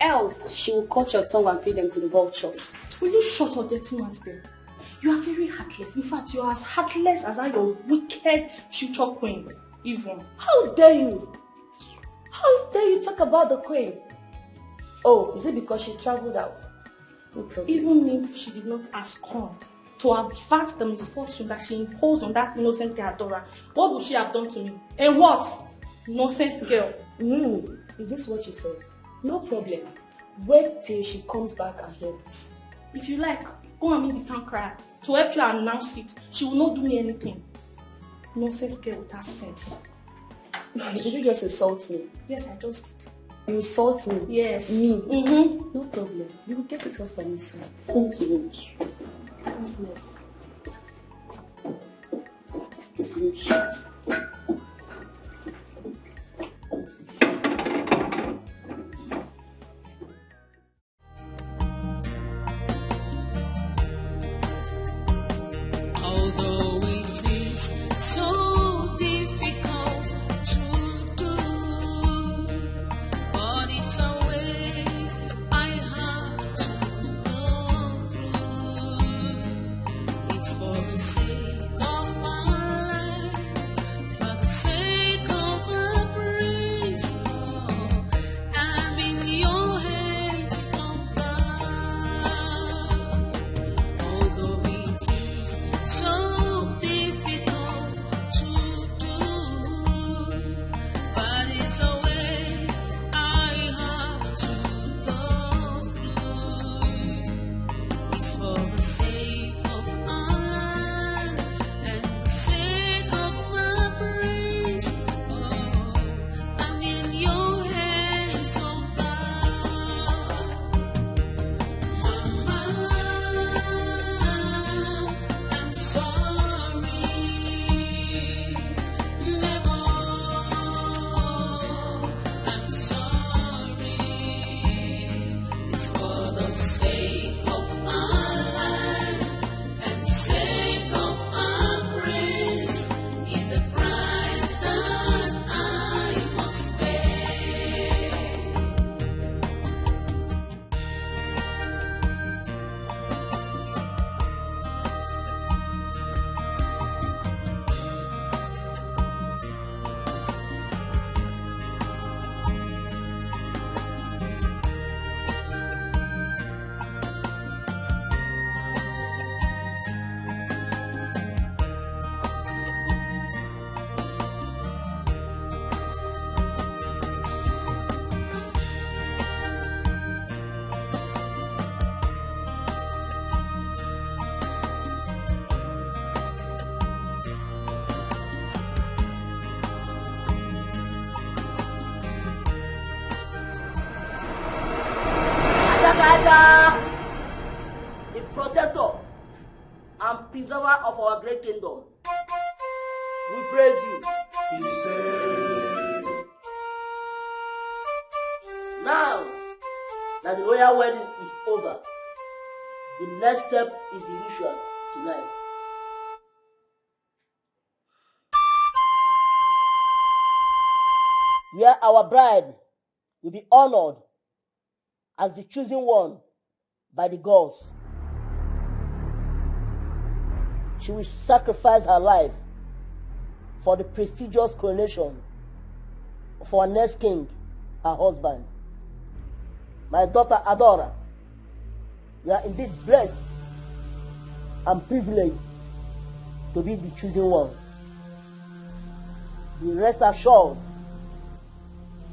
Else, she will cut your tongue and feed them to the vultures. Will you shut your dirty ones there? You are very heartless. In fact, you are as heartless as your wicked future queen, Yvonne. How dare you? How dare you talk about the queen? Oh, is it because she traveled out? No problem. Even if she did not abscond to avert the misfortune that she imposed on that innocent Theodora, what would she have done to me? And what? Nonsense girl. Is this what you said? No problem. Wait till she comes back and hear this. If you like, go and meet the town crier to help you announce it. She will not do me anything. Nonsense girl without sense. Did you just insult me? Yes, I just did. You insult me? Yes. Me? Mm-hmm. No problem. You will get it off from me soon. Thank you. That's nice. Slim shit. Although it is so difficult to do, but it's a way I have to go through. It's for the sake of my life, Father, the protector and preserver of our great kingdom, we praise you. Now that the royal wedding is over, the next step is the ritual tonight. Where our bride will be honored as the chosen one by the gods. She will sacrifice her life for the prestigious coronation of our next king, her husband. My daughter Adora, you are indeed blessed and privileged to be the chosen one. Be rest assured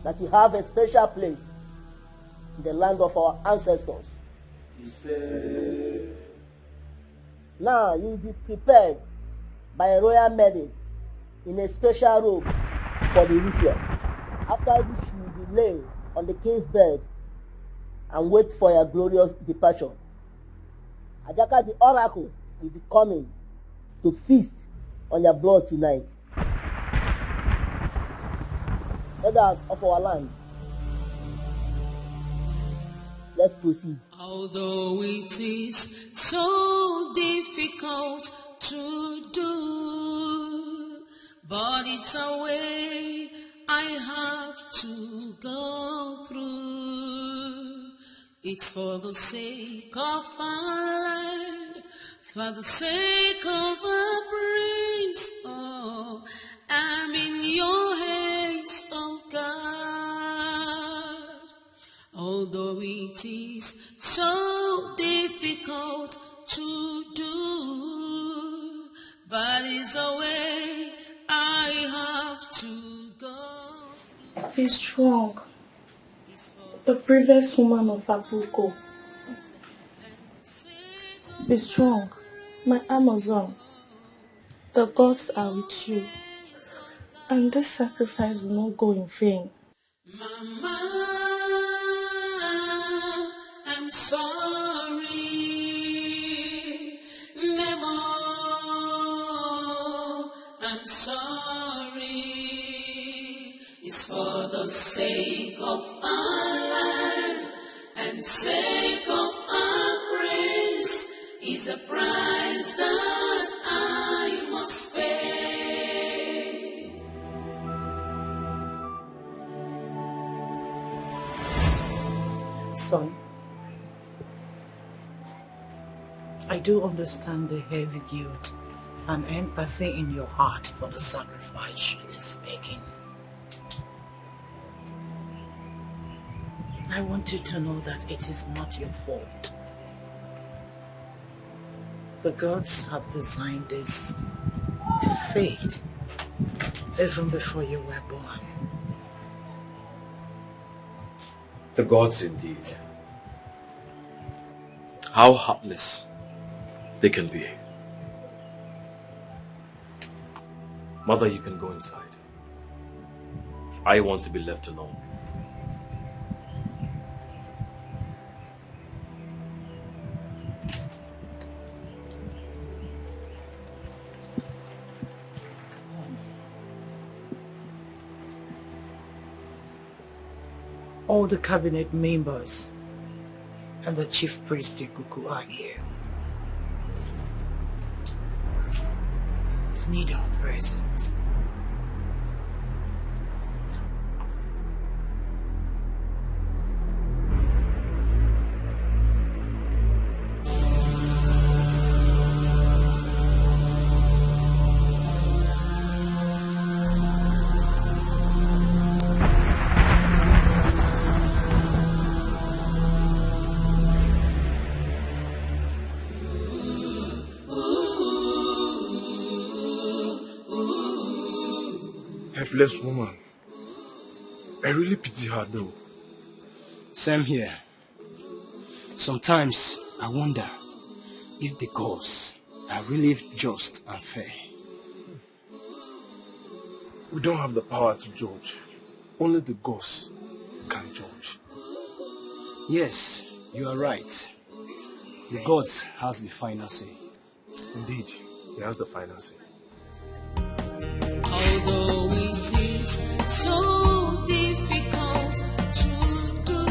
that you have a special place in the land of our ancestors. Now you will be prepared by a royal maiden in a special robe for the ritual, after which you will be laid on the king's bed and wait for your glorious departure. Ajaka the oracle will be coming to feast on your blood tonight. Elders of our land, let's proceed. Although it is so difficult to do, but it's a way I have to go through. It's for the sake of our land, for the sake of our praise. Oh, I'm in your hands, oh God. Although it is so difficult to do, but it's a way I have to go. Be strong. The bravest woman of Abuko. Be strong, my Amazon. The gods are with you, and this sacrifice will not go in vain. Mama, I'm sorry. Nemo, I'm sorry. It's for the sake of our land and sake of our praise is the price that I must pay. Son, I do understand the heavy guilt and empathy in your heart for the sacrifice she is making. I want you to know that it is not your fault. The gods have designed this fate even before you were born. The gods indeed. How heartless they can be. Mother, you can go inside. I want to be left alone. All the cabinet members and the chief priest Ikuku are here. Need our presence. Helpless woman. I really pity her though. Same here. Sometimes I wonder if the gods are really just and fair. We don't have the power to judge. Only the gods can judge. Yes, You are right. The gods has the final say. Indeed, he has the final say. Although it is so difficult to do,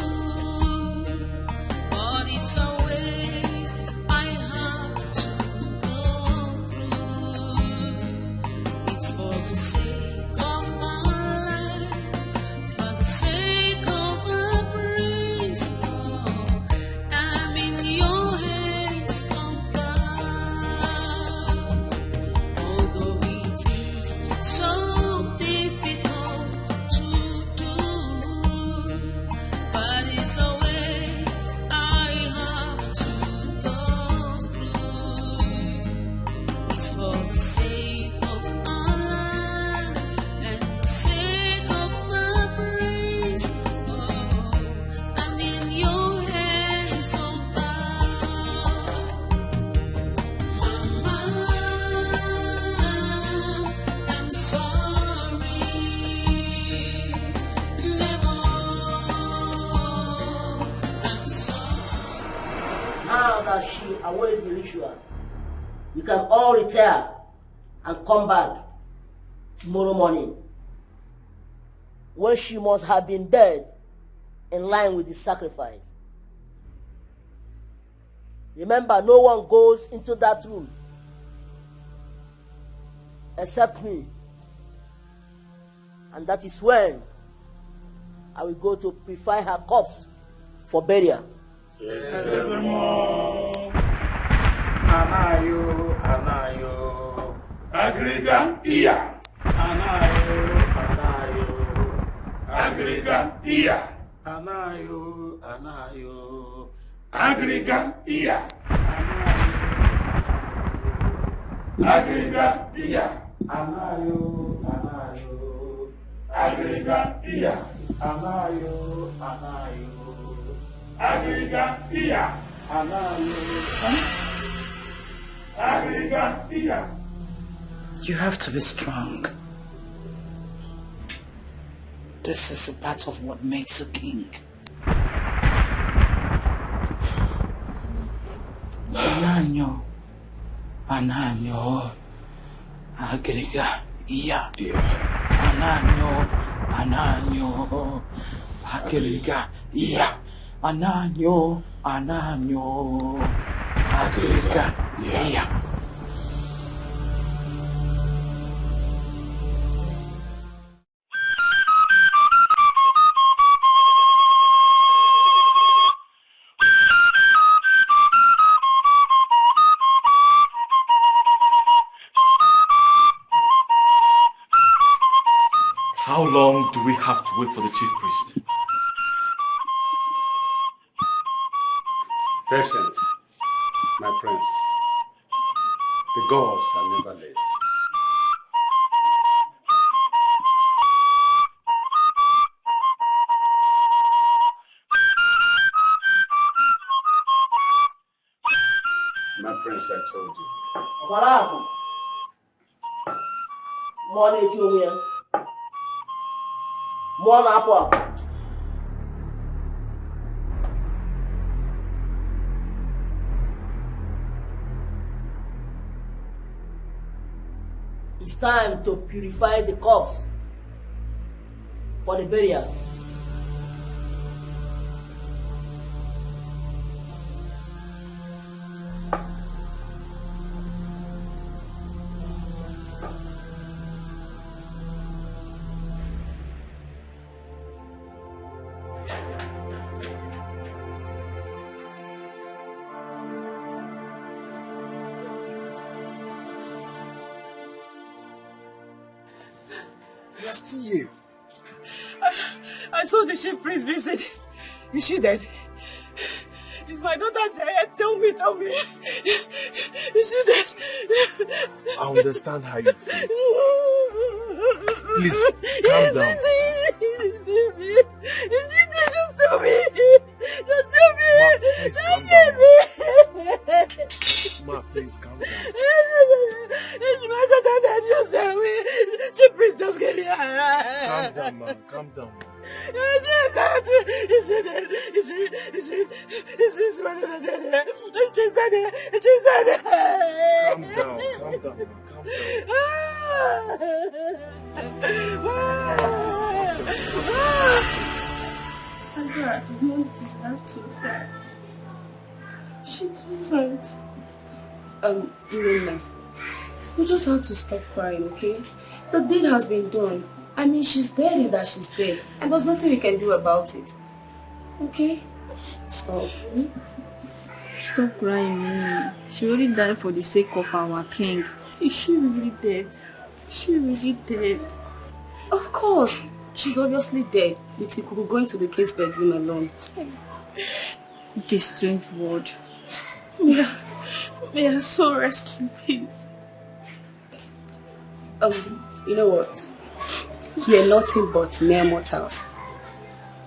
but it's a way I have to go through. It's for the sake of my life, for the sake of our praise, Lord. I'm in your hands, oh God. Although it is so difficult to do, but it's a way I have to go through. It's for the sake of our land and the sake of my praise. Oh, I'm in your hands, oh God. Mama, I'm sorry. Never, I'm sorry. Now that she awaits the ritual, you can all retire and come back tomorrow morning, when she must have been dead in line with the sacrifice. Remember, no one goes into that room except me. And that is when I will go to prepare her corpse for burial. Anayo, anayo, agriga iya. Anayo, anayo, agriga iya. Anayo, anayo, agriga iya. Agriga iya. Anayo, anayo, agriga iya. Anayo, anayo, agriga iya. Anayo. You have to be strong. This is a part of what makes a king. Ananyo, ananyo, agriga, iya. Ananyo, ananyo, agriga, iya. Ananyo, ananyo, agriga, iya. How long do we have to wait for the chief priest? Patience, my prince. The gods are never late. My prince, I told you. It's time to purify the corpse for the burial. You are still here. I saw the chief priest visit. Is she dead? Is my daughter dead? Tell me. Is she dead? I understand how you feel. Please, calm down. Just tell me. Ma, please calm down. Is my daughter dead? Just tell me. Chief priest, just get here. Calm down, ma. Calm down, ma. Calm down, calm down, Andrea does not deserve to die. She doesn't. Irene, you just have to stop crying, okay? The deed has been done. I mean, she's dead is that she's dead. And there's nothing we can do about it. Okay? Stop. Stop crying, Minnie. She only died for the sake of our king. Is she really dead? She really dead? Of course. She's obviously dead. But he could go into the kid's bedroom alone. What a strange word. May her soul rest in peace. You know what? We are nothing but mere mortals.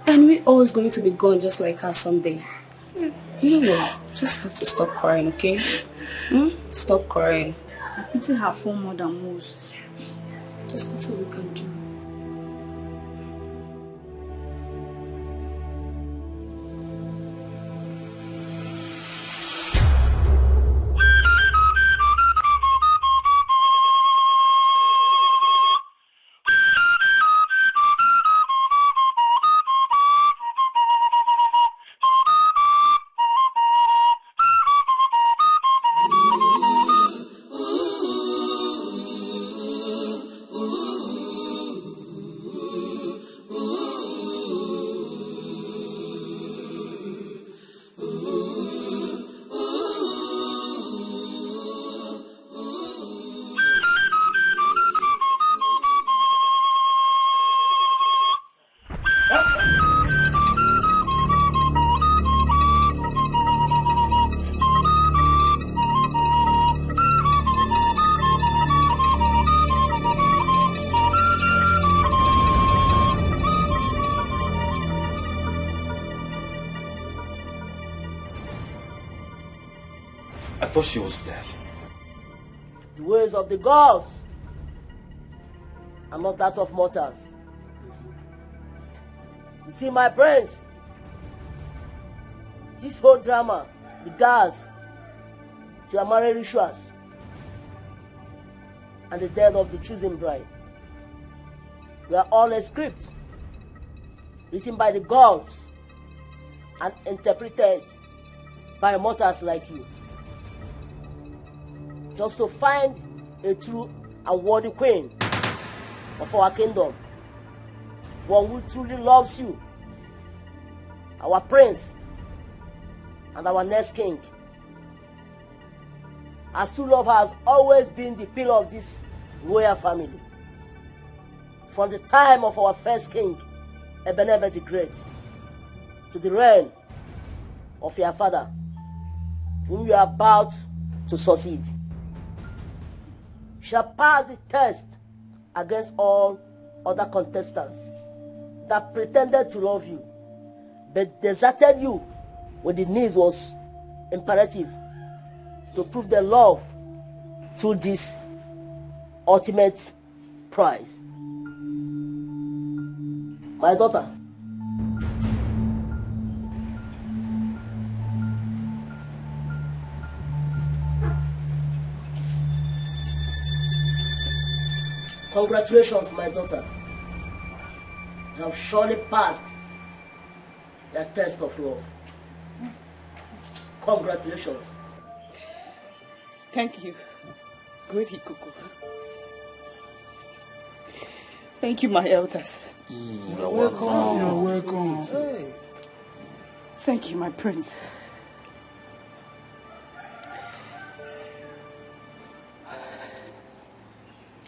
And we're always going to be gone just like her someday. You know what? Just have to stop crying, okay? Stop crying. I pity her poor more than most. Just what we can do. I thought she was dead. The ways of the gods are not that of mortals. You see, my prince, this whole drama regards to your marriage rituals and the death of the chosen bride. We are all a script written by the gods and interpreted by mortals like you, just to find a true and worthy queen of our kingdom, one who truly loves you, our prince and our next king. As true love has always been the pillar of this royal family, from the time of our first king, Ebenezer the Great, to the reign of your father, whom you are about to succeed, shall pass the test against all other contestants that pretended to love you, but deserted you when the need was imperative to prove their love through this ultimate prize. My daughter, congratulations, my daughter. You have surely passed the test of love. Congratulations. Thank you, Great Ikuku. Thank you, my elders. You're welcome. You're welcome. Hey. Thank you, my prince.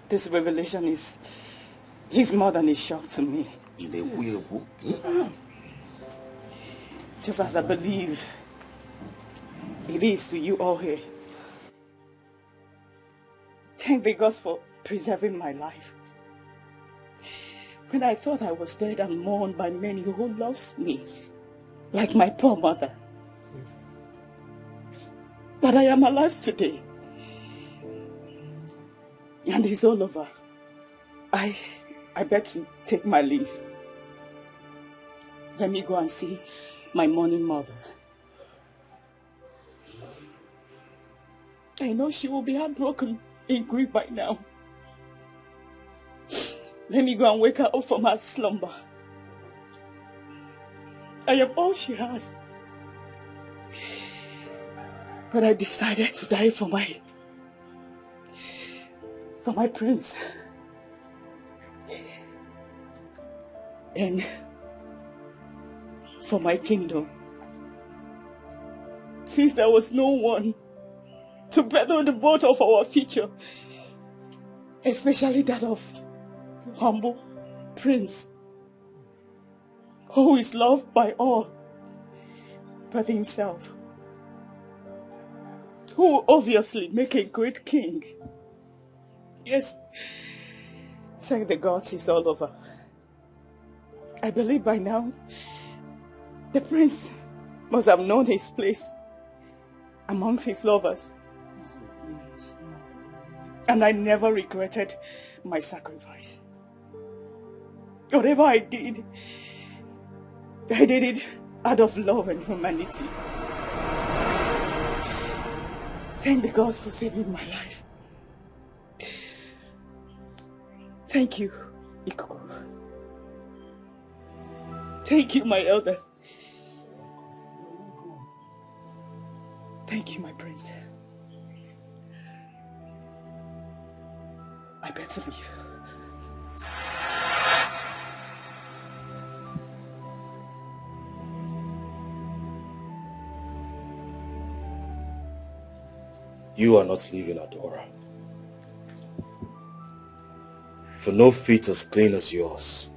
This revelation is more than a shock to me. Just as I believe it is to you all here. Thank the gods for preserving my life. When I thought I was dead and mourned by many who loves me, like my poor mother. But I am alive today. And it's all over. I bet to take my leave. Let me go and see my mourning mother. I know she will be heartbroken in grief by now. Let me go and wake her up from her slumber. I am all she has. But I decided to die for my prince. And for my kingdom. Since there was no one to better the boat of our future, especially that of humble prince, who is loved by all but himself, who will obviously make a great king. Yes, thank the gods it's all over. I believe by now the prince must have known his place amongst his lovers. And I never regretted my sacrifice. Whatever I did it out of love and humanity. Thank the gods for saving my life. Thank you, Ikuku. Thank you, my elders. Thank you, my prince. I better leave. You are not leaving, Adora. For no feet as clean as yours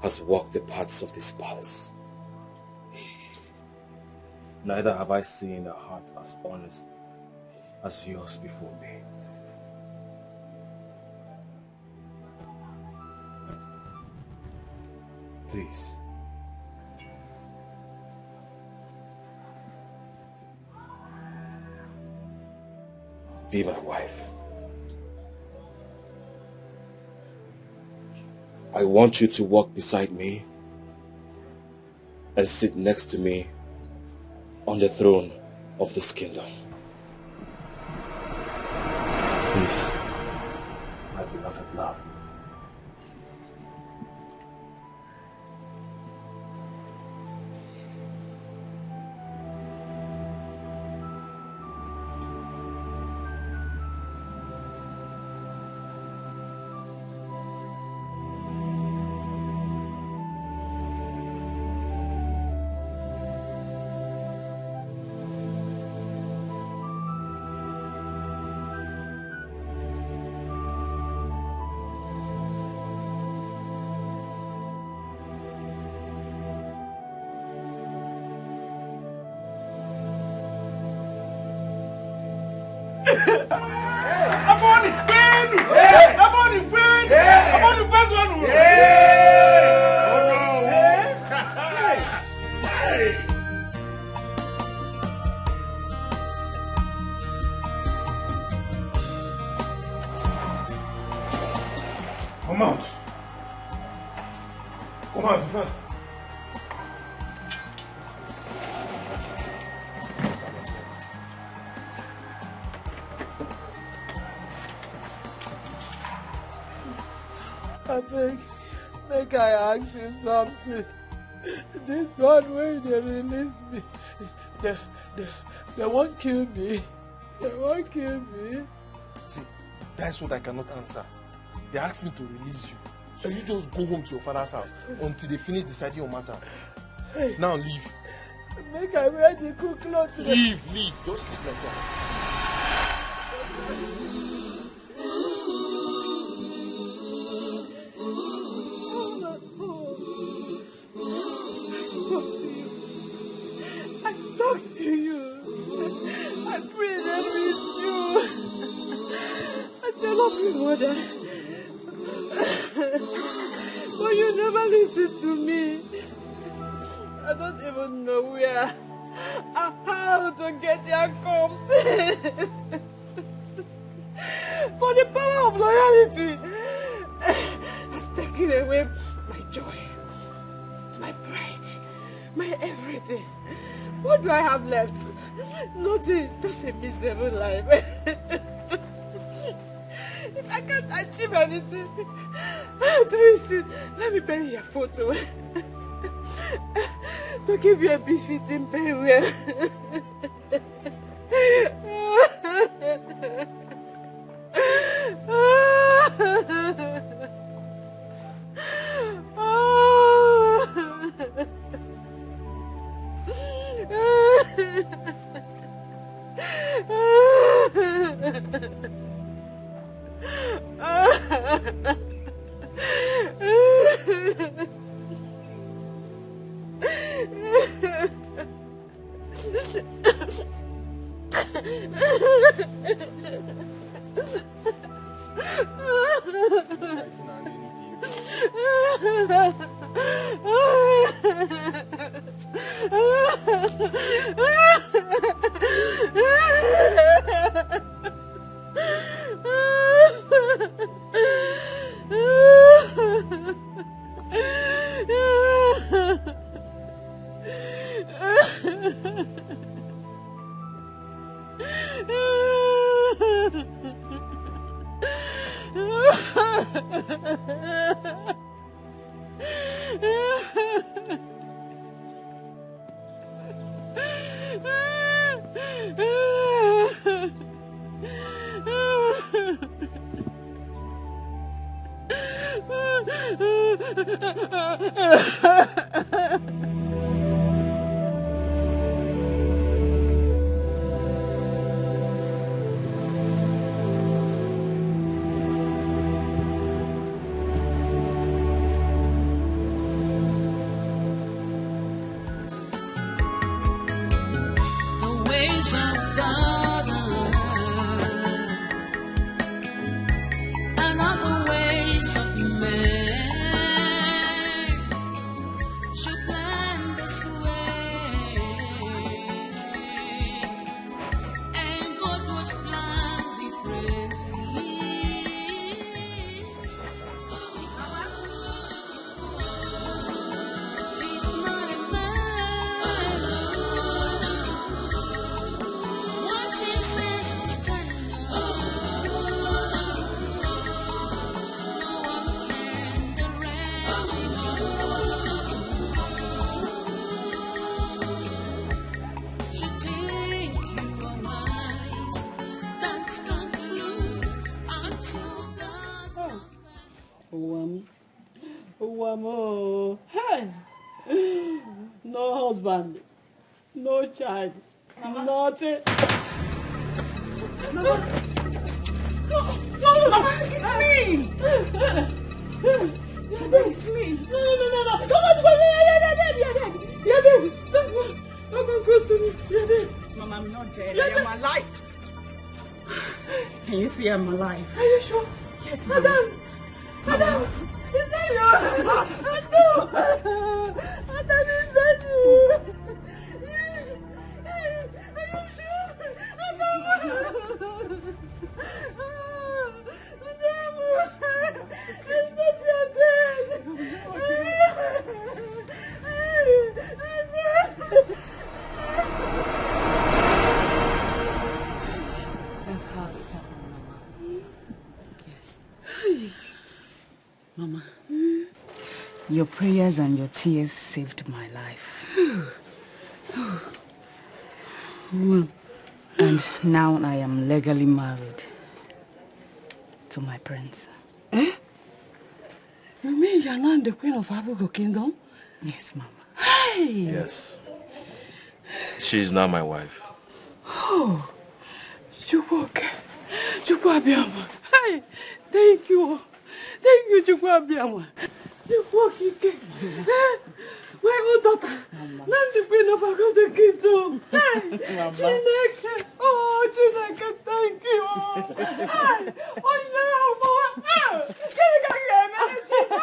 has walked the paths of this palace. Neither have I seen a heart as honest as yours before me. Please. Be my wife. I want you to walk beside me and sit next to me on the throne of this kingdom. Please, my beloved love. Come out. Come out first. I beg, make I ask you something. This one way they release me. They won't kill me. They won't kill me. See, that's what I cannot answer. They asked me to release you. So you just go home to your father's house until they finish deciding your matter. Hey. Now leave. Make I wear the cool clothes. Leave. Just leave like that. I talk to you. I pray that with you. I say, love you, mother. But you never listen to me. I don't even know where or how to get your comes. For the power of loyalty has taken away my joy, my my everything. What do I have left? Nothing, just a miserable life. If I can't achieve anything, Tracy, let me bury your photo. To give you a befitting burial. No husband, no child, nothing. Mama, it's me! It's me! No! Come on, you're dead! Don't come close to me, you're dead! Mama, I'm not dead, I am alive! Can you see I'm alive? Are you sure? Yes, Madam! Is that you? No! Madam, is that you? Are you sure? Madam! That's how it happened, Mama. Yes. Mama, your prayers and your tears saved my life. And now I am legally married to my prince. Eh? You mean you're not the queen of Abugo Kingdom? Yes, Mama. Hey! Yes. She's now my wife. Oh, Chukwabiama. Hey, thank you, Chukwabiama. Chukwakike. My own daughter. Not the queen of Abugo Kingdom. Hey, Chineke. Oh, Chineke, thank you. Hey, oh no, Chineke, thank you.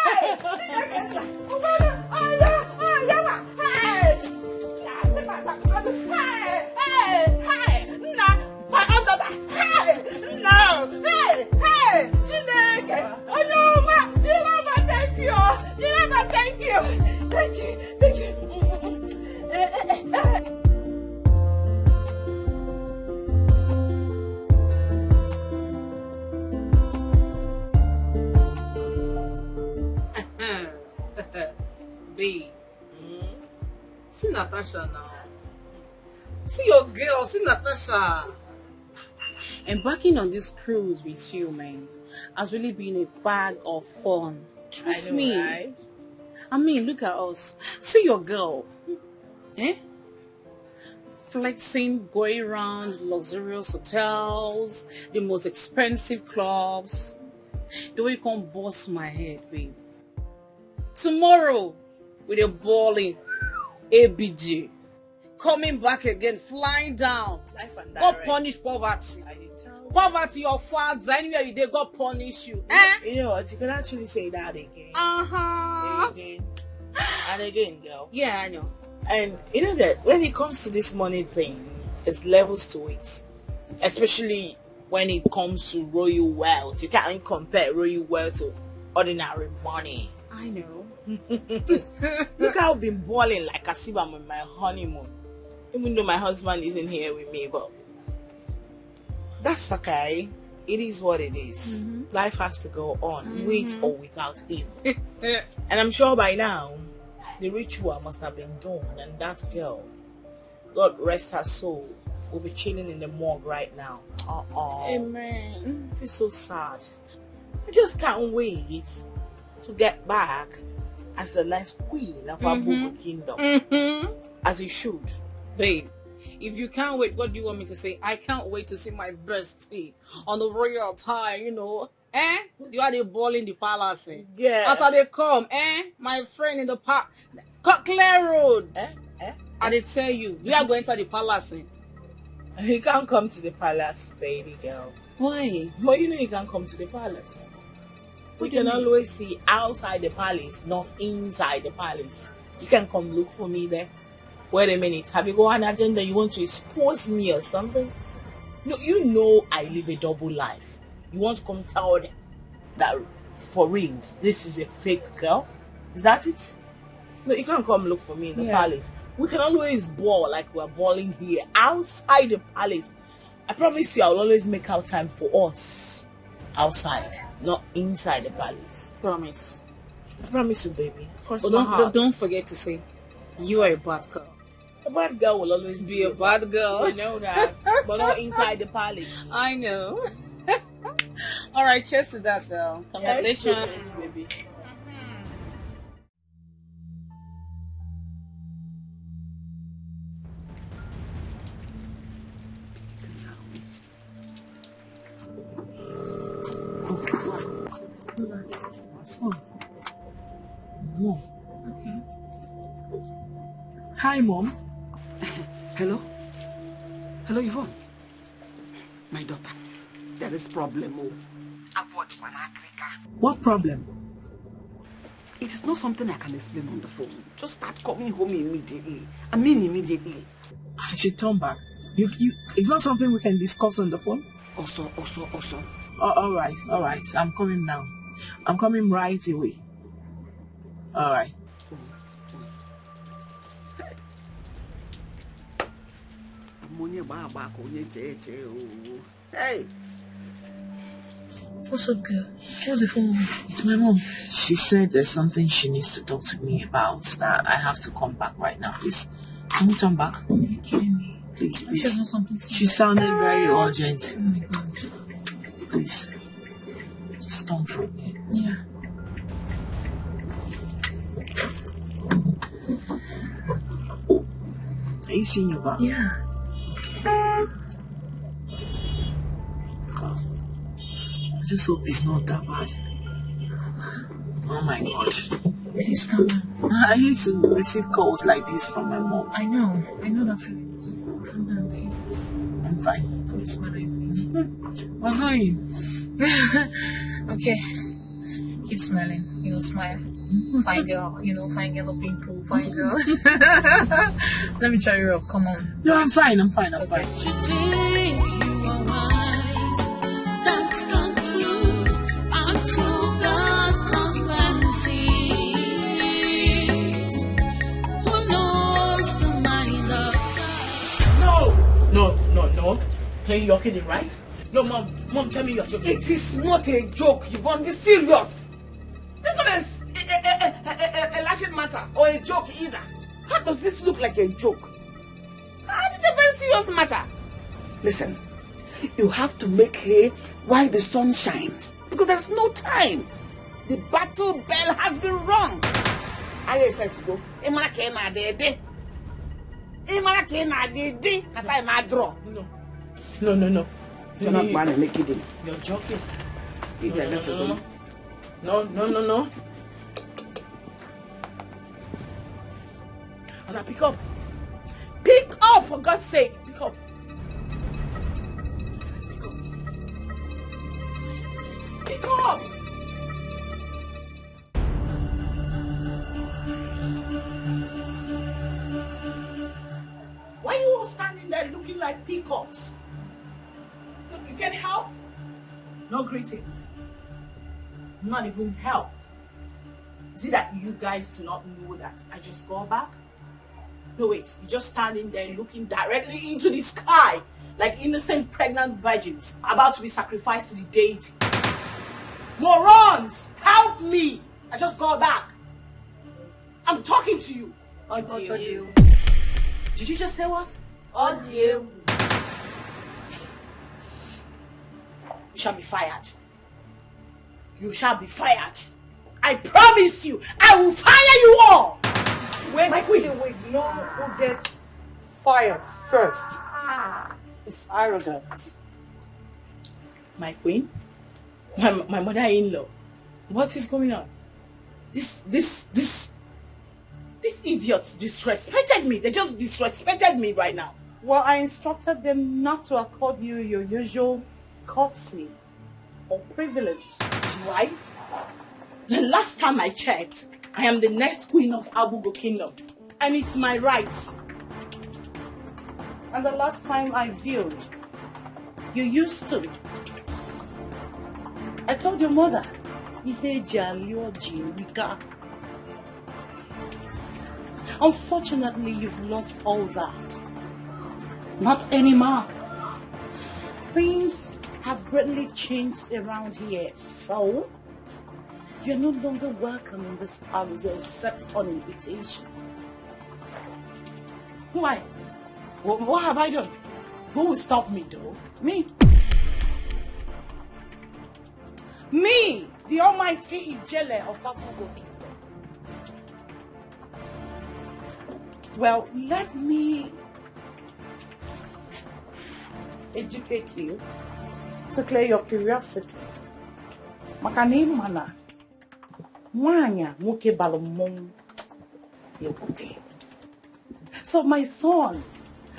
Natasha now. See your girl, see Natasha. Embarking on this cruise with you, man, has really been a bag of fun. Trust me. Right? I mean, look at us. See your girl. Eh? Flexing, going around luxurious hotels, the most expensive clubs. The way you can bust my head, babe. Tomorrow, with a balling ABG, coming back again, flying down. God punish poverty. Poverty, your father, anywhere you dey, God punish you. You know what? You can actually say that again. Again. And again, girl. Yeah, I know. And you know that when it comes to this money thing, there's levels to it. Especially when it comes to royal wealth. You can't compare royal wealth to ordinary money. I know. Look how I've been balling like as if I'm on my honeymoon. Even though my husband isn't here with me, but that's okay. It is what it is. Life has to go on, with or without him. And I'm sure by now, the ritual must have been done, and that girl, God rest her soul, will be chilling in the morgue right now. Amen. It's so sad. I just can't wait to get back as the next queen of our Bobo kingdom. As you should. Babe, if you can't wait, what do you want me to say? I can't wait to see my bestie on the royal attire, you know. You are the ball in the palace. Yeah. After they come, my friend in the park, Clear Road. And they tell you, we are going to the palace. You can't come to the palace, baby girl. Why? Well, you know you can't come to the palace. We can always see outside the palace, not inside the palace. You can come look for me there. Wait a minute, have you got an agenda? You want to expose me or something? No, you know I live a double life. You want to come tell them that for real, this is a fake girl? Is that it? No, you can't come look for me in the palace. We can always ball like we're balling here outside the palace. I promise you I will always make out time for us outside, not inside the palace. Promise. I promise you, baby. Don't forget to say you are a bad girl. A bad girl will always be a bad girl. You know that. But not inside the palace. I know. Alright, cheers to that, girl. Congratulations. Yes, baby. Mom. Okay. Hi, Mom. Hello? Hello, Yvonne. My daughter, there is problem. What problem? It is not something I can explain on the phone. Just start coming home immediately. I mean immediately. I should turn back. It's not something we can discuss on the phone? Also. All right. I'm coming now. I'm coming right away. All right. Hey. What's up, girl? What's the phone? It's my mom. She said there's something she needs to talk to me about, that I have to come back right now. Please, can you turn back? Are you kidding me? Please. She sounded very urgent. Oh my God. Please. Just come for me. Yeah. Are you seeing your back? Yeah. I just hope it's not that bad. Oh my God. Please calm down. I hate to receive calls like this from my mom. I know that feeling. Calm down, okay? I'm fine. Put a smile on your face. What's going? Okay. Keep smiling. Smile. Fine girl. Fine girl, pimple. Fine girl. Let me try you up. Come on. No, I'm fine. Okay. You think you are wise, that's conclude until God compensates. Who knows the mind of God? No. You're kidding, right? No, Mom, tell me you're joking. It is not a joke, Yvonne. Be serious. This one is a laughing matter or a joke either. How does this look like a joke? This is a very serious matter. Listen, you have to make hay while the sun shines because there's no time. The battle bell has been rung. Are you excited to go? No. You're not going to make it in. You're joking. No. Anna, pick up. Pick up, for God's sake. Pick up. Pick up. Why are you all standing there looking like peacocks? You can help? No greetings. Not even help. Is it that you guys do not know that I just got back? No, wait. You're just standing there looking directly into the sky like innocent pregnant virgins about to be sacrificed to the deity. Morons! Help me! I just got back. I'm talking to you. Audio. Did you just say what? Audio. You shall be fired. You shall be fired. I promise you, I will fire you all. Wait. No, who gets fired first? It's arrogant. My queen? My mother-in-law. What is going on? These idiots disrespected me. They just disrespected me right now. Well, I instructed them not to accord you your usual courtesy or privileges. Why? The last time I checked, I am the next queen of Abugo Kingdom. And it's my right. And the last time I viewed, you used to. I told your mother, unfortunately, you've lost all that. Not anymore. Things have greatly changed around here, so you're no longer welcome in this palace except on invitation. Why? What have I done? Who will stop me though? Me. Me, the almighty Ijele of Abugo Kingdom. Well, let me educate you to clear your curiosity. Makani mana mwanya nwoke balomon yebute. So my son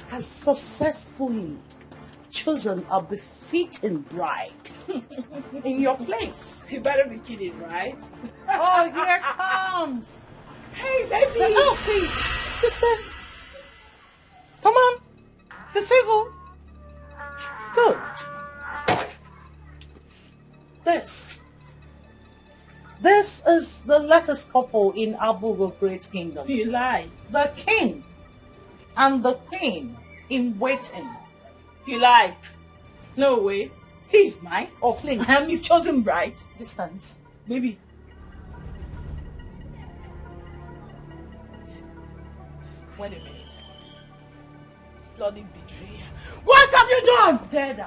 has successfully chosen a befitting bride in your place. You better be kidding, right? Oh, here comes. Hey, baby. Oh, please. Distance. Come on. Be civil. Good. This is the latest couple in Abugo Great Kingdom. You lie. The king and the queen in waiting. You lie. No way. He's mine. Oh, please. I am his chosen bride. Distance. Baby. Wait a minute. Bloody betrayer. What have you done? Dead.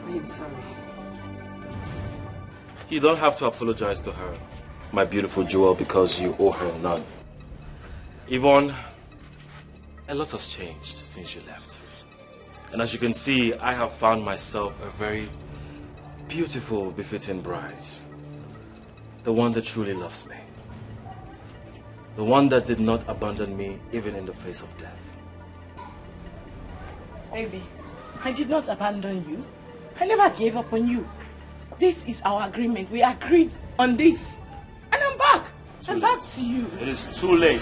I am sorry. You don't have to apologize to her, my beautiful jewel, because you owe her none. Yvonne, a lot has changed since you left. And as you can see, I have found myself a very beautiful, befitting bride. The one that truly loves me. The one that did not abandon me even in the face of death. Baby, I did not abandon you. I never gave up on you. This is our agreement. We agreed on this. And I'm back. I'm back to you. It is too late.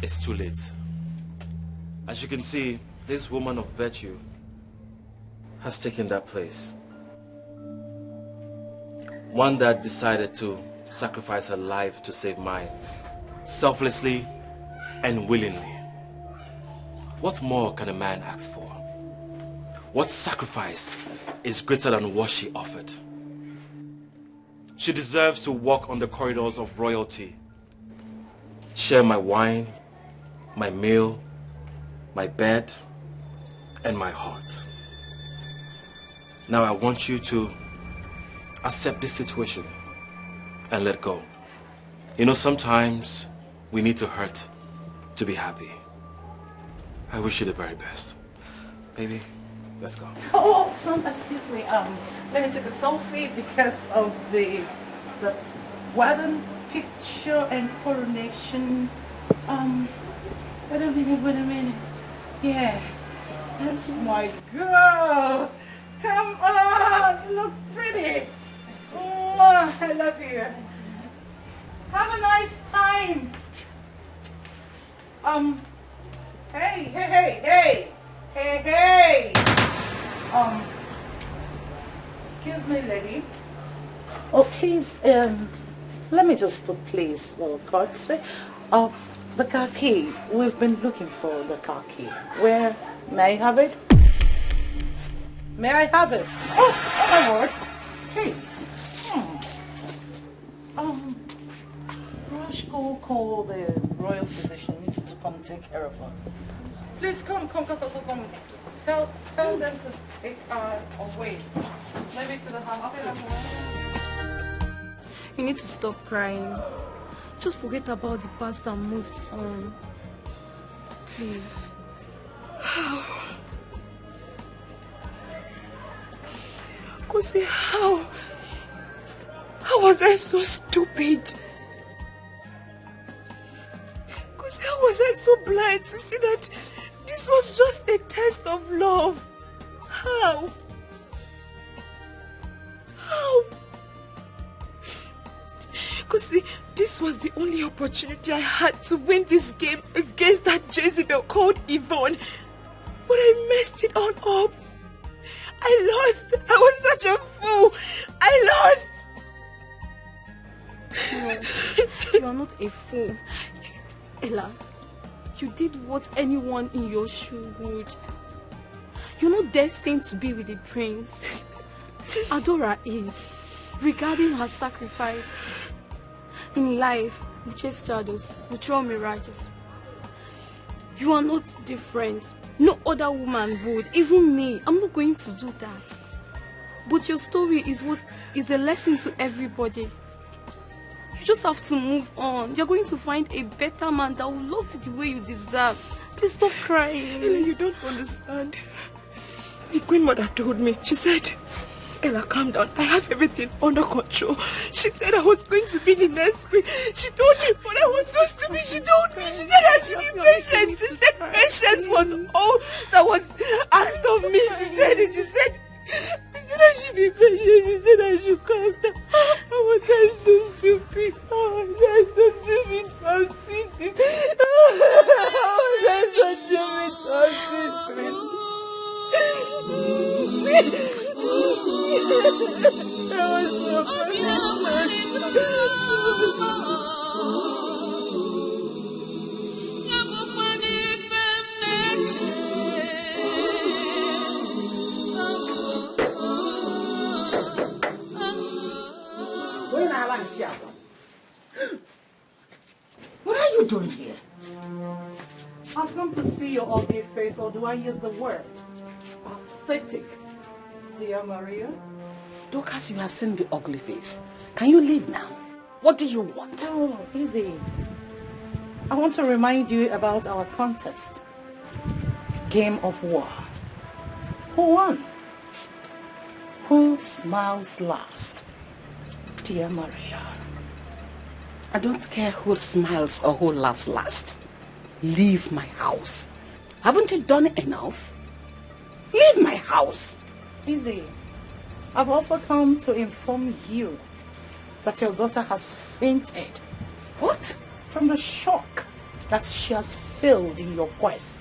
It's too late. As you can see, this woman of virtue has taken that place. One that decided to sacrifice her life to save mine, selflessly and willingly. What more can a man ask for? What sacrifice is greater than what she offered? She deserves to walk on the corridors of royalty, share my wine, my meal, my bed, and my heart. Now I want you to accept this situation and let go. You know, sometimes we need to hurt to be happy. I wish you the very best. Baby, let's go. Oh, son, excuse me. Let me take a selfie because of the wedding picture and coronation. Wait a minute. Yeah, that's my girl. Come on, you look pretty. Oh, I love you. Have a nice time. Hey. Excuse me, lady. Oh, please, let me just put please, for God's sake. The car key. We've been looking for the car key. Where? May I have it? May I have it? Oh my word. Please. Rush, call the royal physicians to come take care of her. Please come. Tell them to take her away. Maybe to the house. You need to stop crying. Just forget about the past and move on. Please. How? Kosi, how was I so stupid? Kosi, how was I so blind to see that this was just a test of love? How? Kosi, this was the only opportunity I had to win this game against that Jezebel called Yvonne. But I messed it all up. I lost. I was such a fool. I lost. No, you are not a fool. Ella, you did what anyone in your shoe would. You're not destined to be with the prince. Adora is. Regarding her sacrifice. In life, we chase shadows, we throw mirages. You are not different. No other woman would. Even me, I'm not going to do that. But your story is what is a lesson to everybody. You just have to move on. You're going to find a better man that will love you the way you deserve. Please stop crying. Ella, you don't understand. The Queen Mother told me, she said, Ella, calm down. I have everything under control. She said I was going to be the next queen. She told me, but I was so stupid. She told me, she said I should be patient. She said patience was all that was asked of me. She said it. She said I should be patient. She said I should calm down. How was I so stupid? How was I so stupid to have seen this? How was I so stupid to have seen this? What are you doing here? I've come to see your ugly face, or do I use the word pathetic? Dear Maria? Dorcas, you have seen the ugly face. Can you leave now? What do you want? Oh, easy. I want to remind you about our contest. Game of war. Who won? Who smiles last? Dear Maria. I don't care who smiles or who laughs last. Leave my house. Haven't you done enough? Leave my house. Easy. I've also come to inform you that your daughter has fainted. What? From the shock that she has failed in your quest.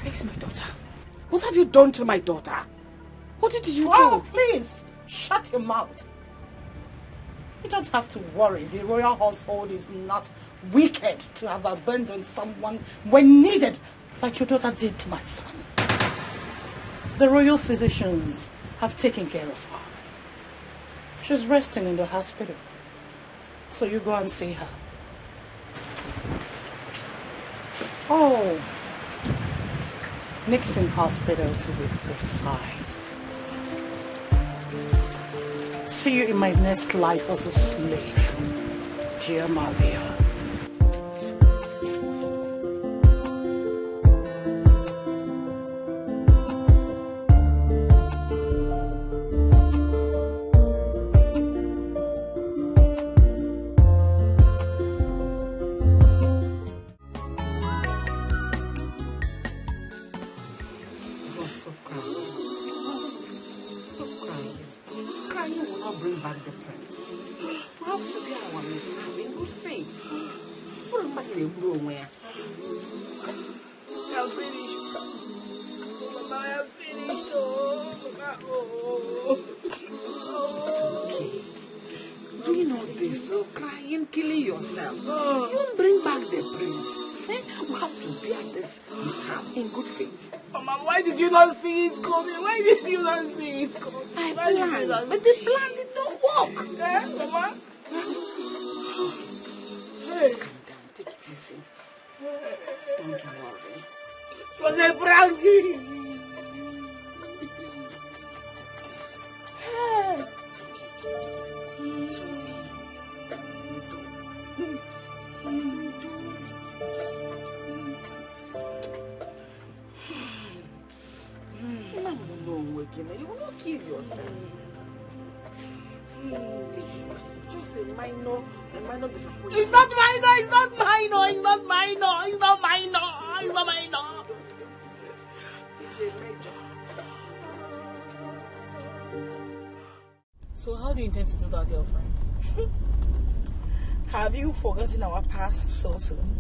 Where's my daughter? What have you done to my daughter? What did you do? Please, shut your mouth. You don't have to worry. The royal household is not wicked to have abandoned someone when needed, like your daughter did to my son. The royal physicians have taken care of her. She's resting in the hospital. So you go and see her. Oh, Nixon Hospital to be precise. See you in my next life as a slave, dear Maria. But the plan did not work. Mama? Just calm down. Take it easy. Don't worry. It was a prank. You will not kill yourself. It's just a minor disappointment. It's not minor, it's not minor, it's not minor, it's not minor, it's not minor. It's a major. So how do you intend to do that, girlfriend? Have you forgotten our past so soon?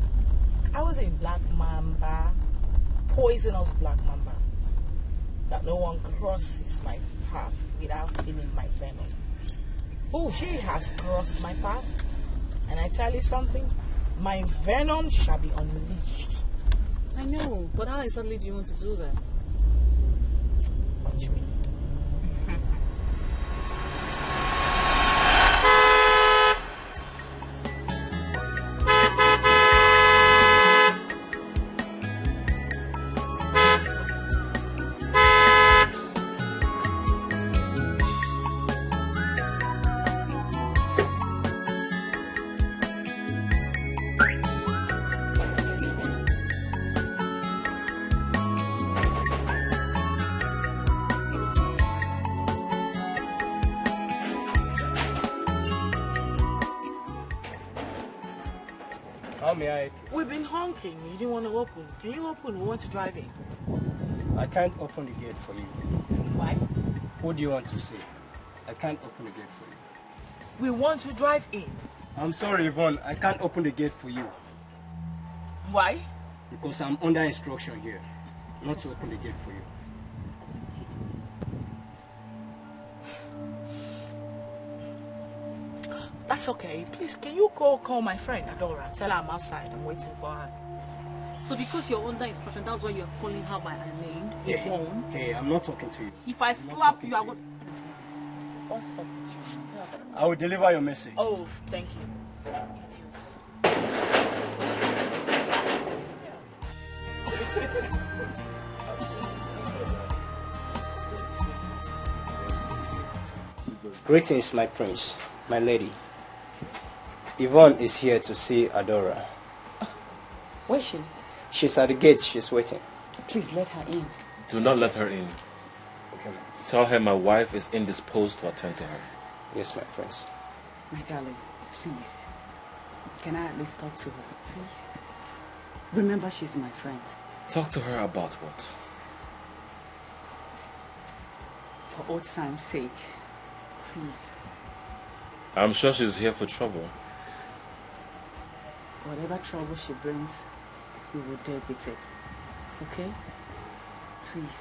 I was a black mamba, poisonous black mamba. That no one crosses my path without feeling my venom. Oh, she has crossed my path, and I tell you something, my venom shall be unleashed. I know, but how exactly do you want to do that? Watch me. How may I? We've been honking. You didn't want to open. Can you open? We want to drive in. I can't open the gate for you. Why? Who do you want to see? I can't open the gate for you. We want to drive in. I'm sorry, Yvonne. I can't open the gate for you. Why? Because I'm under instruction here, not to open the gate for you. That's okay. Please, can you call my friend Adora? Tell her I'm outside. I'm waiting for her. So because you're under instruction, that's why you're calling her by her name, Hey, Yvonne? hey, I'm not talking to you. If I slap you, I would... What's up with you? I will deliver your message. Oh, thank you. Greetings, my prince, my lady. Yvonne is here to see Adora. Where is she? She's at the gate. She's waiting. Please let her in. Do not let her in. Okay. Tell her my wife is indisposed to attend to her. Yes, my prince. My darling, please. Can I at least talk to her, please? Remember, she's my friend. Talk to her about what? For old time's sake, please. I'm sure she's here for trouble. Whatever trouble she brings, we will deal with it. Okay? Please.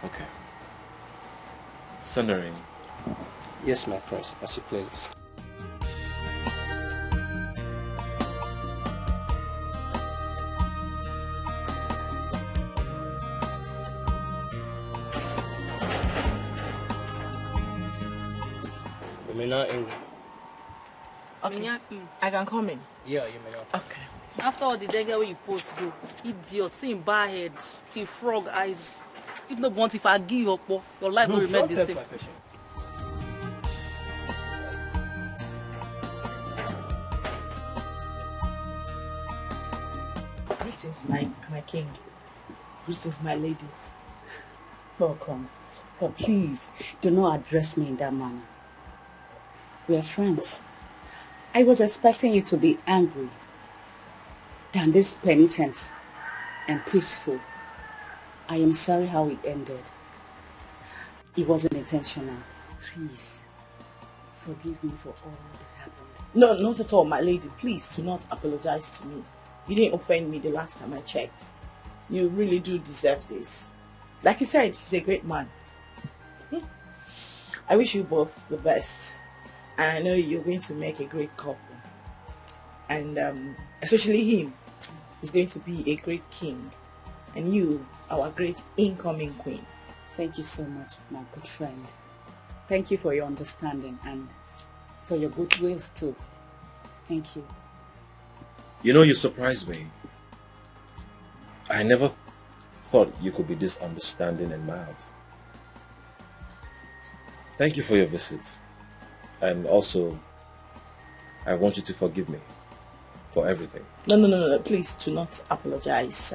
Okay. Send her in. Yes, my prince, as you please. may not in. Okay. I can come in. Yeah, you may not. Okay. After all the dagger where you post go, idiot, see him bad head, see frog eyes. If not want, if I give you up, your life will remain the same. Greetings, my king. Greetings, my lady. Welcome. But please, do not address me in that manner. We are friends. I was expecting you to be angry than this penitent and peaceful. I am sorry how it ended. It wasn't intentional. Please, forgive me for all that happened. No, not at all, my lady. Please do not apologize to me. You didn't offend me the last time I checked. You really do deserve this. Like you said, he's a great man. I wish you both the best. And I know you're going to make a great couple. And especially him, he's going to be a great king. And you, our great incoming queen. Thank you so much, my good friend. Thank you for your understanding and for your goodwill too. Thank you. You know, you surprised me. I never thought you could be this understanding and mild. Thank you for your visit. And also, I want you to forgive me for everything. No. Please do not apologize.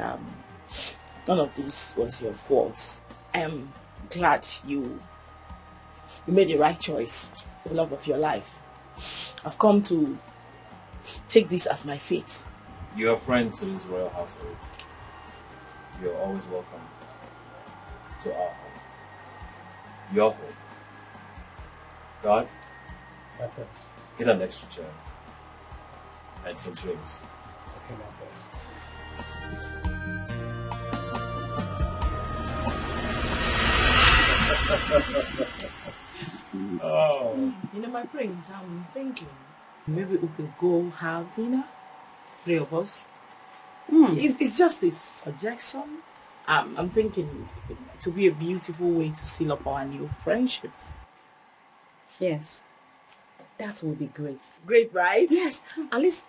None of this was your fault. I'm glad you made the right choice, the love of your life. I've come to take this as my fate. You're a friend to this royal household. You're always welcome to our home. Your home. God, get an extra chair and some drinks. Okay, my boss. Oh. You know, my prince, I'm thinking maybe we could go have dinner, 3 of us. It's just a suggestion. I'm thinking it would be a beautiful way to seal up our new friendship. Yes, that would be great. Great, right? Yes, at least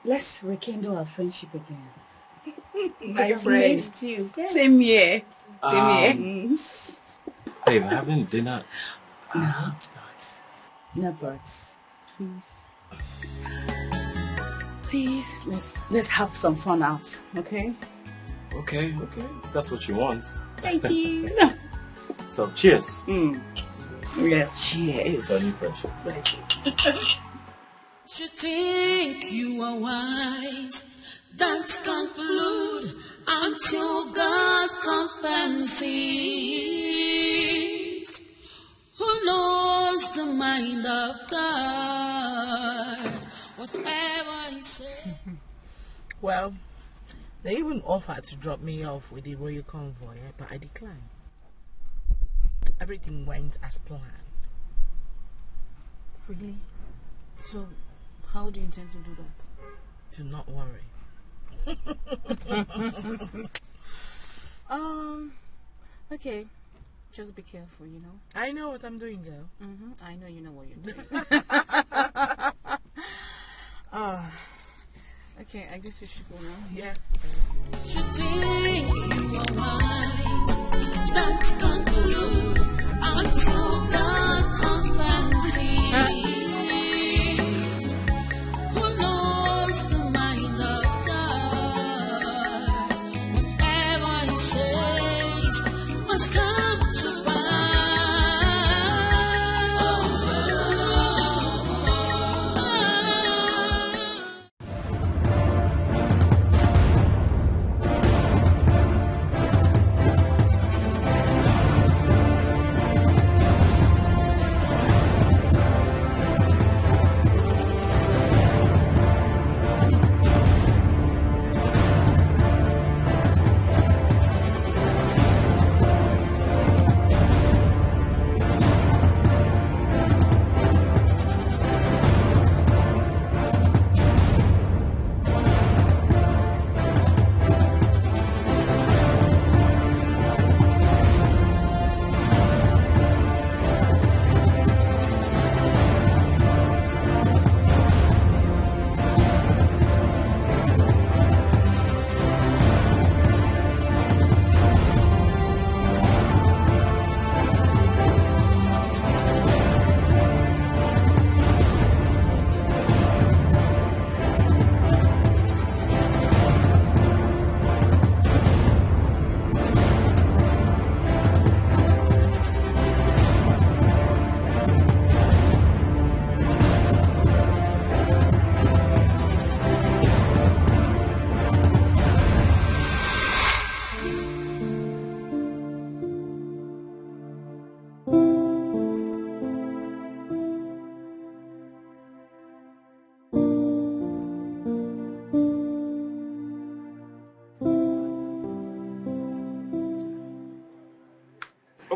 let's rekindle our friendship again. My I've friend. missed you. Yes. Same here. Babe, having dinner. No birds. Please, let's have some fun out, okay? Okay. That's what you want. Thank you. So, cheers. Yes, cheers. For a new friendship. You think you are wise, that's conclude until God comes fancy. Who knows the mind of God? Whatever he said. Well, they even offered to drop me off with the royal convoy, but I declined. Everything went as planned. Really? So, how do you intend to do that? Do not worry. Okay. Just be careful, you know. I know what I'm doing, girl. I know you know what you're doing. Okay, I guess we should go now. Yeah. You think you are wise, that's conclude until God comes fancy. Who knows the mind of God? Whatever he says must come to pass.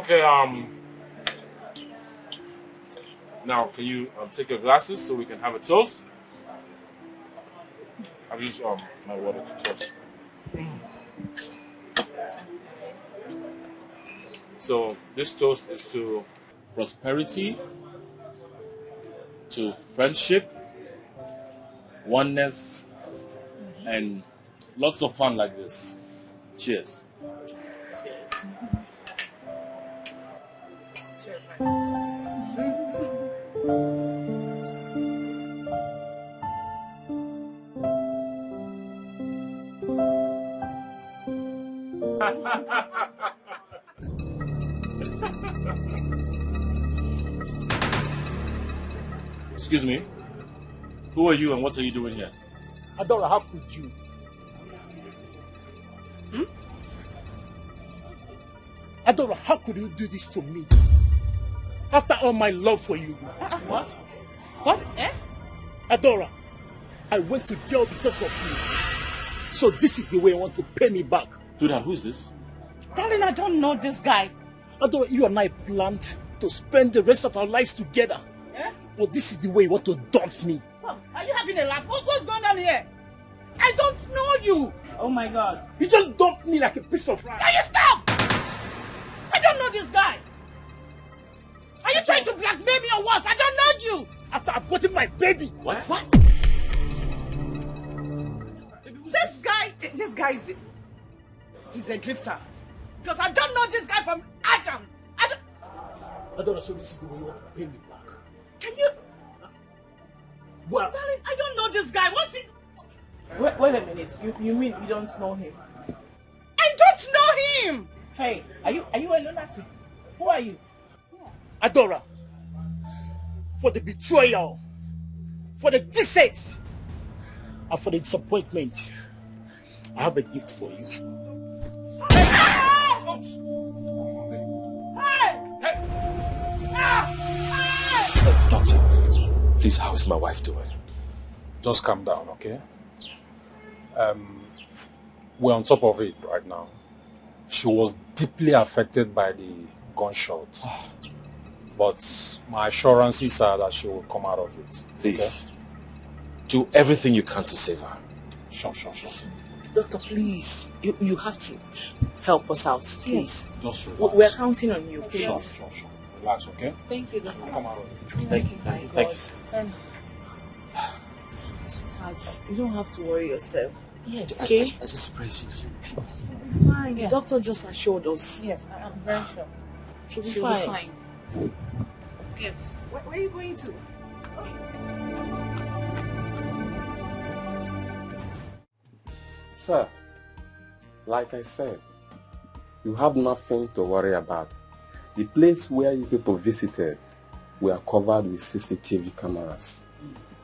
Okay, now can you take your glasses so we can have a toast? I've used my water to toast. So this toast is to prosperity, to friendship, oneness, and lots of fun like this. Cheers. Excuse me. Who are you and what are you doing here? Adora, how could you? Adora, how could you do this to me? After all my love for you. What? What? Eh? Adora, I went to jail because of you. So this is the way you want to pay me back. Sweetheart, who's this? Darling, I don't know this guy. Adora, you and I planned to spend the rest of our lives together. Eh? But this is the way you want to dump me. Oh, are you having a laugh? What's going on here? I don't know you. Oh my God. You just dumped me like a piece of rice. Can you stop? I don't know this guy. Are you trying to blackmail me or what? I don't know you. After aborting my baby. What? What? This guy is a drifter. Because I don't know this guy from Adam. I don't know, so this is the way you want to pay me back. Can you? Well, darling, I don't know this guy. What's it? Wait a minute. You mean you don't know him? I don't know him. Hey, are you a lunatic? Who are you? Adora, for the betrayal, for the deceit, and for the disappointment, I have a gift for you. Doctor, please, how is my wife doing? Just calm down, okay? We're on top of it right now. She was deeply affected by the gunshot. But my assurances are that she will come out of it. Please, do everything you can to save her. Sure. Doctor, please, you have to help us out, please. Just relax. We're counting on you, please. Sure. Relax, okay? Thank you, Doctor. Come out of it. Thank you, sir. Sweetheart, you don't have to worry yourself. Yes. Okay? I just pray she Fine. The doctor just assured us. Yes, I'm very sure. She'll be She'll fine. be fine. Yes. Where are you going to? Sir, like I said, you have nothing to worry about. The place where you people visited, we are covered with CCTV cameras.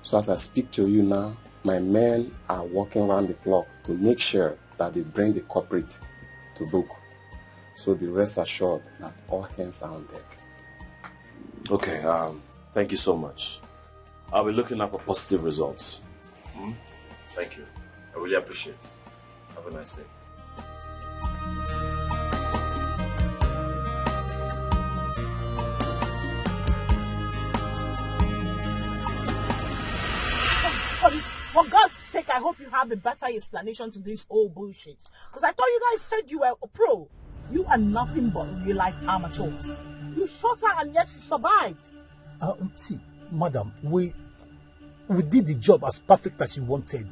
So as I speak to you now, my men are walking around the clock to make sure that they bring the culprit to book. So be rest assured that all hands are on deck. Okay, thank you so much. I'll be looking out for positive results. Thank you. I really appreciate it. Have a nice day. For God's sake, I hope you have a better explanation to this whole bullshit. Because I thought you guys said you were a pro. You are nothing but realized amateurs. You shot her and yet she survived. See, madam, we did the job as perfect as you wanted.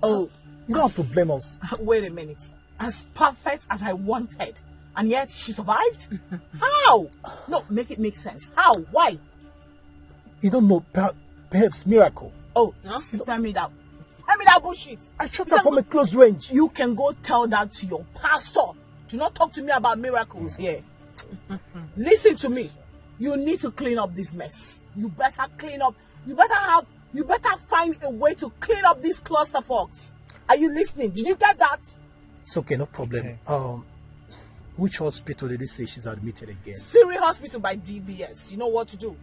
Oh, you don't have to blame us. Wait a minute. As perfect as I wanted, and yet she survived? How? No, make it make sense. How? Why? You don't know, perhaps miracle. Oh, spare me that. Spare me that bullshit. I shot her from a close range. You can go tell that to your pastor. Do not talk to me about miracles here. Listen to me. You need to clean up this mess. You better clean up. You better find a way to clean up these clusterfucks. Are you listening? Did you get that? It's okay, no problem. Which hospital did they say she's admitted again? Siri Hospital by DBS. You know what to do.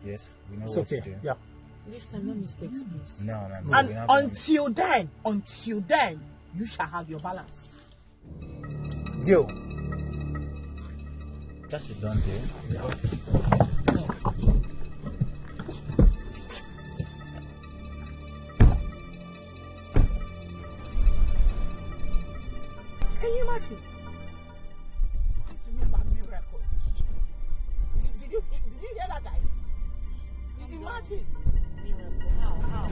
Yes, we know It's what okay. to do. Yeah. This time, no mistakes, please. No. And we're not until then, you shall have your balance. Deal. That's a done deal. Yeah. Can you imagine? What do you mean by miracle? Did you hear that guy? Imagine. Miracle. How?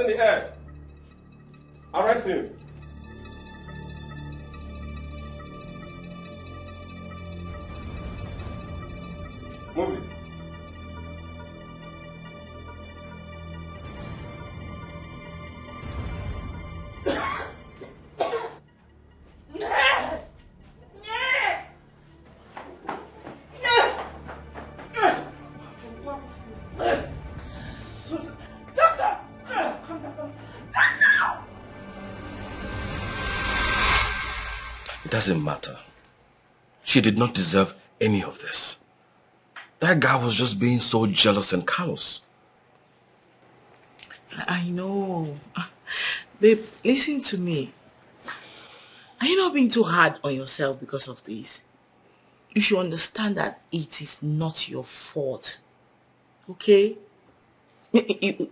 In the air. Arrest him. Move it. Yes! Yes! Yes! Doctor! It doesn't matter. She did not deserve any of this. That guy was just being so jealous and callous. I know. Babe, listen to me. Are you not being too hard on yourself because of this? You should understand that it is not your fault. Okay? I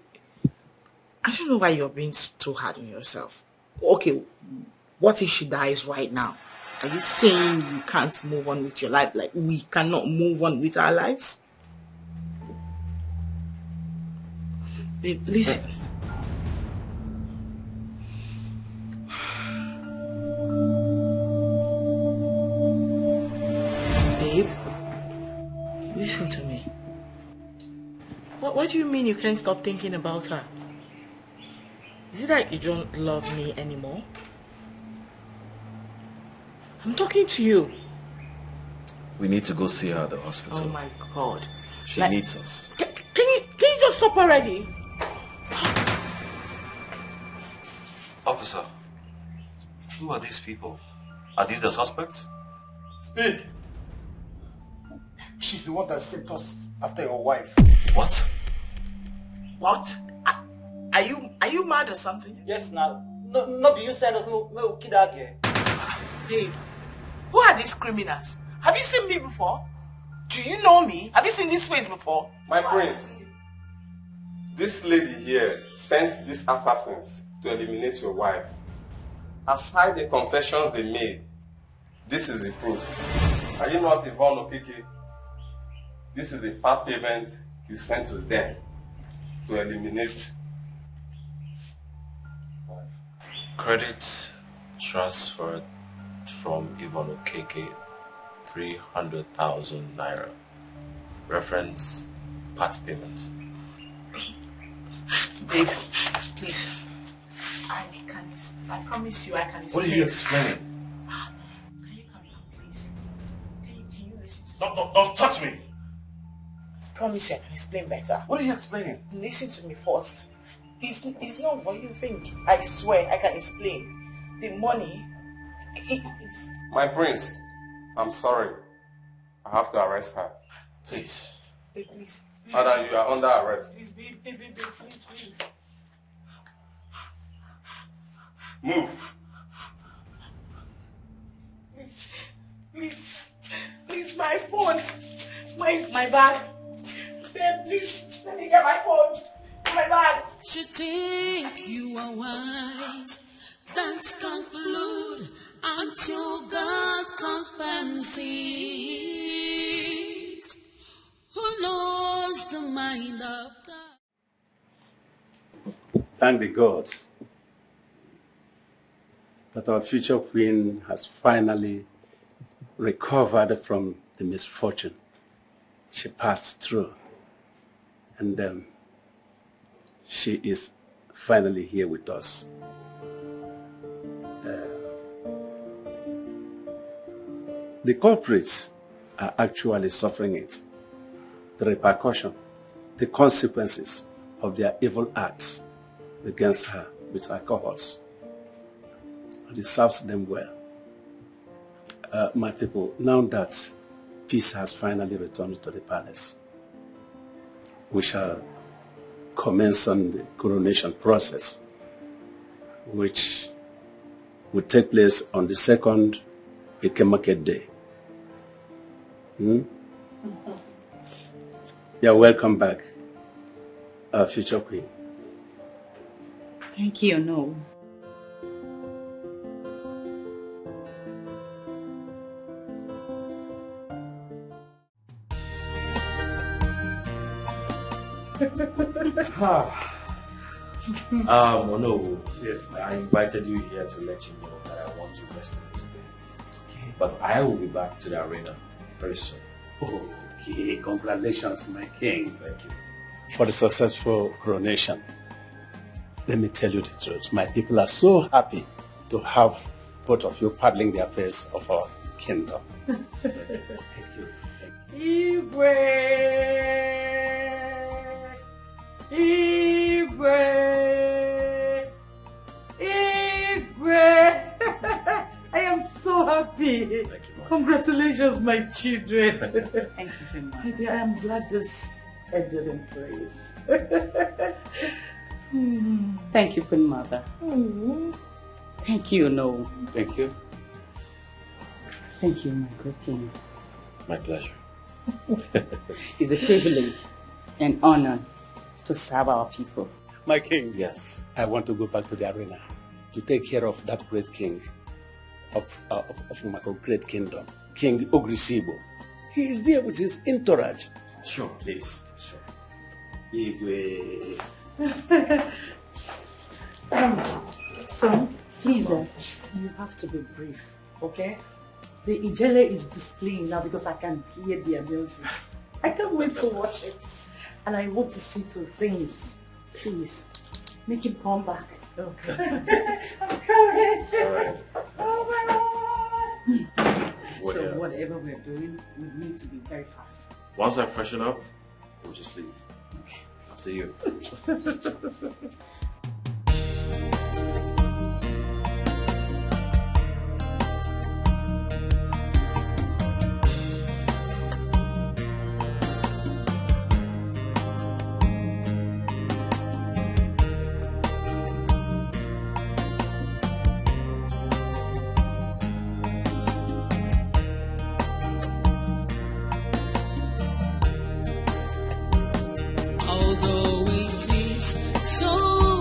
don't know why you're being too hard on yourself. Okay, what if she dies right now? Are you saying you can't move on with your life? Like we cannot move on with our lives? Babe, listen. Babe, listen to me. What do you mean you can't stop thinking about her? Is it that you don't love me anymore? I'm talking to you. We need to go see her at the hospital. Oh my God. She needs us. Can you just stop already? Officer, who are these people? Are these the suspects? Speak. She's the one that sent us after your wife. What? What? Are you mad or something? Yes, now. No, you send us no kid out here. Babe, who are these criminals? Have you seen me before? Do you know me? Have you seen this face before? My prince, this lady here sent these assassins to eliminate your wife. Aside the confessions they made, this is the proof. Are you not Yvonne Okeke? This is the fat payment you sent to them to eliminate. Credit transferred from Yvonne Okeke, 300,000 naira. Reference part payment. Babe, please. I promise you I can explain. What are you explaining? Can you come down, please? Can you listen to me? Don't touch me! I promise you I can explain better. What are you explaining? Listen to me first. It's not what you think. I swear I can explain. The money, it's... My prince, I'm sorry. I have to arrest her. Please. Babe, please. Adam, you are under arrest. Please, babe, please. Move. Please, my phone. Where is my bag? Babe, please, let me get my phone. My bag. You think you are wise, that's conclude until God confirms it. Who knows the mind of God? Thank the gods that our future queen has finally recovered from the misfortune she passed through. And she is finally here with us. The culprits are actually suffering it. The repercussion, the consequences of their evil acts against her with our cohorts. And it serves them well. My people, now that peace has finally returned to the palace, we shall commence on the coronation process, which will take place on the second Eke Market Day. You're welcome back, our future queen. Thank you, no. No. Yes, I invited you here to let you know that I want to rest a little bit. Okay. But I will be back to the arena very soon. Okay, congratulations, my king. Thank you. For the successful coronation. Let me tell you the truth. My people are so happy to have both of you paddling the affairs of our kingdom. Thank you. Igwe! Igwe! Igwe! I am so happy. Thank you, Congratulations, my children. Thank you, Mom. My dear, I am glad this ended in praise. Thank you, Queen Mother. Thank you, no. Thank you. Thank you, my good king. My pleasure. It's a privilege and honor to serve our people. My king. Yes. I want to go back to the arena to take care of that great king of my great kingdom, King Ogrisibo. He is there with his entourage. Sure, please. Sure. Igwe. Son, please, you have to be brief, okay? The Ijele is displaying now because I can hear their music. I can't wait to watch it. And I want to see two things. Please, make him come back. Okay. I'm coming. All right. Oh my God. So Well, whatever we're doing, we need to be very fast. once I freshen up, we'll just leave. Okay. After you. Although it is so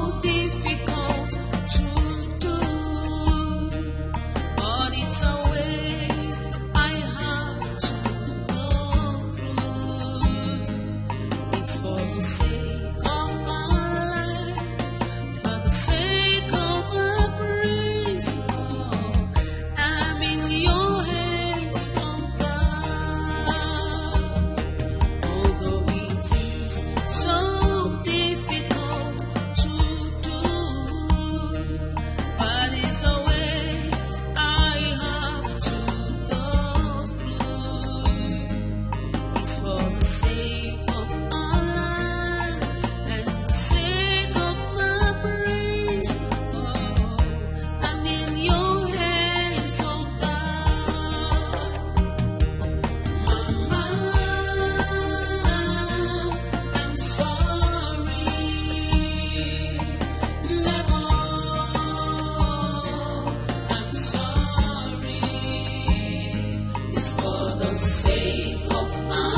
for the sake of